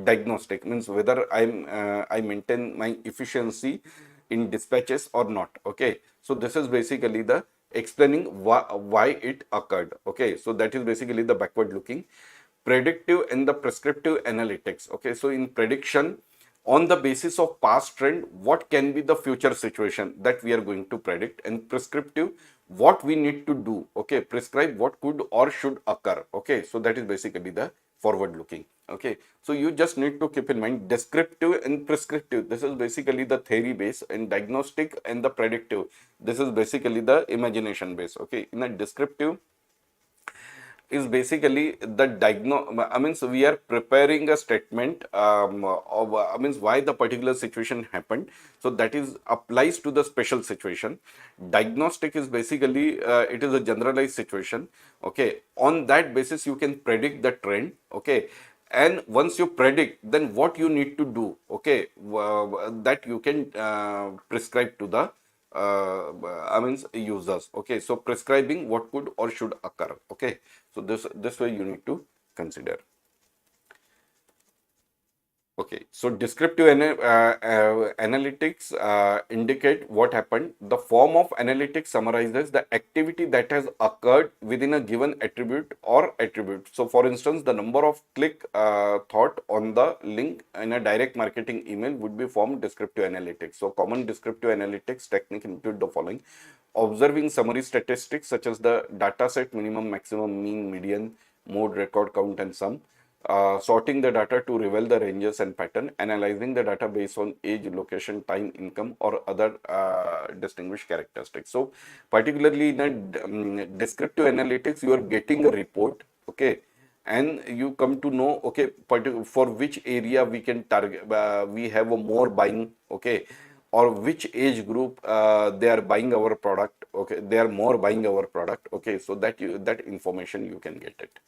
B: diagnostic, means whether I maintain my efficiency in dispatches or not. Okay, so this is basically the explaining why it occurred. Okay, so that is basically the backward looking. Predictive and the prescriptive analytics. Okay, so in prediction, on the basis of past trend, what can be the future situation that we are going to predict, and prescriptive, what we need to do. Okay, prescribe what could or should occur. Okay, so that is basically the forward looking. Okay, so you just need to keep in mind descriptive and prescriptive. This is basically the theory base, and diagnostic and the predictive, this is basically the imagination base. Okay, in a descriptive is basically the I mean, so we are preparing a statement of I mean why the particular situation happened. So that is applies to the special situation. Diagnostic is basically it is a generalized situation. Okay, on that basis you can predict the trend. Okay, and once you predict, then what you need to do. Okay, that you can prescribe to the I mean users. Okay, so prescribing what could or should occur. Okay, so this way you need to consider. Okay, so descriptive analytics indicate what happened. The form of analytics summarizes the activity that has occurred within a given attribute or attribute. So, for instance, the number of click thought on the link in a direct marketing email would be formed descriptive analytics. So, common descriptive analytics technique include the following: observing summary statistics such as the data set minimum, maximum, mean, median, mode, record count, and sum. Sorting the data to reveal the ranges and pattern, analyzing the data based on age, location, time, income, or other distinguished characteristics. So, particularly in a descriptive analytics, you are getting a report, okay, and you come to know, okay, for which area we can target, we have a more buying, okay, or which age group they are buying our product, okay, they are more buying our product, okay, so that that information you can get it.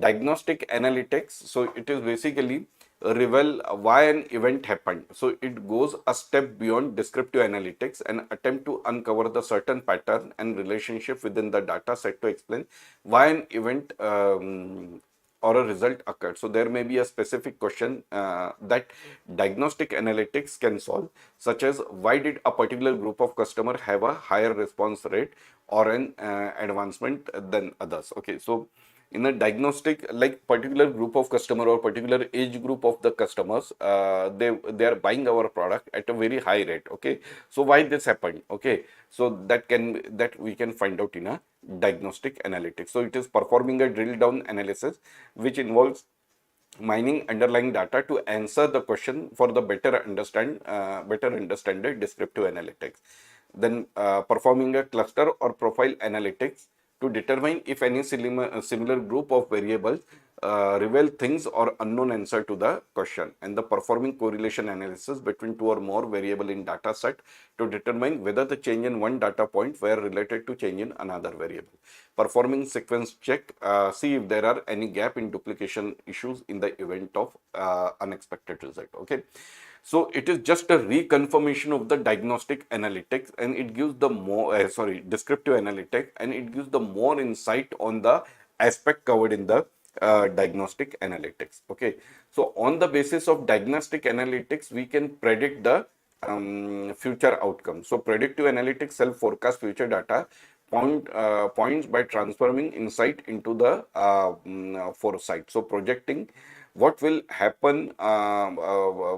B: Diagnostic analytics, so it is basically reveal why an event happened. So it goes a step beyond descriptive analytics and attempt to uncover the certain pattern and relationship within the data set to explain why an event or a result occurred. So there may be a specific question that diagnostic analytics can solve, such as why did a particular group of customer have a higher response rate or an advancement than others. Okay, so in a diagnostic, like particular group of customer or particular age group of the customers, they are buying our product at a very high rate. Okay, so why this happened? Okay, so that we can find out in a diagnostic analytics. So it is performing a drill down analysis which involves mining underlying data to answer the question for the better understand the descriptive analytics. Then performing a cluster or profile analytics to determine if any similar group of variables reveal things or unknown answer to the question, and the performing correlation analysis between two or more variable in data set to determine whether the change in one data point were related to change in another variable. Performing sequence check, see if there are any gap in duplication issues in the event of unexpected result. Okay, so it is just a reconfirmation of the diagnostic analytics, and it gives the more descriptive analytics, and it gives the more insight on the aspect covered in the diagnostic analytics. Okay, so on the basis of diagnostic analytics, we can predict the future outcomes. So predictive analytics self forecast future data points by transforming insight into the foresight. So projecting what will happen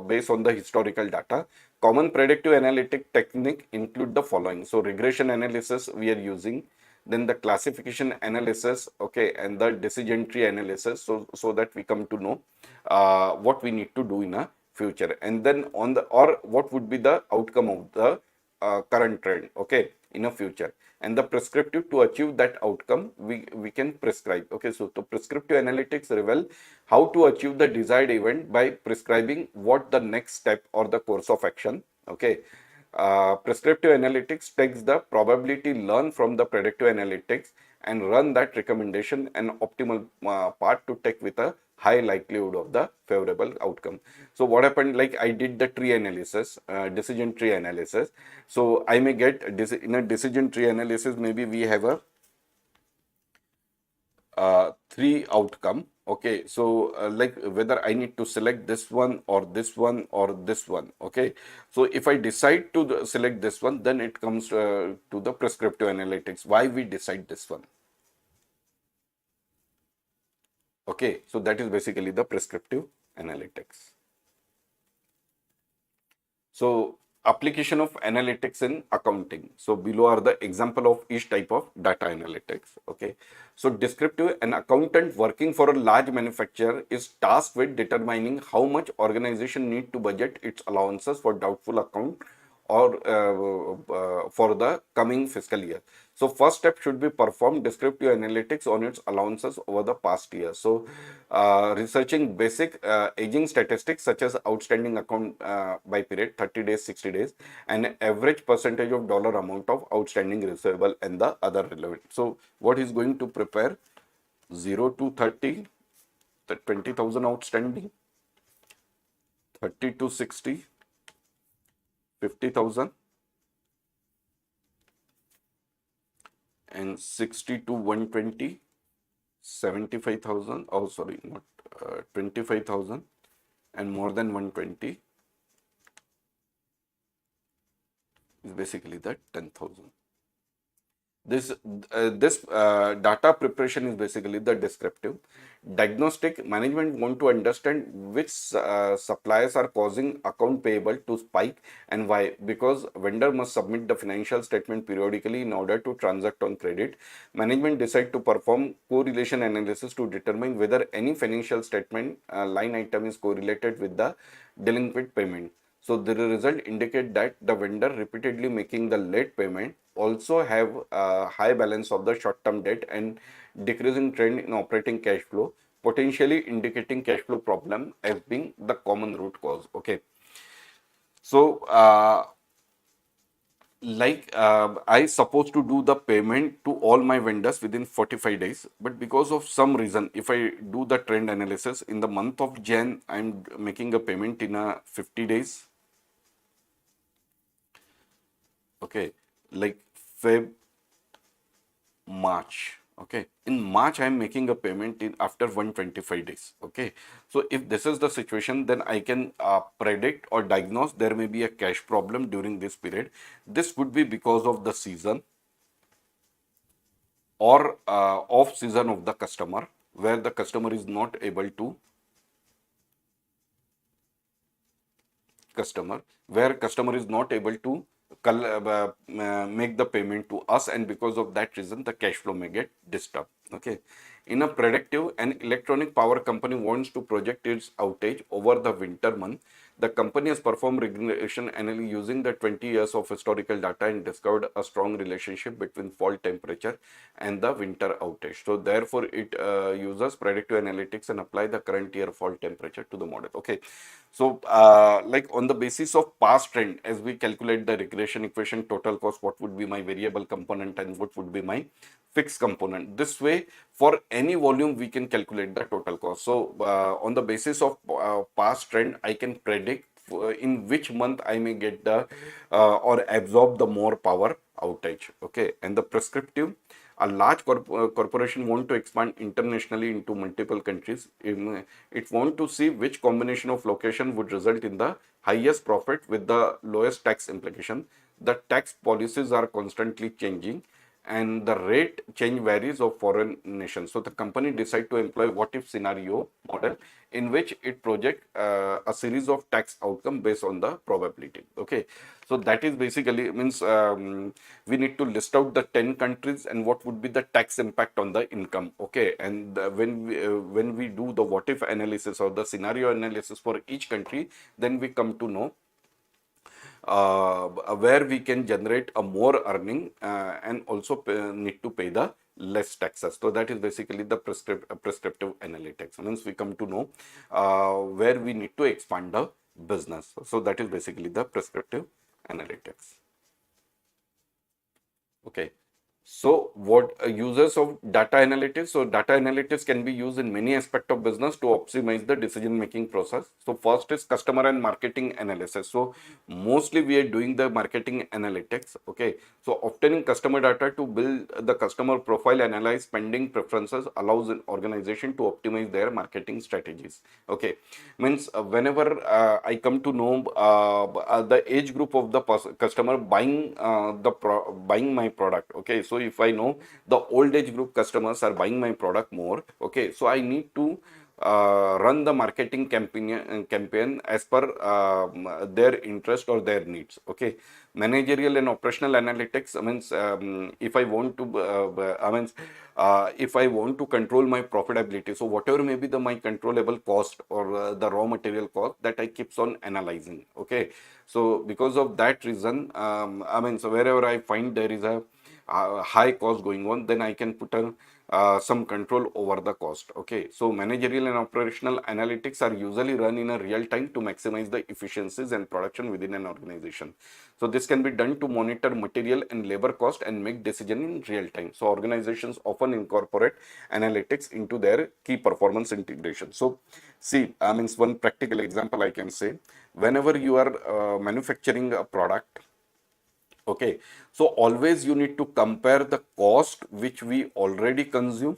B: based on the historical data. Common predictive analytic technique include the following. So regression analysis we are using, then the classification analysis, okay, and the decision tree analysis, so that we come to know what we need to do in a future, and then on the or what would be the outcome of the current trend, okay, in a future, and the prescriptive to achieve that outcome we can prescribe. Okay, so the prescriptive analytics reveal how to achieve the desired event by prescribing what the next step or the course of action. Okay, prescriptive analytics takes the probability learned from the predictive analytics and run that recommendation and optimal part to take with a high likelihood of the favorable outcome. So what happened, like I did the tree analysis, decision tree analysis. So I may get in a decision tree analysis, maybe we have a three outcome. Okay, so like whether I need to select this one or this one or this one. Okay, so if I decide to select this one, then it comes to the prescriptive analytics, why we decide this one. Okay, so that is basically the prescriptive analytics. So application of analytics in accounting. So below are the example of each type of data analytics. Okay. So descriptive, an accountant working for a large manufacturer is tasked with determining how much organization need to budget its allowances for doubtful account or for the coming fiscal year. So first step should be perform descriptive analytics on its allowances over the past year. So researching basic aging statistics such as outstanding account by period 30 days, 60 days, and average percentage of dollar amount of outstanding receivable and the other relevant. So what is going to prepare 0 to 30, the 20,000 outstanding, 30 to 60, 50,000, and 60 to 120, 75,000. Oh, sorry, not 25,000, and more than 120 is basically the 10,000. This data preparation is basically the descriptive. Diagnostic management want to understand which suppliers are causing account payable to spike and why, because vendor must submit the financial statement periodically in order to transact on credit. Management decide to perform correlation analysis to determine whether any financial statement line item is correlated with the delinquent payment. So the result indicate that the vendor repeatedly making the late payment also have a high balance of the short-term debt and decreasing trend in operating cash flow, potentially indicating cash flow problem as being the common root cause. Okay. So I supposed to do the payment to all my vendors within 45 days, but because of some reason, if I do the trend analysis in the month of Jan, I'm making a payment in a 50 days. Okay, like Feb, March. Okay, in March I'm making a payment in after 125 days. Okay, so if this is the situation, then I can predict or diagnose there may be a cash problem during this period. This could be because of the season or off season of the customer, where the customer is not able to customer is not able to make the payment to us, and because of that reason the cash flow may get disturbed. Okay, in a predictive, an electronic power company wants to project its outage over the winter month. The company has performed regression analysis using the 20 years of historical data and discovered a strong relationship between fall temperature and the winter outage. So therefore it uses predictive analytics and apply the current year fall temperature to the model. Okay, so like on the basis of past trend, as we calculate the regression equation, total cost, what would be my variable component and what would be my fixed component. This way, for any volume, we can calculate the total cost. So on the basis of past trend, I can predict in which month I may get the or absorb the more power outage. Okay, and the prescriptive, a large corporation want to expand internationally into multiple countries. It want to see which combination of location would result in the highest profit with the lowest tax implication. The tax policies are constantly changing and the rate change varies of foreign nations. So the company decide to employ what if scenario model in which it project a series of tax outcome based on the probability. Okay, so that is basically means we need to list out the 10 countries and what would be the tax impact on the income. Okay, and when we do the what if analysis or the scenario analysis for each country, then we come to know where we can generate a more earning and also need to pay the less taxes. So that is basically the prescriptive analytics. Means we come to know where we need to expand the business. So that is basically the prescriptive analytics. Okay. So what users of data analytics? So data analytics can be used in many aspects of business to optimize the decision making process. So first is customer and marketing analysis. So mostly we are doing the marketing analytics. Okay. So obtaining customer data to build the customer profile, analyze spending preferences, allows an organization to optimize their marketing strategies. Okay. Means whenever I come to know the age group of the customer buying buying my product. Okay, so if I know the old age group customers are buying my product more, okay, so I need to run the marketing campaign as per their interest or their needs. Okay, managerial and operational analytics means if I want to if I want to control my profitability, so whatever may be the my controllable cost or the raw material cost, that I keeps on analyzing. Okay, so because of that reason, so wherever I find there is a high cost going on, then I can put a some control over the cost. Okay, so managerial and operational analytics are usually run in a real time to maximize the efficiencies and production within an organization. So this can be done to monitor material and labor cost and make decision in real time. So organizations often incorporate analytics into their key performance integration. So see, one practical example I can say, whenever you are manufacturing a product. Okay, so always you need to compare the cost which we already consume,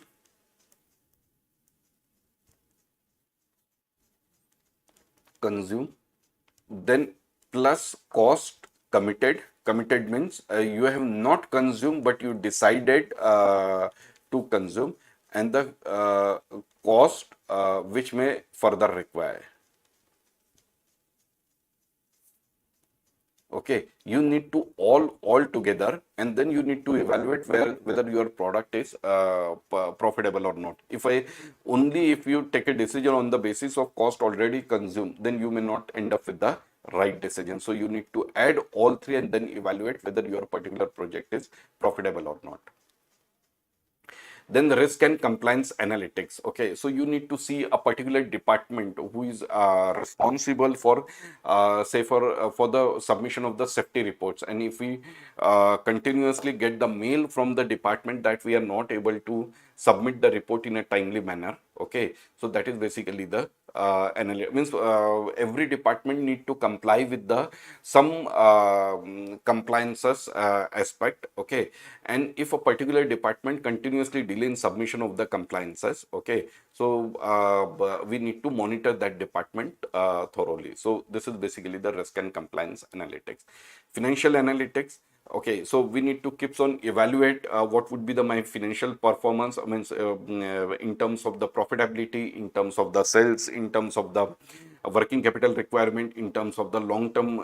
B: then plus cost committed. Committed means you have not consumed but you decided to consume, and the cost which may further require. Okay, you need to all together, and then you need to evaluate whether your product is profitable or not. If you take a decision on the basis of cost already consumed, then you may not end up with the right decision. So you need to add all three and then evaluate whether your particular project is profitable or not. Then the risk and compliance analytics. Okay, so you need to see a particular department who is responsible for say for the submission of the safety reports, and if we continuously get the mail from the department that we are not able to submit the report in a timely manner. Okay, so that is basically the means every department need to comply with the some compliances aspect. Okay, and if a particular department continuously delay in submission of the compliances, okay, so we need to monitor that department thoroughly. So this is basically the risk and compliance analytics. Financial analytics. Okay, so we need to keep on evaluate what would be my financial performance. In terms of the profitability, in terms of the sales, in terms of the working capital requirement, in terms of the long term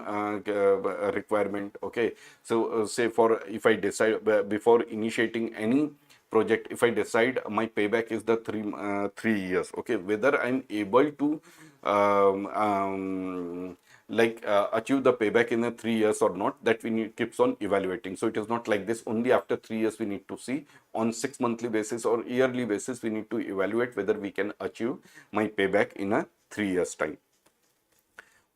B: requirement. Okay, so say for if I decide before initiating any project, if I decide my payback is the 3 years. Okay, whether I'm able to achieve the payback in 3 years or not, that we need keeps on evaluating. So it is not like this only after 3 years we need to see. On 6 monthly basis or yearly basis, we need to evaluate whether we can achieve my payback in a 3 years time.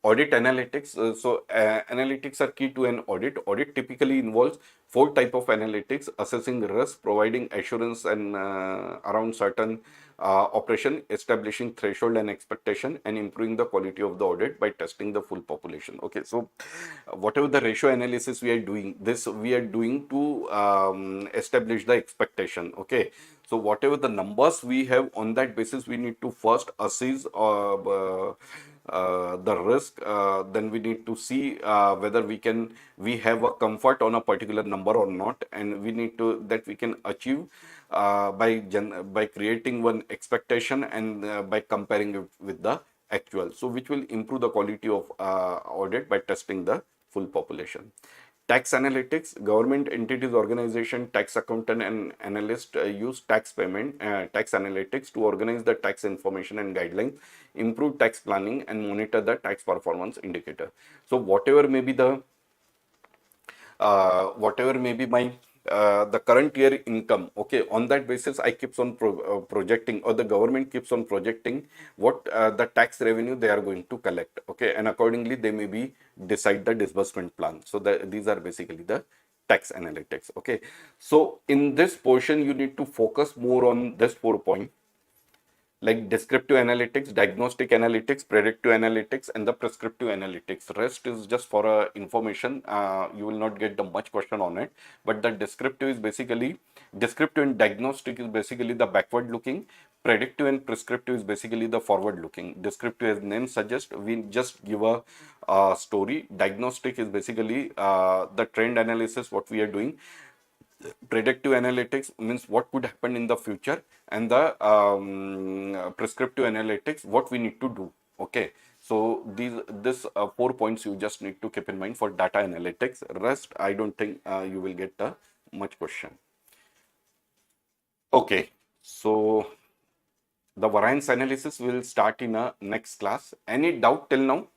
B: Audit analytics. Analytics are key to an audit. Audit typically involves 4 type of analytics: assessing risk, providing assurance and around certain operation, establishing threshold and expectation, and improving the quality of the audit by testing the full population. Okay, so whatever the ratio analysis we are doing, this we are doing to establish the expectation. Okay, so whatever the numbers we have, on that basis we need to first assess the risk. Then we need to see whether we have a comfort on a particular number or not, and we need to that we can achieve by creating one expectation, and by comparing it with the actual, so which will improve the quality of audit by testing the full population. Tax analytics, government entities, organization, tax accountant and analyst use tax analytics to organize the tax information and guidelines, improve tax planning, and monitor the tax performance indicator. So whatever may be my the current year income, okay, on that basis I keeps on projecting, or the government keeps on projecting what the tax revenue they are going to collect, okay, and accordingly they may be decide the disbursement plan. So these are basically the tax analytics. Okay, so in this portion you need to focus more on this 4 point, like descriptive analytics, diagnostic analytics, predictive analytics, and the prescriptive analytics. Rest is just for information. You will not get the much question on it. But the descriptive and diagnostic is basically the backward looking. Predictive and prescriptive is basically the forward looking. Descriptive, as name suggests, we just give a story. Diagnostic is basically the trend analysis, what we are doing. Predictive analytics means what could happen in the future, and the prescriptive analytics what we need to do. Okay, so this 4 points you just need to keep in mind for data analytics. Rest I don't think you will get much question. Okay, so the variance analysis will start in a next class. Any doubt till now?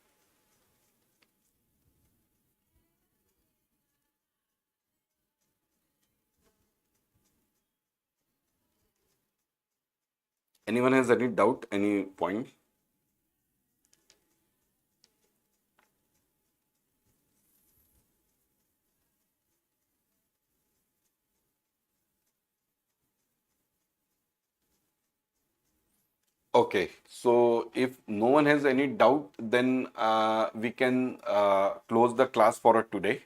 B: Anyone has any doubt, any point? Okay, so if no one has any doubt, then we can close the class for today.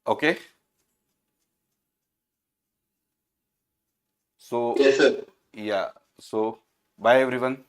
B: Okay, so
A: Yes, sir.
B: yeah, so bye everyone.